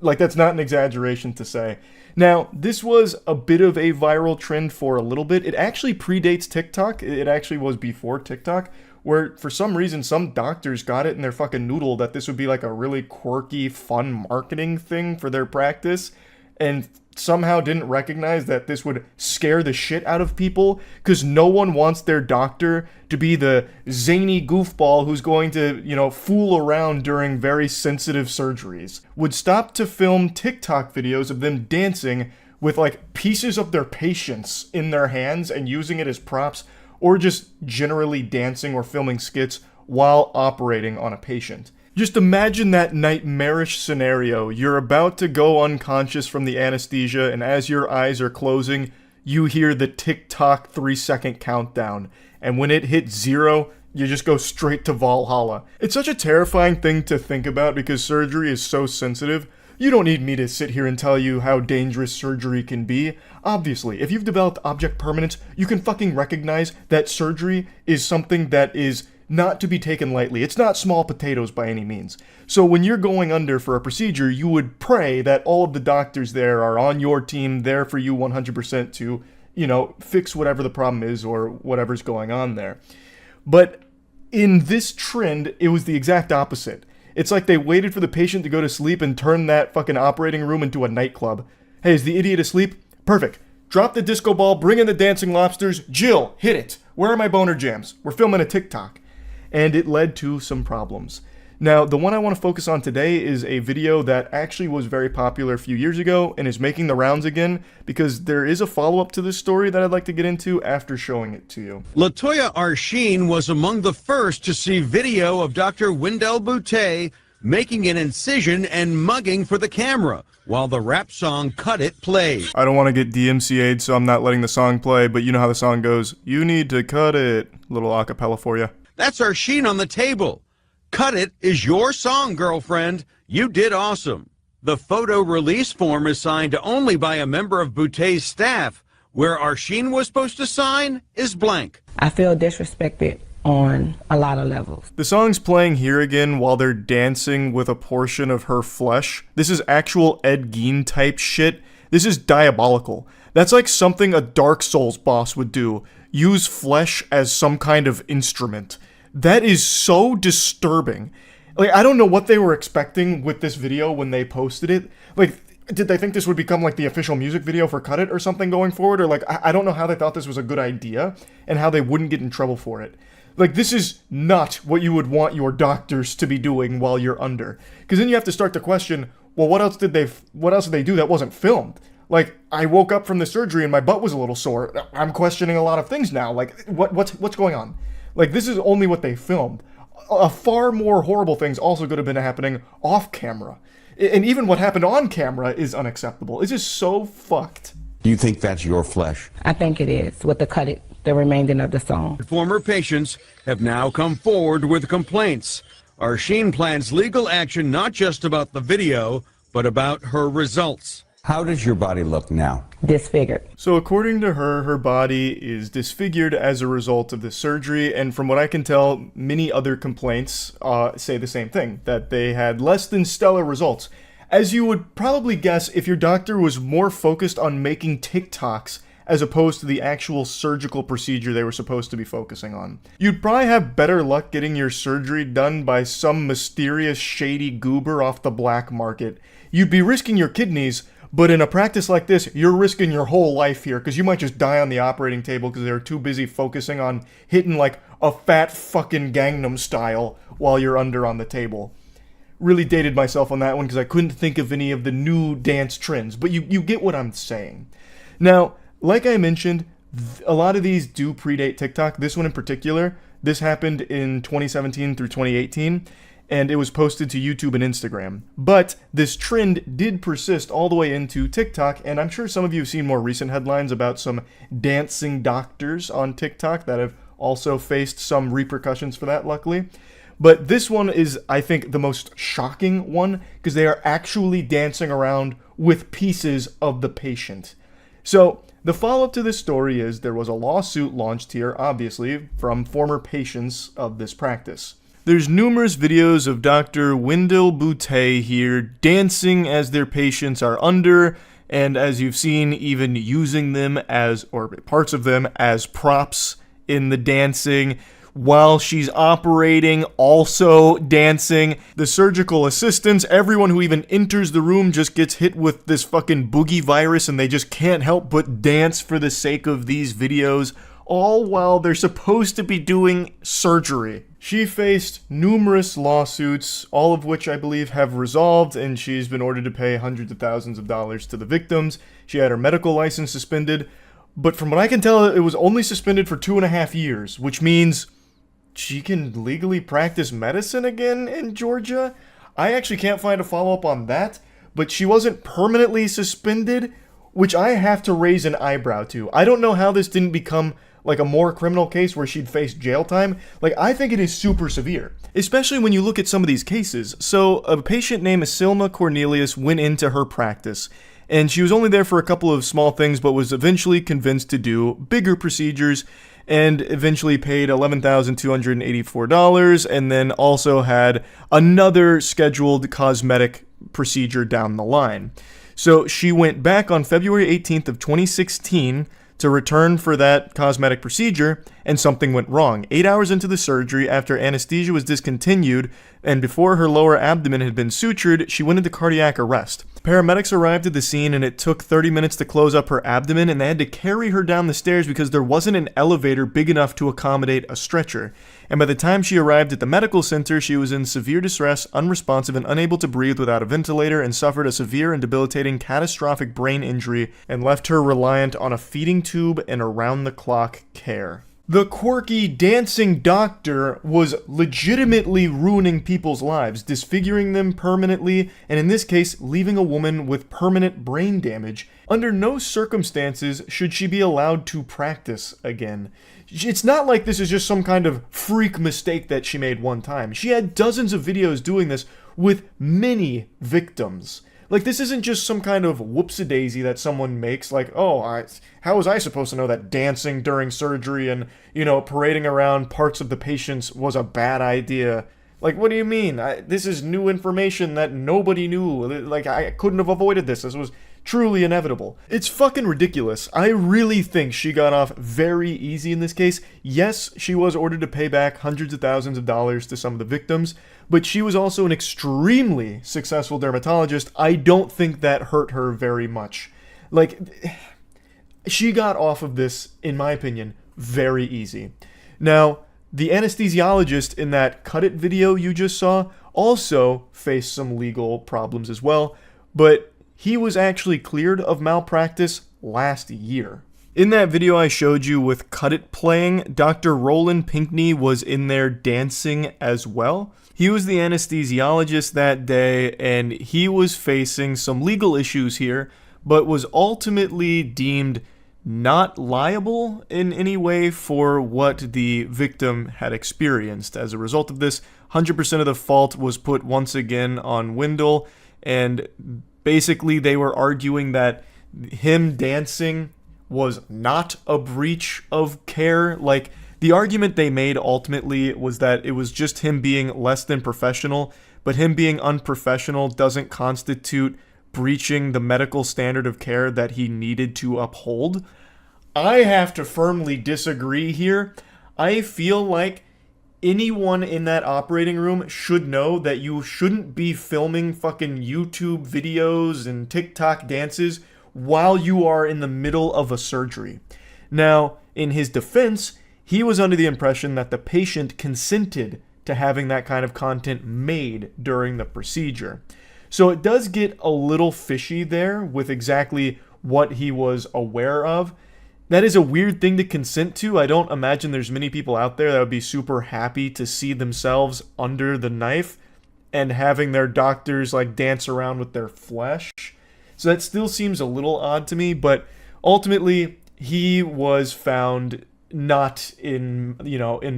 Like, that's not an exaggeration to say. Now, this was a bit of a viral trend for a little bit. It actually predates TikTok. It actually was before TikTok, where for some reason some doctors got it in their fucking noodle that this would be like a really quirky, fun marketing thing for their practice, and somehow didn't recognize that this would scare the shit out of people, because no one wants their doctor to be the zany goofball who's going to, fool around during very sensitive surgeries. Would stop to film TikTok videos of them dancing with, like, pieces of their patients in their hands and using it as props, or just generally dancing or filming skits while operating on a patient. Just imagine that nightmarish scenario. You're about to go unconscious from the anesthesia, and as your eyes are closing, you hear the tick-tock 3-second countdown. And when it hits 0, you just go straight to Valhalla. It's such a terrifying thing to think about because surgery is so sensitive. You don't need me to sit here and tell you how dangerous surgery can be. Obviously, if you've developed object permanence, you can fucking recognize that surgery is something that is not to be taken lightly. It's not small potatoes by any means. So when you're going under for a procedure, you would pray that all of the doctors there are on your team, there for you 100% to, fix whatever the problem is or whatever's going on there. But in this trend, it was the exact opposite. It's like they waited for the patient to go to sleep and turned that fucking operating room into a nightclub. Hey, is the idiot asleep? Perfect. Drop the disco ball, bring in the dancing lobsters. Jill, hit it. Where are my boner jams? We're filming a TikTok. And it led to some problems. Now, the one I want to focus on today is a video that actually was very popular a few years ago and is making the rounds again because there is a follow-up to this story that I'd like to get into after showing it to you. Latoya Arsheen was among the first to see video of Dr. Wendell Boutte making an incision and mugging for the camera while the rap song Cut It played. I don't want to get DMCA'd, so I'm not letting the song play, but you know how the song goes. You need to cut it. Little acapella for you. That's Arsheen on the table. Cut It is your song, girlfriend. You did awesome. The photo release form is signed only by a member of Boutte's staff, where Arsheen was supposed to sign is blank. I feel disrespected on a lot of levels. The song's playing here again while they're dancing with a portion of her flesh. This is actual Ed Gein type shit. This is diabolical. That's like something a Dark Souls boss would do. Use flesh as some kind of instrument. That is so disturbing. Like, I don't know what they were expecting with this video when they posted it. Like, did they think this would become like the official music video for Cut It or something going forward? Or like, I don't know how they thought this was a good idea and how they wouldn't get in trouble for it. Like, this is not what you would want your doctors to be doing while you're under. Because then you have to start to question, well, what else did they do that wasn't filmed? Like, I woke up from the surgery and my butt was a little sore. I'm questioning a lot of things now. Like, what's going on? Like, this is only what they filmed. Far more horrible things also could have been happening off camera. And even what happened on camera is unacceptable. It's just so fucked. Do you think that's your flesh? I think it is, with the Cut It, the remainder of the song. Former patients have now come forward with complaints. Arsheen plans legal action not just about the video, but about her results. How does your body look now? Disfigured. So according to her, her body is disfigured as a result of the surgery, and from what I can tell, many other complaints say the same thing, that they had less than stellar results. As you would probably guess if your doctor was more focused on making TikToks as opposed to the actual surgical procedure they were supposed to be focusing on. You'd probably have better luck getting your surgery done by some mysterious shady goober off the black market. You'd be risking your kidneys, but in a practice like this, you're risking your whole life here, because you might just die on the operating table because they're too busy focusing on hitting like a fat fucking Gangnam Style while you're under on the table. Really dated myself on that one because I couldn't think of any of the new dance trends, but you get what I'm saying. Now, like I mentioned, a lot of these do predate TikTok. This one in particular, this happened in 2017 through 2018. And it was posted to YouTube and Instagram. But this trend did persist all the way into TikTok, and I'm sure some of you have seen more recent headlines about some dancing doctors on TikTok that have also faced some repercussions for that, luckily. But this one is, I think, the most shocking one, because they are actually dancing around with pieces of the patient. So, the follow-up to this story is there was a lawsuit launched here, obviously, from former patients of this practice. There's numerous videos of Dr. Wendell Boutte here dancing as their patients are under, and as you've seen, even using them as, or parts of them, as props in the dancing. While she's operating, also dancing. The surgical assistants, everyone who even enters the room just gets hit with this fucking boogie virus and they just can't help but dance for the sake of these videos, all while they're supposed to be doing surgery. She faced numerous lawsuits, all of which I believe have resolved, and she's been ordered to pay hundreds of thousands of dollars to the victims. She had her medical license suspended, but from what I can tell, it was only suspended for 2.5 years, which means she can legally practice medicine again in Georgia? I actually can't find a follow-up on that, but she wasn't permanently suspended, which I have to raise an eyebrow to. I don't know how this didn't become like a more criminal case where she'd face jail time. Like, I think it is super severe, especially when you look at some of these cases. So a patient named Silma Cornelius went into her practice, and she was only there for a couple of small things, but was eventually convinced to do bigger procedures, and eventually paid $11,284, and then also had another scheduled cosmetic procedure down the line. So she went back on February 18th of 2016 to return for that cosmetic procedure, and something went wrong. 8 hours into the surgery, after anesthesia was discontinued, and before her lower abdomen had been sutured, she went into cardiac arrest. Paramedics arrived at the scene, and it took 30 minutes to close up her abdomen, and they had to carry her down the stairs because there wasn't an elevator big enough to accommodate a stretcher. And by the time she arrived at the medical center, she was in severe distress, unresponsive, and unable to breathe without a ventilator, and suffered a severe and debilitating catastrophic brain injury, and left her reliant on a feeding tube and around-the-clock care. The quirky dancing doctor was legitimately ruining people's lives, disfiguring them permanently, and in this case, leaving a woman with permanent brain damage. Under no circumstances should she be allowed to practice again. It's not like this is just some kind of freak mistake that she made one time. She had dozens of videos doing this with many victims. Like, this isn't just some kind of whoopsie-daisy that someone makes, like, oh, how was I supposed to know that dancing during surgery and, parading around parts of the patients was a bad idea? Like, what do you mean? This is new information that nobody knew. Like, I couldn't have avoided this. This was truly inevitable. It's fucking ridiculous. I really think she got off very easy in this case. Yes, she was ordered to pay back hundreds of thousands of dollars to some of the victims, but she was also an extremely successful dermatologist. I don't think that hurt her very much. Like, she got off of this, in my opinion, very easy. Now, the anesthesiologist in that Cut It video you just saw also faced some legal problems as well, but he was actually cleared of malpractice last year. In that video I showed you with Cut It playing, Dr. Roland Pinkney was in there dancing as well. He was the anesthesiologist that day, and he was facing some legal issues here, but was ultimately deemed not liable in any way for what the victim had experienced. As a result of this, 100% of the fault was put once again on Wendell, and basically they were arguing that him dancing was not a breach of care. Like, the argument they made ultimately was that it was just him being less than professional, but him being unprofessional doesn't constitute breaching the medical standard of care that he needed to uphold. I have to firmly disagree here. I feel like anyone in that operating room should know that you shouldn't be filming fucking YouTube videos and TikTok dances while you are in the middle of a surgery. Now, in his defense, he was under the impression that the patient consented to having that kind of content made during the procedure. So it does get a little fishy there with exactly what he was aware of. That is a weird thing to consent to. I don't imagine there's many people out there that would be super happy to see themselves under the knife and having their doctors like dance around with their flesh. So that still seems a little odd to me, but ultimately he was found not in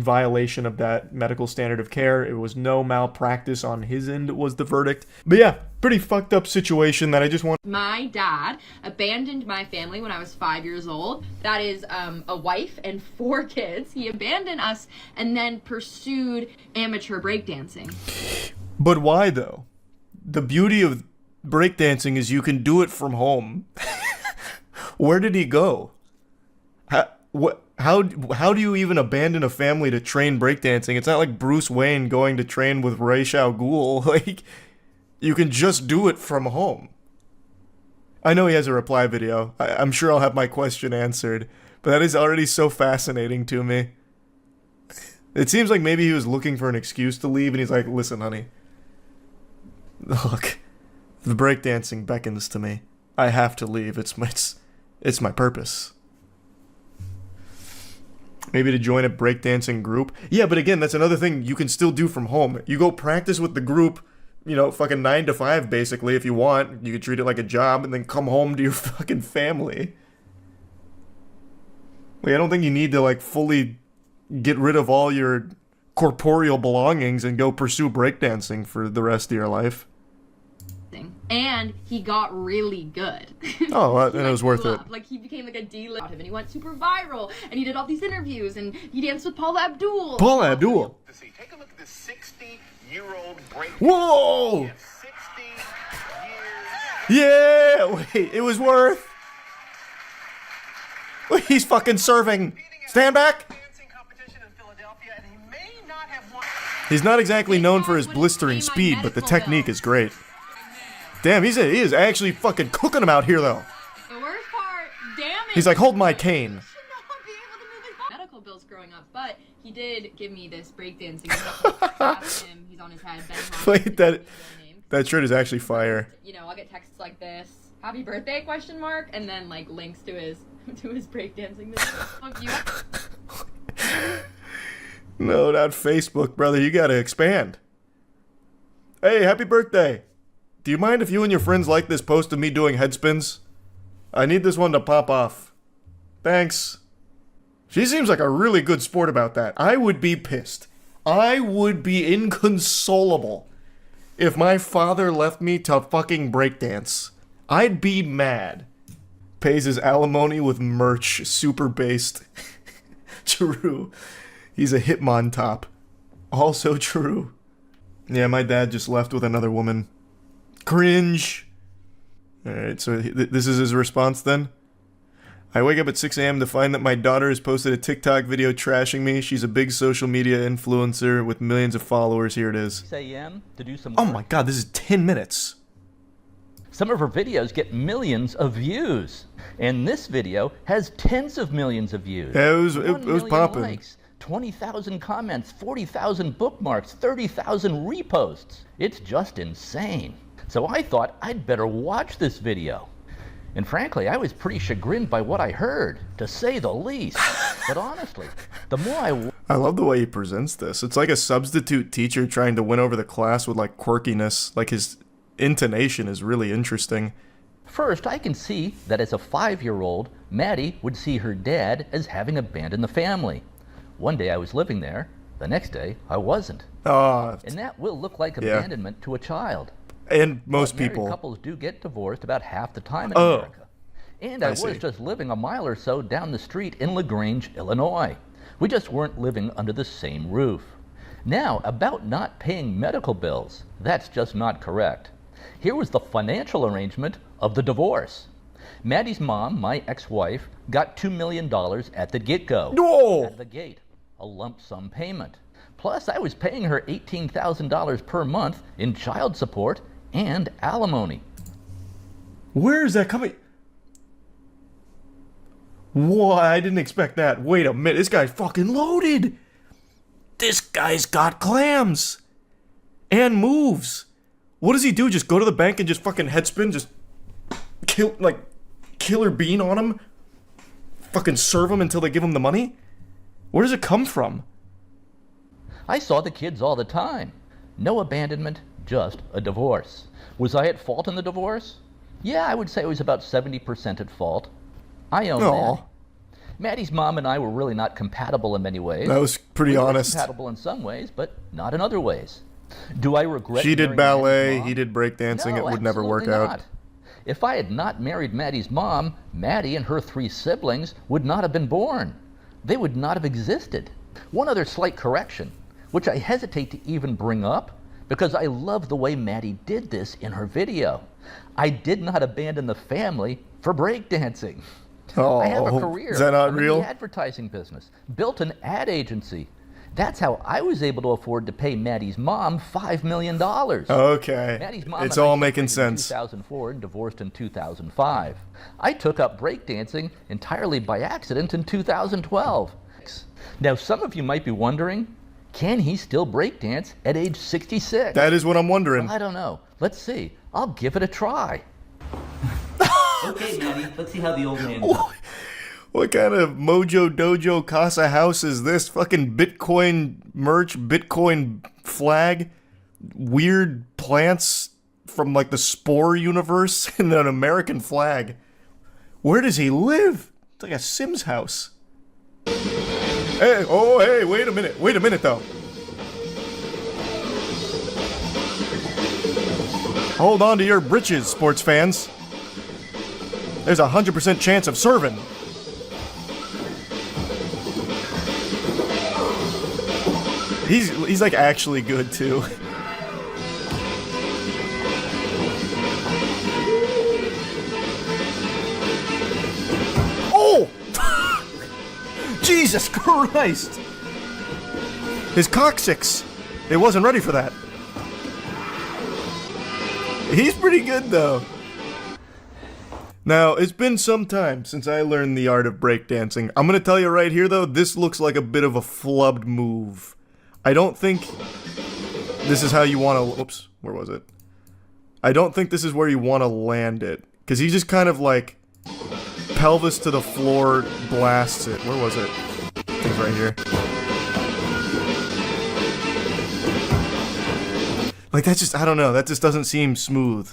violation of that medical standard of care. It was no malpractice on his end, was the verdict. But yeah, pretty fucked up situation that I just want. My dad abandoned my family when I was 5 years old. That is a wife and 4 kids. He abandoned us and then pursued amateur breakdancing. But why though? The beauty of breakdancing is you can do it from home. Where did he go? How do you even abandon a family to train breakdancing? It's not like Bruce Wayne going to train with Ra's al Ghul. Like, you can just do it from home. I know he has a reply video. I'm sure I'll have my question answered, but that is already so fascinating to me. It seems like maybe he was looking for an excuse to leave, and he's like, listen, honey. Look, the breakdancing beckons to me. I have to leave. It's my purpose. Maybe to join a breakdancing group. Yeah, but again, that's another thing you can still do from home. You go practice with the group, fucking 9 to 5 basically if you want. You could treat it like a job and then come home to your fucking family. Like, I don't think you need to fully get rid of all your corporeal belongings and go pursue breakdancing for the rest of your life. And he got really good. Oh, and it was worth it. Like, he became a D-list, and he went super viral, and he did all these interviews, and he danced with Paula Abdul. Paula Abdul. Take a look at this 60-year-old break. Whoa! 60 years. Yeah! Wait, it was worth. Wait, he's fucking serving. Stand back. He's not exactly known for his blistering speed, but the technique is great. Damn, he is actually fucking cooking him out here, though. The worst part, damn it. He's like, hold my cane. Medical bills growing up, but he did give me this breakdancing. He's on his head. Wait, that shirt is actually fire. I'll get texts like this, "Happy birthday?" ? And then links to his breakdancing video. No, not Facebook, brother. You gotta expand. Hey, happy birthday. Do you mind if you and your friends like this post of me doing head spins? I need this one to pop off. Thanks. She seems like a really good sport about that. I would be pissed. I would be inconsolable if my father left me to fucking breakdance, I'd be mad. Pays his alimony with merch, super based. True. He's a Hitmon top. Also true. Yeah, my dad just left with another woman. Cringe. Alright, so this is his response then? I wake up at 6 a.m. to find that my daughter has posted a TikTok video trashing me. She's a big social media influencer with millions of followers. Here it is. 6 a.m. to do some Oh work. my god, this is 10 minutes. Some of her videos get millions of views. And this video has tens of millions of views. Yeah, it was 1 million popping. Likes, 20,000 comments, 40,000 bookmarks, 30,000 reposts. It's just insane. So I thought I'd better watch this video. And frankly, I was pretty chagrined by what I heard, to say the least. But honestly, the more I love the way he presents this. It's like a substitute teacher trying to win over the class with like quirkiness. Like his intonation is really interesting. First, I can see that as a 5-year-old, Maddie would see her dad as having abandoned the family. One day I was living there, the next day I wasn't. And that will look like abandonment to a child. And most Married people. couples do get divorced about half the time in America. And I was see. just living a mile or so down the street in LaGrange, Illinois. We just weren't living under the same roof. Now, about not paying medical bills, that's just not correct. Here was the financial arrangement of the divorce. Maddie's mom, my ex-wife, got $2 million at the get-go. No! At the gate, a lump sum payment. Plus, I was paying her $18,000 per month in child support and alimony. Where is that coming? Whoa, I didn't expect that. Wait a minute, this guy's fucking loaded. This guy's got clams. And moves. What does he do? Just go to the bank and just fucking headspin? Just killer bean on him? Fucking serve him until they give him the money? Where does it come from? I saw the kids all the time. No abandonment, just a divorce. Was I at fault in the divorce? Yeah, I would say I was about 70% at fault. I own that. Maddie's mom and I were really not compatible in many ways. That was pretty honest. Compatible in some ways, but not in other ways. Do I regret She did marrying ballet, Maddie's mom? he did breakdancing, No, it would never work absolutely out. not. If I had not married Maddie's mom, Maddie and her 3 siblings would not have been born. They would not have existed. One other slight correction, which I hesitate to even bring up, because I love the way Maddie did this in her video. I did not abandon the family for breakdancing. Oh, I have a career. is that not I'm in real? the advertising business, built an ad agency. That's how I was able to afford to pay Maddie's mom $5 million. Okay, Maddie's mom it's and I all making separated in sense. 2004 and divorced in 2005. I took up breakdancing entirely by accident in 2012. Now, some of you might be wondering, can he still breakdance at age 66? That is what I'm wondering. Well, I don't know. Let's see. I'll give it a try. Okay, Maddie, let's see how the old man What kind of Mojo Dojo Casa house is this? Fucking Bitcoin merch, Bitcoin flag, weird plants from like the Spore universe, and then an American flag. Where does he live? It's like a Sims house. Hey, oh, hey, wait a minute though. Hold on to your britches, sports fans. There's a 100% chance of serving. He's like actually good too. Oh! Jesus Christ! His coccyx. It wasn't ready for that. He's pretty good though. Now, it's been some time since I learned the art of breakdancing. I'm gonna tell you right here though, this looks like a bit of a flubbed move. I don't think this is how you want to... Oops, where was it? I don't think this is where you want to land it. Because he just kind of like... pelvis to the floor blasts it. Where was it? I think it's right here. Like that just... I don't know. That just doesn't seem smooth.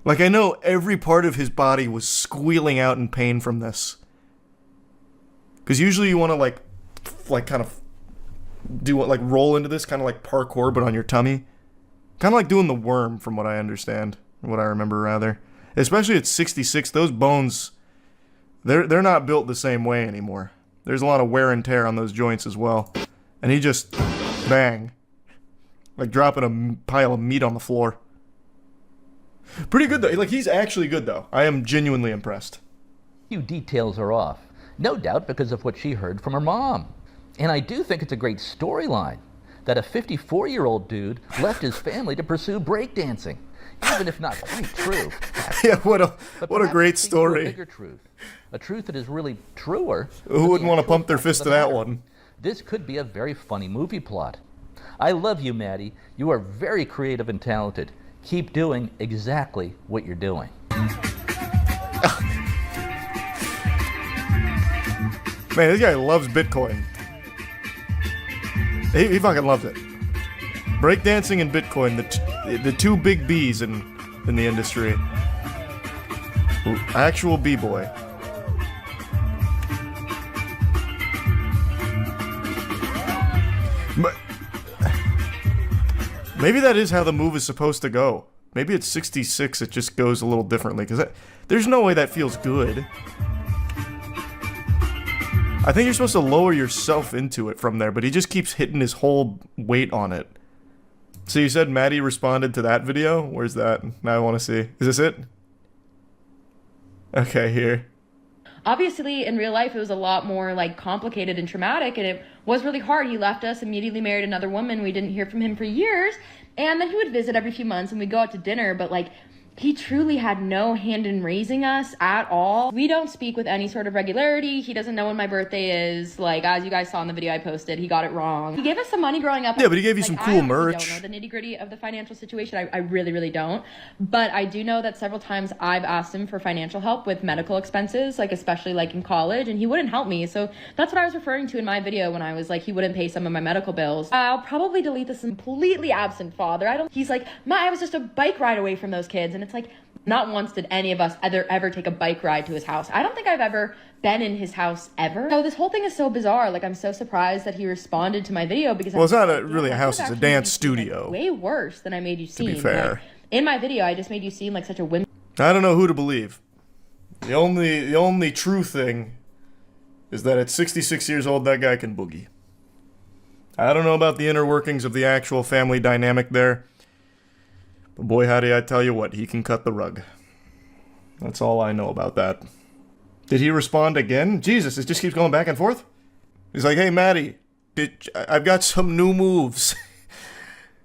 Like I know every part of his body was squealing out in pain from this. Because usually you want to like kind of do like roll into this, kind of like parkour, but on your tummy. Kind of like doing the worm, from what I understand, what I remember rather. Especially at 66, those bones, they're not built the same way anymore. There's a lot of wear and tear on those joints as well. And he just, bang, like dropping a pile of meat on the floor. Pretty good though. Like, he's actually good though. I am genuinely impressed. Few details are off, no doubt because of what she heard from her mom. And I do think it's a great storyline that a 54-year-old dude left his family to pursue breakdancing, even if not quite true. Yeah, what a great story. A bigger truth, a truth that is really truer. Who wouldn't want to pump their fist to that one? This could be a very funny movie plot. I love you, Maddie. You are very creative and talented. Keep doing exactly what you're doing. Man, this guy loves Bitcoin. He fucking loves it. Breakdancing and Bitcoin, the two big B's in the industry. Ooh, actual B-boy. But maybe that is how the move is supposed to go. Maybe at 66 it just goes a little differently, because there's no way that feels good. I think you're supposed to lower yourself into it from there, but he just keeps hitting his whole weight on it. So you said Maddie responded to that video? Where's that? Now I want to see. Is this it? Okay, here. Obviously, in real life, it was a lot more like complicated and traumatic, and it was really hard. He left us, immediately married another woman. We didn't hear from him for years, and then he would visit every few months, and we'd go out to dinner, but like, he truly had no hand in raising us at all. We don't speak with any sort of regularity. He doesn't know when my birthday is. Like, as you guys saw in the video I posted, he got it wrong. He gave us some money growing up. Yeah, but he gave you some cool merch. I don't know the nitty-gritty of the financial situation. I really, really don't. But I do know that several times I've asked him for financial help with medical expenses, like especially like in college, and he wouldn't help me. So that's what I was referring to in my video when I was like, he wouldn't pay some of my medical bills. I'll probably delete this completely absent father. He's like, I was just a bike ride away from those kids. And it's like, not once did any of us ever take a bike ride to his house. I don't think I've ever been in his house ever. So this whole thing is so bizarre. Like, I'm so surprised that he responded to my video because well, it's not really a house, it's a dance studio. Way worse than I made you seem. To be fair. Like, in my video, I just made you seem like such a wimp. I don't know who to believe. The only true thing is that at 66 years old, that guy can boogie. I don't know about the inner workings of the actual family dynamic there. But boy, howdy, I tell you what, he can cut the rug. That's all I know about that. Did he respond again? Jesus, it just keeps going back and forth? He's like, hey, Maddie, I've got some new moves.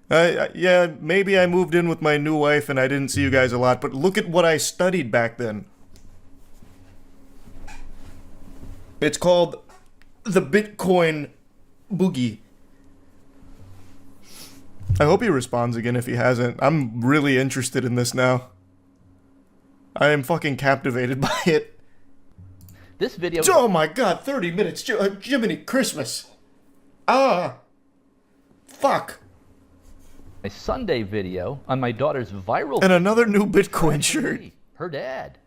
Yeah, maybe I moved in with my new wife and I didn't see you guys a lot, but look at what I studied back then. It's called the Bitcoin Boogie. I hope he responds again if he hasn't. I'm really interested in this now. I am fucking captivated by it. This video... Oh my god, 30 minutes. Jiminy Christmas. Fuck. A Sunday video on my daughter's viral... And another new Bitcoin shirt. Her dad.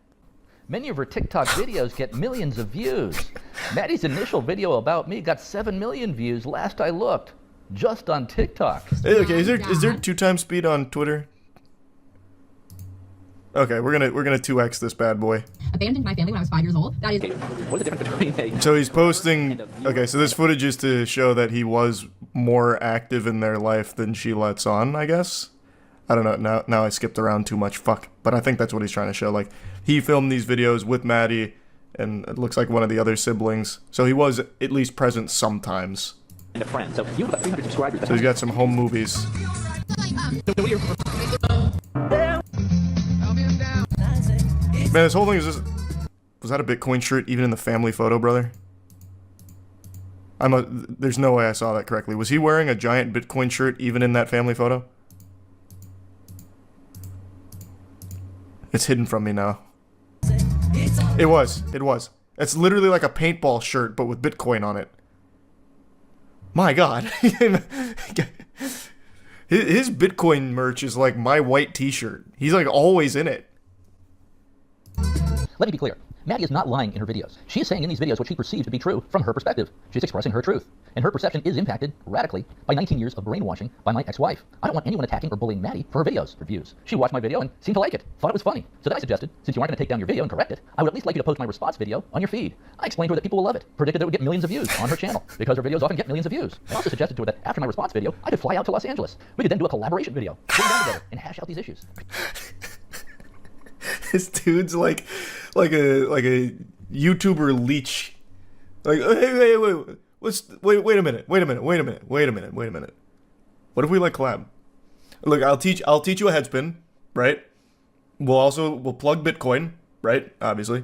Many of her TikTok videos get millions of views. Maddie's initial video about me got 7 million views last I looked. Just on TikTok. Hey, okay, is there 2x speed on Twitter? Okay, we're gonna 2x this bad boy. Abandoned my family when I was 5 years old. That is. What is the difference between So he's posting. Okay, so this footage is to show that he was more active in their life than she lets on, I guess. I don't know. Now I skipped around too much. Fuck. But I think that's what he's trying to show. Like, he filmed these videos with Maddie, and it looks like one of the other siblings. So he was at least present sometimes. a friend. So you have about 300 subscribers. So he's got some home movies. Man, this whole thing is just... Was that a Bitcoin shirt even in the family photo, brother? There's no way I saw that correctly. Was he wearing a giant Bitcoin shirt even in that family photo? It's hidden from me now. It was. It's literally like a paintball shirt, but with Bitcoin on it. My God. His Bitcoin merch is like my white t-shirt. He's like always in it. Let me be clear. Maddie is not lying in her videos. She is saying in these videos what she perceives to be true from her perspective. She's expressing her truth. And her perception is impacted radically by 19 years of brainwashing by my ex-wife. I don't want anyone attacking or bullying Maddie for her videos or views. She watched my video and seemed to like it, thought it was funny. So then I suggested, since you aren't going to take down your video and correct it, I would at least like you to post my response video on your feed. I explained to her that people will love it, predicted that it would get millions of views on her channel, because her videos often get millions of views. I also suggested to her that after my response video, I could fly out to Los Angeles. We could then do a collaboration video, sit down together, and hash out these issues. This dude's like a YouTuber leech. Like, hey, wait a minute. What if we like collab? Look, I'll teach you a headspin, right? We'll plug Bitcoin, right? Obviously.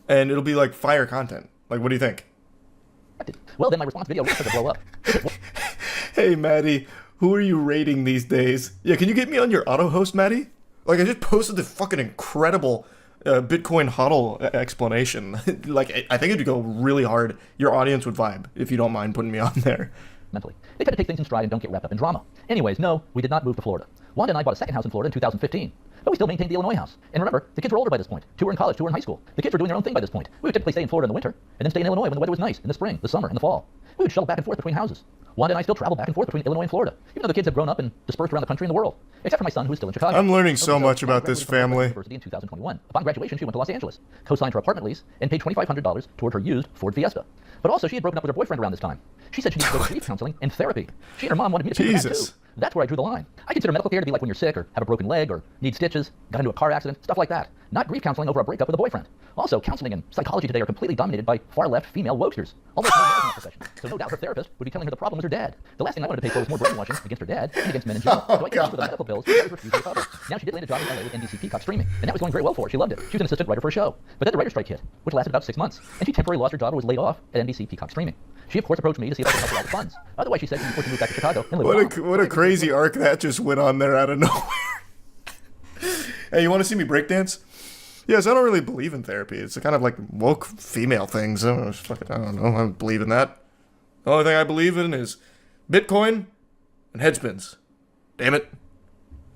And it'll be like fire content. Like, what do you think? Well, then my response video will blow up. Hey, Maddie, who are you rating these days? Yeah, can you get me on your auto host, Maddie? Like, I just posted the fucking incredible Bitcoin HODL explanation. Like, I think it'd go really hard. Your audience would vibe if you don't mind putting me on there. Mentally. They try to take things in stride and don't get wrapped up in drama. Anyways, no, we did not move to Florida. Wanda and I bought a second house in Florida in 2015. But we still maintained the Illinois house. And remember, the kids were older by this point. 2 were in college, 2 were in high school. The kids were doing their own thing by this point. We would typically stay in Florida in the winter, and then stay in Illinois when the weather was nice, in the spring, the summer, and the fall. We would shuttle back and forth between houses. Wanda and I still travel back and forth between Illinois and Florida, even though the kids have grown up and dispersed around the country and the world. Except for my son, who is still in Chicago. I'm learning so much about this family. University in 2021. Upon graduation, she went to Los Angeles, co-signed her apartment lease, and paid $2,500 toward her used Ford Fiesta. But also, she had broken up with her boyfriend around this time. She said she needed to go to grief counseling and therapy. She and her mom wanted me to pay for that too. That's where I drew the line. I consider medical care to be like when you're sick or have a broken leg or need stitches, got into a car accident, stuff like that. Not grief counseling over a breakup with a boyfriend. Also, counseling and psychology today are completely dominated by far-left female wokesters. Almost no males in that profession. So no doubt her therapist would be telling her the problem was her dad. The last thing I wanted to pay for was more brainwashing against her dad and against men in general. So I gave her the medical bills and I refused to recover. Now she did land a job in LA with NBC Peacock streaming, and that was going very well for her. She loved it. She was an assistant writer for a show. But then the writer's strike hit, which lasted about 6 months, and she temporarily lost her job and was laid off at NBC Peacock streaming. She, of course, approached me to see if I could help her out with funds. Otherwise, she said she'd be forced to move back to Chicago and live with What a crazy arc that just went on there out of nowhere. Hey, you want to see me breakdance? Yes, I don't really believe in therapy. It's a kind of like woke female things. I don't know. I don't believe in that. The only thing I believe in is Bitcoin and headspins. Damn it.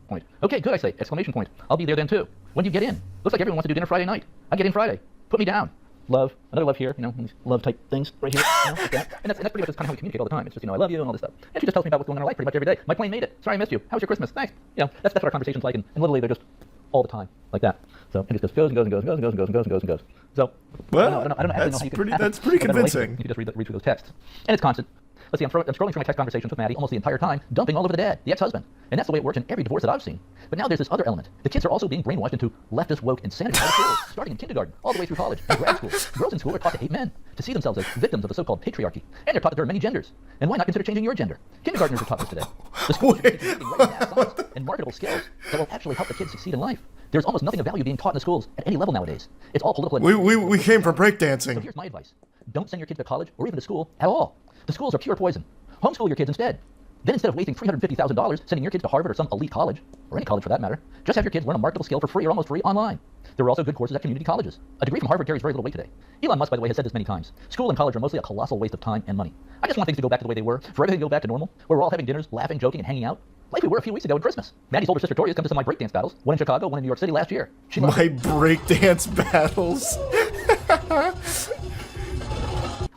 Point. Okay, good, I say. Exclamation point. I'll be there then too. When do you get in? Looks like everyone wants to do dinner Friday night. I get in Friday. Put me down. Love. Another love here, these love type things right here, like that. And that's pretty much just kind of how we communicate all the time. It's just, I love you and all this stuff. And she just tells me about what's going on in her life pretty much every day. My plane made it. Sorry I missed you. How was your Christmas? Thanks. That's what our conversation's like, and literally they're just all the time like that. So it just goes and goes and goes and goes and goes and goes and goes and goes and goes. So well, I don't actually know how you can that's pretty convincing. You can just read through those texts, and it's constant. Let's see, I'm scrolling through my text conversations with Maddie almost the entire time, dumping all over the dad, the ex-husband. And that's the way it works in every divorce that I've seen. But now there's this other element. The kids are also being brainwashed into leftist woke insanity by the schools, starting in kindergarten, all the way through college and grad school. Girls in school are taught to hate men, to see themselves as victims of the so-called patriarchy. And they're taught that there are many genders. And why not consider changing your gender? Kindergartners are taught this today. The schools are teaching math, science, and marketable skills that will actually help the kids succeed in life. There's almost nothing of value being taught in the schools at any level nowadays. It's all political. We came from breakdancing. So here's my advice. Don't send your kids to college or even to school at all. The schools are pure poison. Homeschool your kids instead. Then instead of wasting $350,000 sending your kids to Harvard or some elite college, or any college for that matter, just have your kids learn a marketable skill for free or almost free online. There are also good courses at community colleges. A degree from Harvard carries very little weight today. Elon Musk, by the way, has said this many times. School and college are mostly a colossal waste of time and money. I just want things to go back to the way they were, for everything to go back to normal, where we're all having dinners, laughing, joking, and hanging out. Like we were a few weeks ago at Christmas. Maddie's older sister Tori's come to some of my breakdance battles, one in Chicago, one in New York City last year. My breakdance battles.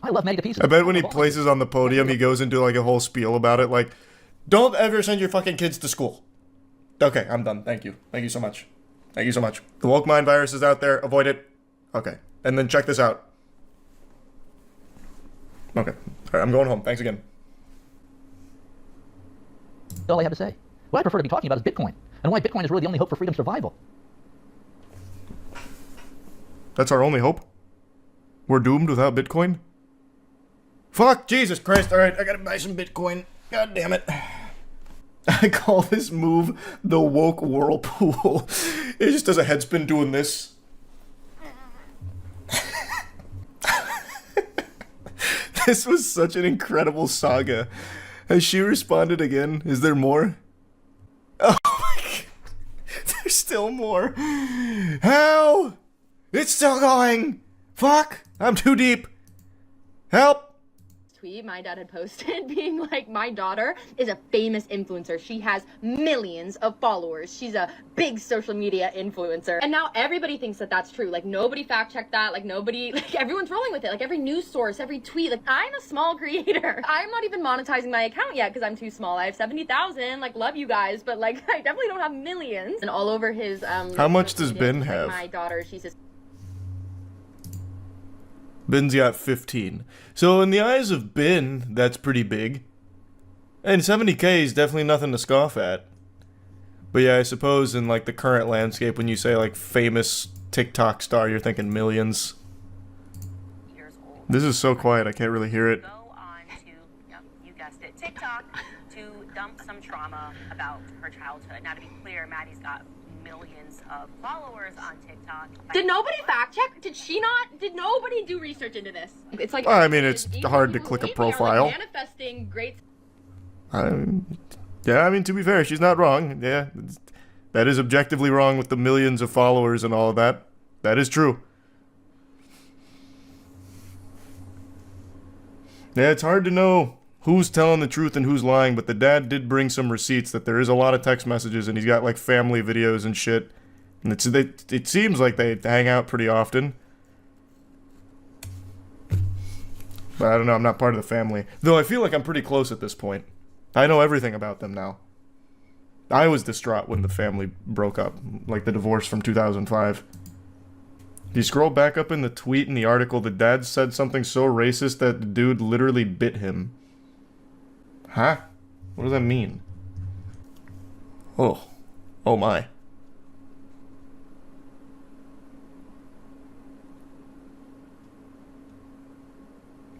I love Maddie to pieces. I bet when he places on the podium, he goes into like a whole spiel about it, like, don't ever send your fucking kids to school. Okay, I'm done. Thank you. Thank you so much. Thank you so much. The woke mind virus is out there. Avoid it. Okay. And then check this out. Okay. All right, I'm going home. Thanks again. All I have to say. What I prefer to be talking about is Bitcoin, and why Bitcoin is really the only hope for freedom survival. That's our only hope? We're doomed without Bitcoin? Fuck, Jesus Christ. All right, I gotta buy some Bitcoin. God damn it. I call this move the woke whirlpool. It just does a headspin doing this. This was such an incredible saga. Has she responded again? Is there more? Oh my God. There's still more. How? It's still going. Fuck. I'm too deep. Help. tweet my dad had posted being like, my daughter is a famous influencer. She has millions of followers. She's a big social media influencer. And now everybody thinks that that's true. Like, nobody fact checked that. Like, nobody, like, everyone's rolling with it. Like, every news source, every tweet. Like, I'm a small creator. I'm not even monetizing my account yet because I'm too small. I have 70,000. Like, love you guys, but like, I definitely don't have millions. And all over his How much does Ben have? My daughter, she's just. Ben's got 15. So in the eyes of Ben, that's pretty big. And 70K is definitely nothing to scoff at. But yeah, I suppose in like the current landscape, when you say like famous TikTok star, you're thinking millions. This is so quiet, I can't really hear it. Go on to, you guessed it, TikTok to dump some trauma about her childhood. Now, to be clear, Maddie's got millions of followers on TikTok. Did nobody fact check? Did she not? Did nobody do research into this? It's like, I mean, it's hard to click a profile. Like manifesting great. Yeah, I mean, to be fair, she's not wrong. Yeah, that is objectively wrong with the millions of followers and all of that. That is true. Yeah, it's hard to know who's telling the truth and who's lying, but the dad did bring some receipts that there is a lot of text messages, and he's got like family videos and shit. And it seems like they hang out pretty often. But I don't know, I'm not part of the family. Though I feel like I'm pretty close at this point. I know everything about them now. I was distraught when the family broke up, like the divorce from 2005. You scroll back up in the tweet in the article, the dad said something so racist that the dude literally bit him. Huh? What does that mean? Oh. Oh my.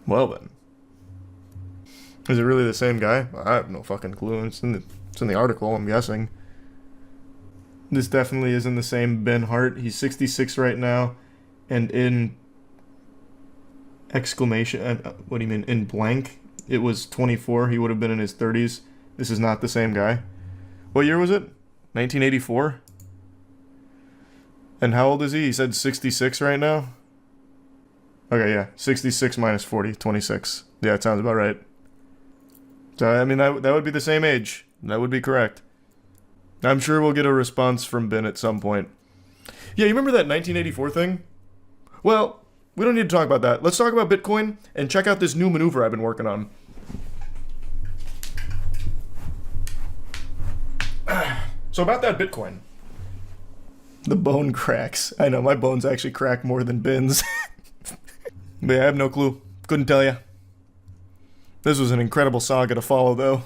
Well then. Is it really the same guy? I have no fucking clue. It's in the article, I'm guessing. This definitely isn't the same Ben Hart. He's 66 right now. And in exclamation, what do you mean, in blank, it was 24. He would have been in his 30s. This is not the same guy. What year was it? 1984? And how old is he? He said 66 right now? Okay, yeah. 66 minus 40, 26. Yeah, it sounds about right. So, I mean, that would be the same age. That would be correct. I'm sure we'll get a response from Ben at some point. Yeah, you remember that 1984 thing? Well, we don't need to talk about that. Let's talk about Bitcoin and check out this new maneuver I've been working on. So about that Bitcoin. The bone cracks. I know, my bones actually crack more than Ben's. But yeah, I have no clue. Couldn't tell you. This was an incredible saga to follow, though.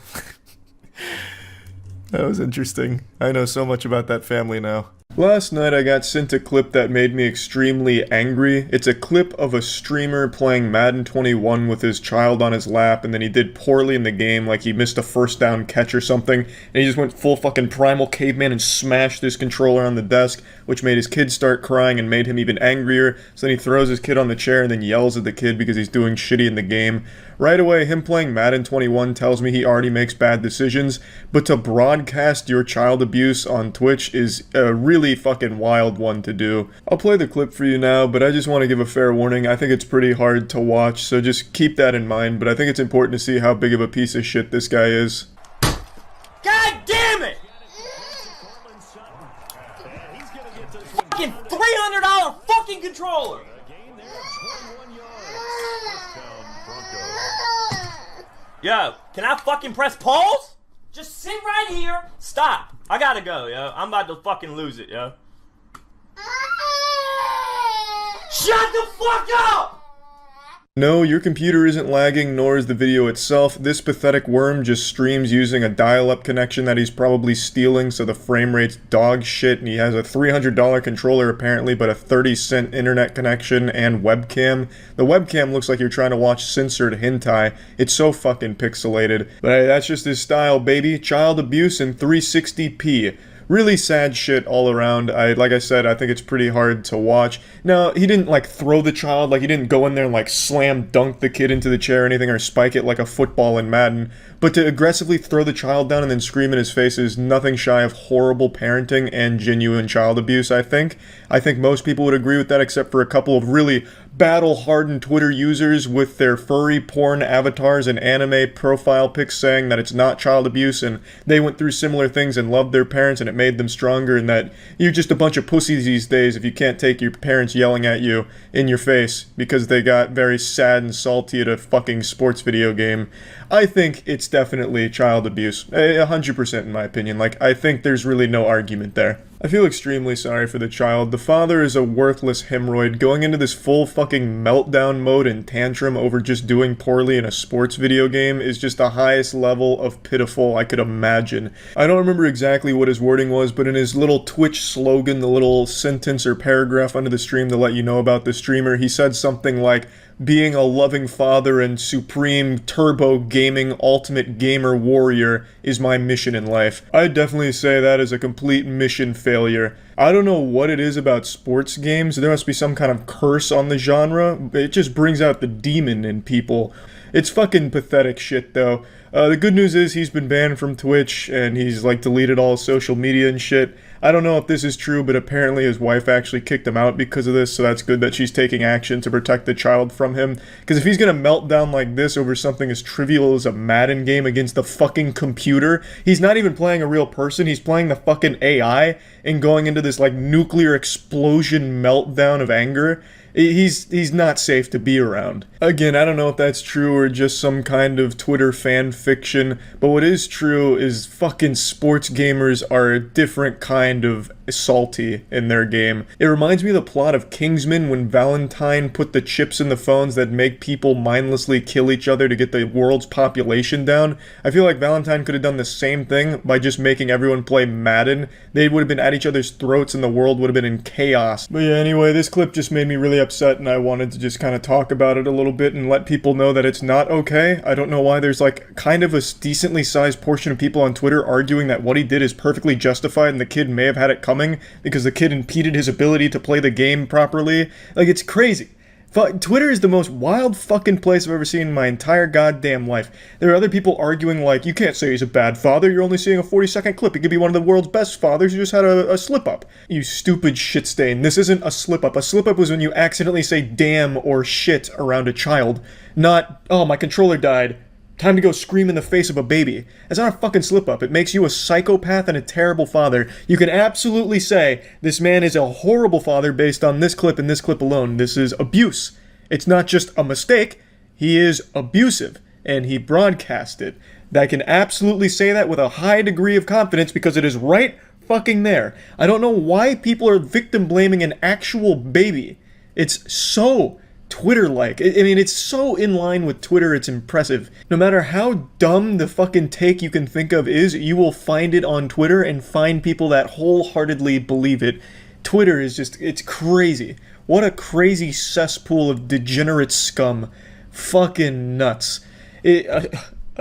That was interesting. I know so much about that family now. Last night I got sent a clip that made me extremely angry. It's a clip of a streamer playing Madden 21 with his child on his lap, and then he did poorly in the game, like he missed a first down catch or something, and he just went full fucking primal caveman and smashed his controller on the desk, which made his kid start crying and made him even angrier. So then he throws his kid on the chair and then yells at the kid because he's doing shitty in the game. Right away, him playing Madden 21 tells me he already makes bad decisions, but to broadcast your child abuse on Twitch is a really fucking wild one to do. I'll play the clip for you now, but I just want to give a fair warning. I think it's pretty hard to watch, so just keep that in mind, but I think it's important to see how big of a piece of shit this guy is. God damn it! Fucking $300 fucking controller! Yo, can I fucking press pause? Just sit right here. Stop. I gotta go, yo. I'm about to fucking lose it, yo. Shut the fuck up! No, your computer isn't lagging, nor is the video itself. This pathetic worm just streams using a dial-up connection that he's probably stealing, so the frame rate's dog shit, and he has a $300 controller apparently, but a 30-cent internet connection and webcam. The webcam looks like you're trying to watch censored hentai. It's so fucking pixelated. But hey, that's just his style, baby. Child abuse in 360p. Really sad shit all around. Like I said, I think it's pretty hard to watch. Now, he didn't like throw the child, like he didn't go in there and like slam dunk the kid into the chair or anything, or spike it like a football in Madden. But to aggressively throw the child down and then scream in his face is nothing shy of horrible parenting and genuine child abuse, I think. I think most people would agree with that, except for a couple of really battle-hardened Twitter users with their furry porn avatars and anime profile pics saying that it's not child abuse and they went through similar things and loved their parents and it made them stronger, and that you're just a bunch of pussies these days if you can't take your parents yelling at you in your face because they got very sad and salty at a fucking sports video game. I think it's definitely child abuse. 100% in my opinion. Like, I think there's really no argument there. I feel extremely sorry for the child. The father is a worthless hemorrhoid going into this full fucking meltdown mode and tantrum over just doing poorly in a sports video game is just the highest level of pitiful I could imagine. I don't remember exactly what his wording was, but in his little Twitch slogan, the little sentence or paragraph under the stream to let you know about the streamer, he said something like, "Being a loving father and supreme turbo gaming ultimate gamer warrior is my mission in life." I'd definitely say that is a complete mission failure. I don't know what it is about sports games. There must be some kind of curse on the genre. It just brings out the demon in people. It's fucking pathetic shit though. The good news is he's been banned from Twitch and he's like deleted all his social media and shit. I don't know if this is true, but apparently his wife actually kicked him out because of this, so that's good that she's taking action to protect the child from him. Because if he's gonna melt down like this over something as trivial as a Madden game against the fucking computer, he's not even playing a real person, he's playing the fucking AI and going into this like nuclear explosion meltdown of anger. He's not safe to be around. Again, I don't know if that's true or just some kind of Twitter fan fiction, but what is true is fucking sports gamers are a different kind of salty in their game. It reminds me of the plot of Kingsman when Valentine put the chips in the phones that make people mindlessly kill each other to get the world's population down. I feel like Valentine could have done the same thing by just making everyone play Madden. They would have been at each other's throats and the world would have been in chaos. But yeah, anyway, this clip just made me really upset and I wanted to just kind of talk about it a little bit and let people know that it's not okay. I don't know why there's like kind of a decently sized portion of people on Twitter arguing that what he did is perfectly justified and the kid may have had it coming because the kid impeded his ability to play the game properly. Like, it's crazy. Twitter is the most wild fucking place I've ever seen in my entire goddamn life. There are other people arguing like, you can't say he's a bad father, you're only seeing a 40-second clip. He could be one of the world's best fathers who just had a slip-up. You stupid shit stain. This isn't a slip-up. A slip-up was when you accidentally say damn or shit around a child. Not, oh, my controller died. Time to go scream in the face of a baby. That's not a fucking slip-up. It makes you a psychopath and a terrible father. You can absolutely say, this man is a horrible father based on this clip and this clip alone. This is abuse. It's not just a mistake. He is abusive. And he broadcast it. I can absolutely say that with a high degree of confidence because it is right fucking there. I don't know why people are victim blaming an actual baby. It's so Twitter-like. I mean, it's so in line with Twitter, it's impressive. No matter how dumb the fucking take you can think of is, you will find it on Twitter and find people that wholeheartedly believe it. Twitter is just, it's crazy. What a crazy cesspool of degenerate scum. Fucking nuts. A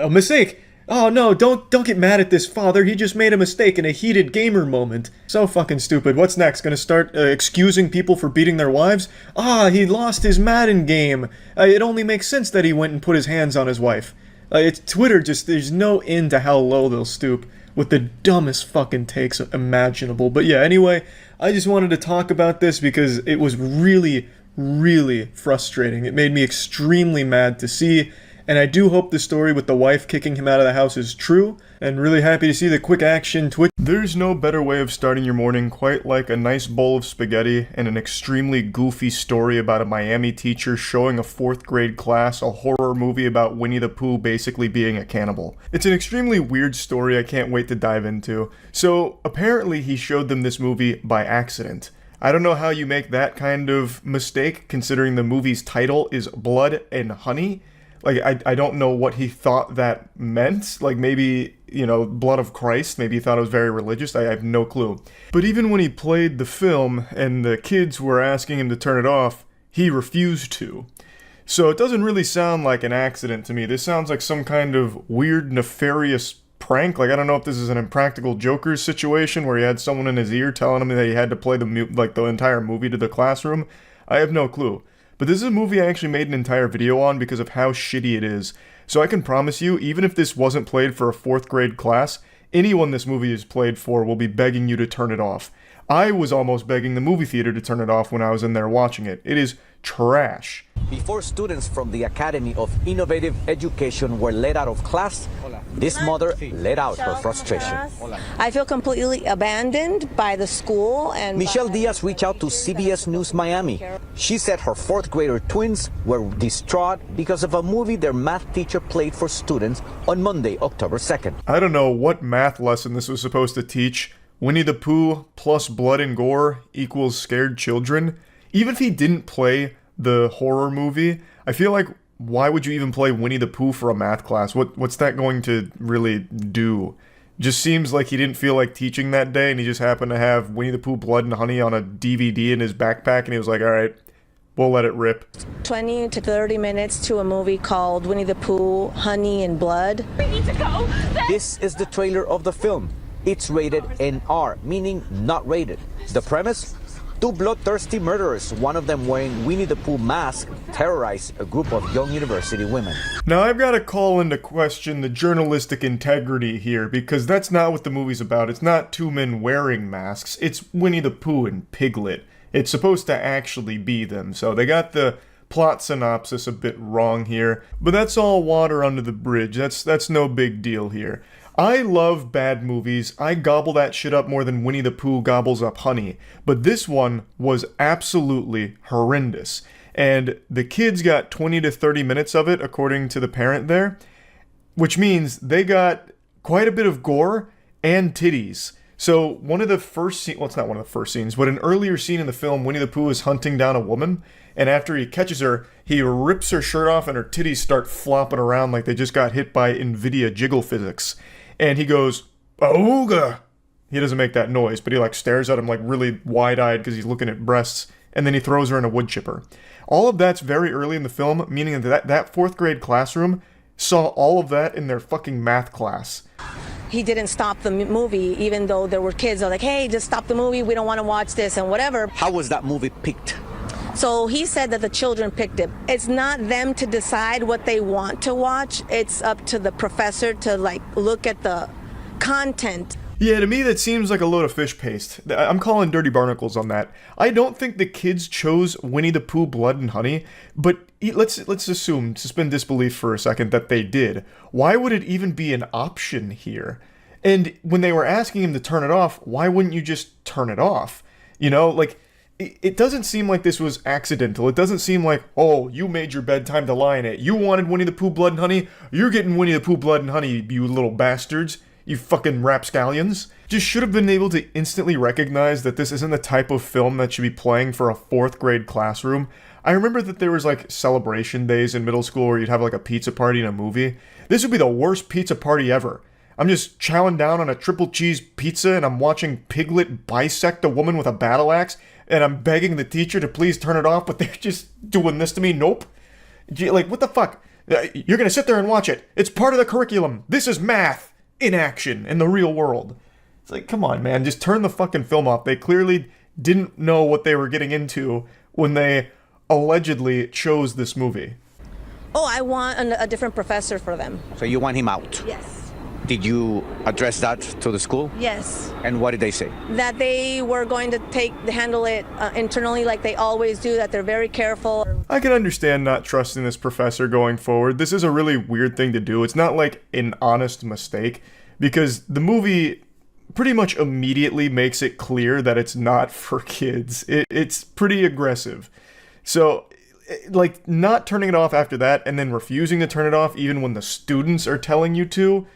mistake. Oh no, don't get mad at this father, he just made a mistake in a heated gamer moment. So fucking stupid. What's next? Gonna start excusing people for beating their wives? He lost his Madden game. It only makes sense that he went and put his hands on his wife. It's Twitter, just, there's no end to how low they'll stoop with the dumbest fucking takes imaginable. But yeah, anyway, I just wanted to talk about this because it was really, really frustrating. It made me extremely mad to see. And I do hope the story with the wife kicking him out of the house is true, and really happy to see the quick action Twitch. There's no better way of starting your morning quite like a nice bowl of spaghetti and an extremely goofy story about a Miami teacher showing a 4th grade class a horror movie about Winnie the Pooh basically being a cannibal. It's an extremely weird story I can't wait to dive into. So apparently he showed them this movie by accident. I don't know how you make that kind of mistake considering the movie's title is Blood and Honey. Like, I don't know what he thought that meant. Like, maybe, you know, blood of Christ. Maybe he thought it was very religious. I have no clue. But even when he played the film and the kids were asking him to turn it off, he refused to. So it doesn't really sound like an accident to me. This sounds like some kind of weird, nefarious prank. Like, I don't know if this is an Impractical Jokers situation where he had someone in his ear telling him that he had to play the entire movie to the classroom. I have no clue. But this is a movie I actually made an entire video on because of how shitty it is. So I can promise you, even if this wasn't played for a 4th grade class, anyone this movie is played for will be begging you to turn it off. I was almost begging the movie theater to turn it off when I was in there watching it. It is trash. Before students from the Academy of Innovative Education were let out of class, this mother let out her frustration. I feel completely abandoned by the school and Michelle Diaz reached out to CBS News Miami. She said her fourth grader twins were distraught because of a movie their math teacher played for students on Monday, October 2nd. I don't know what math lesson this was supposed to teach. Winnie the Pooh plus blood and gore equals scared children. Even if he didn't play the horror movie, I feel like, why would you even play Winnie the Pooh for a math class? What's that going to really do? Just seems like he didn't feel like teaching that day, and he just happened to have Winnie the Pooh Blood and Honey on a DVD in his backpack, and he was like, all right, we'll let it rip. 20 to 30 minutes to a movie called Winnie the Pooh, Honey and Blood. We need to go. This is the trailer of the film. It's rated NR, meaning not rated. The premise? Two bloodthirsty murderers, one of them wearing Winnie the Pooh mask, terrorize a group of young university women. Now I've got to call into question the journalistic integrity here, because that's not what the movie's about. It's not two men wearing masks, it's Winnie the Pooh and Piglet. It's supposed to actually be them, so they got the plot synopsis a bit wrong here, but that's all water under the bridge. That's no big deal here. I love bad movies. I gobble that shit up more than Winnie the Pooh gobbles up honey. But this one was absolutely horrendous. And the kids got 20 to 30 minutes of it, according to the parent there. Which means they got quite a bit of gore and titties. So one of the first scenes, well, it's not one of the first scenes, but an earlier scene in the film, Winnie the Pooh is hunting down a woman. And after he catches her, he rips her shirt off and her titties start flopping around like they just got hit by NVIDIA jiggle physics. And he goes, "Ooga!" He doesn't make that noise, but he like stares at him like really wide-eyed because he's looking at breasts, and then he throws her in a wood chipper. All of that's very early in the film, meaning that fourth grade classroom saw all of that in their fucking math class. He didn't stop the movie, even though there were kids that were like, hey, just stop the movie, we don't want to watch this and whatever. How was that movie picked? So he said that the children picked it. It's not them to decide what they want to watch. It's up to the professor to like look at the content. Yeah, to me that seems like a load of fish paste. I'm calling dirty barnacles on that. I don't think the kids chose Winnie the Pooh Blood and Honey, but let's assume, suspend disbelief for a second, that they did. Why would it even be an option here? And when they were asking him to turn it off, why wouldn't you just turn it off? You know, like, it doesn't seem like this was accidental. It doesn't seem like, oh, you made your bedtime to lie in it. You wanted Winnie the Pooh Blood and Honey? You're getting Winnie the Pooh Blood and Honey, you little bastards. You fucking rapscallions. Just should have been able to instantly recognize that this isn't the type of film that should be playing for a fourth grade classroom. I remember that there was like celebration days in middle school where you'd have like a pizza party and a movie. This would be the worst pizza party ever. I'm just chowing down on a triple cheese pizza and I'm watching Piglet bisect a woman with a battle axe and I'm begging the teacher to please turn it off, but they're just doing this to me. Nope. Like, what the fuck? You're gonna sit there and watch it. It's part of the curriculum. This is math in action in the real world. It's like, come on, man. Just turn the fucking film off. They clearly didn't know what they were getting into when they allegedly chose this movie. Oh, I want a different professor for them. So you want him out? Yes. Did you address that to the school? Yes. And what did they say? That they were going to handle it internally like they always do, that they're very careful. I can understand not trusting this professor going forward. This is a really weird thing to do. It's not like an honest mistake, because the movie pretty much immediately makes it clear that it's not for kids. It's pretty aggressive. So, like, not turning it off after that and then refusing to turn it off even when the students are telling you to,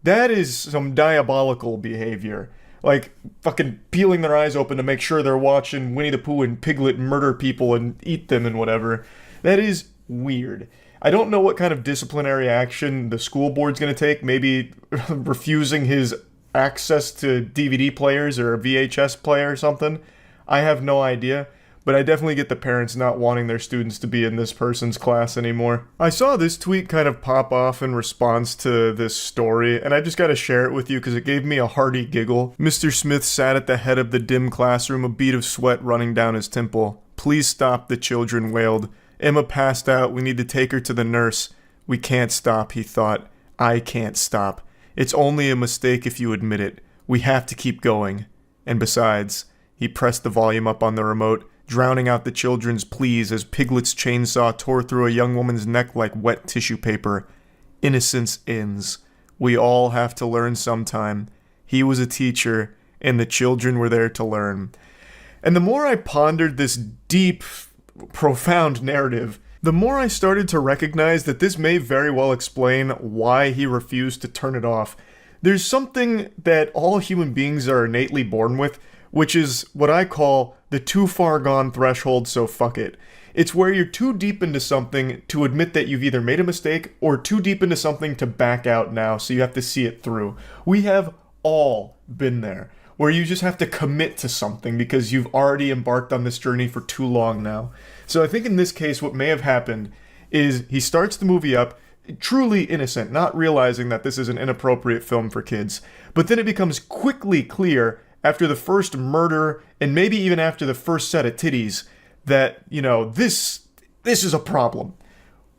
that is some diabolical behavior. Like, fucking peeling their eyes open to make sure they're watching Winnie the Pooh and Piglet murder people and eat them and whatever. That is weird. I don't know what kind of disciplinary action the school board's gonna take. Maybe refusing his access to DVD players or a VHS player or something. I have no idea. But I definitely get the parents not wanting their students to be in this person's class anymore. I saw this tweet kind of pop off in response to this story, and I just gotta share it with you because it gave me a hearty giggle. Mr. Smith sat at the head of the dim classroom, a bead of sweat running down his temple. "Please stop," the children wailed. "Emma passed out. We need to take her to the nurse." "We can't stop," he thought. "I can't stop. It's only a mistake if you admit it. We have to keep going. And besides," he pressed the volume up on the remote, drowning out the children's pleas as Piglet's chainsaw tore through a young woman's neck like wet tissue paper. Innocence ends. We all have to learn sometime. He was a teacher, and the children were there to learn. And the more I pondered this deep, profound narrative, the more I started to recognize that this may very well explain why he refused to turn it off. There's something that all human beings are innately born with, which is what I call the too far gone threshold, so fuck it. It's where you're too deep into something to admit that you've either made a mistake or too deep into something to back out now, so you have to see it through. We have all been there, where you just have to commit to something because you've already embarked on this journey for too long now. So I think in this case what may have happened is he starts the movie up truly innocent, not realizing that this is an inappropriate film for kids. But then it becomes quickly clear after the first murder, and maybe even after the first set of titties, that, you know, this is a problem.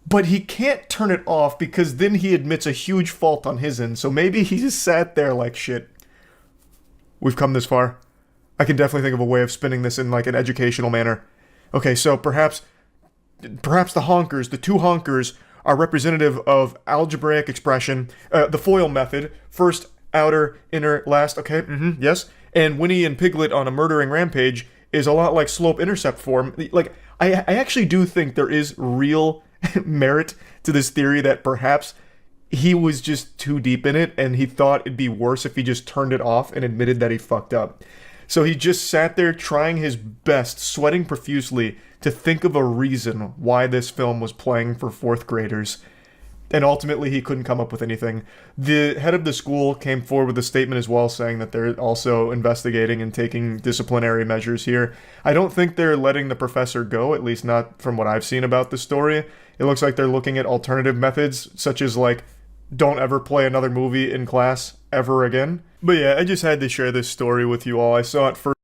But he can't turn it off because then he admits a huge fault on his end. So maybe he just sat there like, shit, we've come this far. I can definitely think of a way of spinning this in like an educational manner. Okay, so perhaps the honkers, the two honkers, are representative of algebraic expression, the FOIL method, first, outer, inner, last, okay, yes. And Winnie and Piglet on a murdering rampage is a lot like slope-intercept form. Like, I actually do think there is real merit to this theory that perhaps he was just too deep in it and he thought it'd be worse if he just turned it off and admitted that he fucked up. So he just sat there trying his best, sweating profusely, to think of a reason why this film was playing for fourth graders. And ultimately he couldn't come up with anything. The head of the school came forward with a statement as well, saying that they're also investigating and taking disciplinary measures here. I don't think they're letting the professor go, at least not from what I've seen about the story. It looks like they're looking at alternative methods, such as like, don't ever play another movie in class ever again. But yeah, I just had to share this story with you all. I saw it first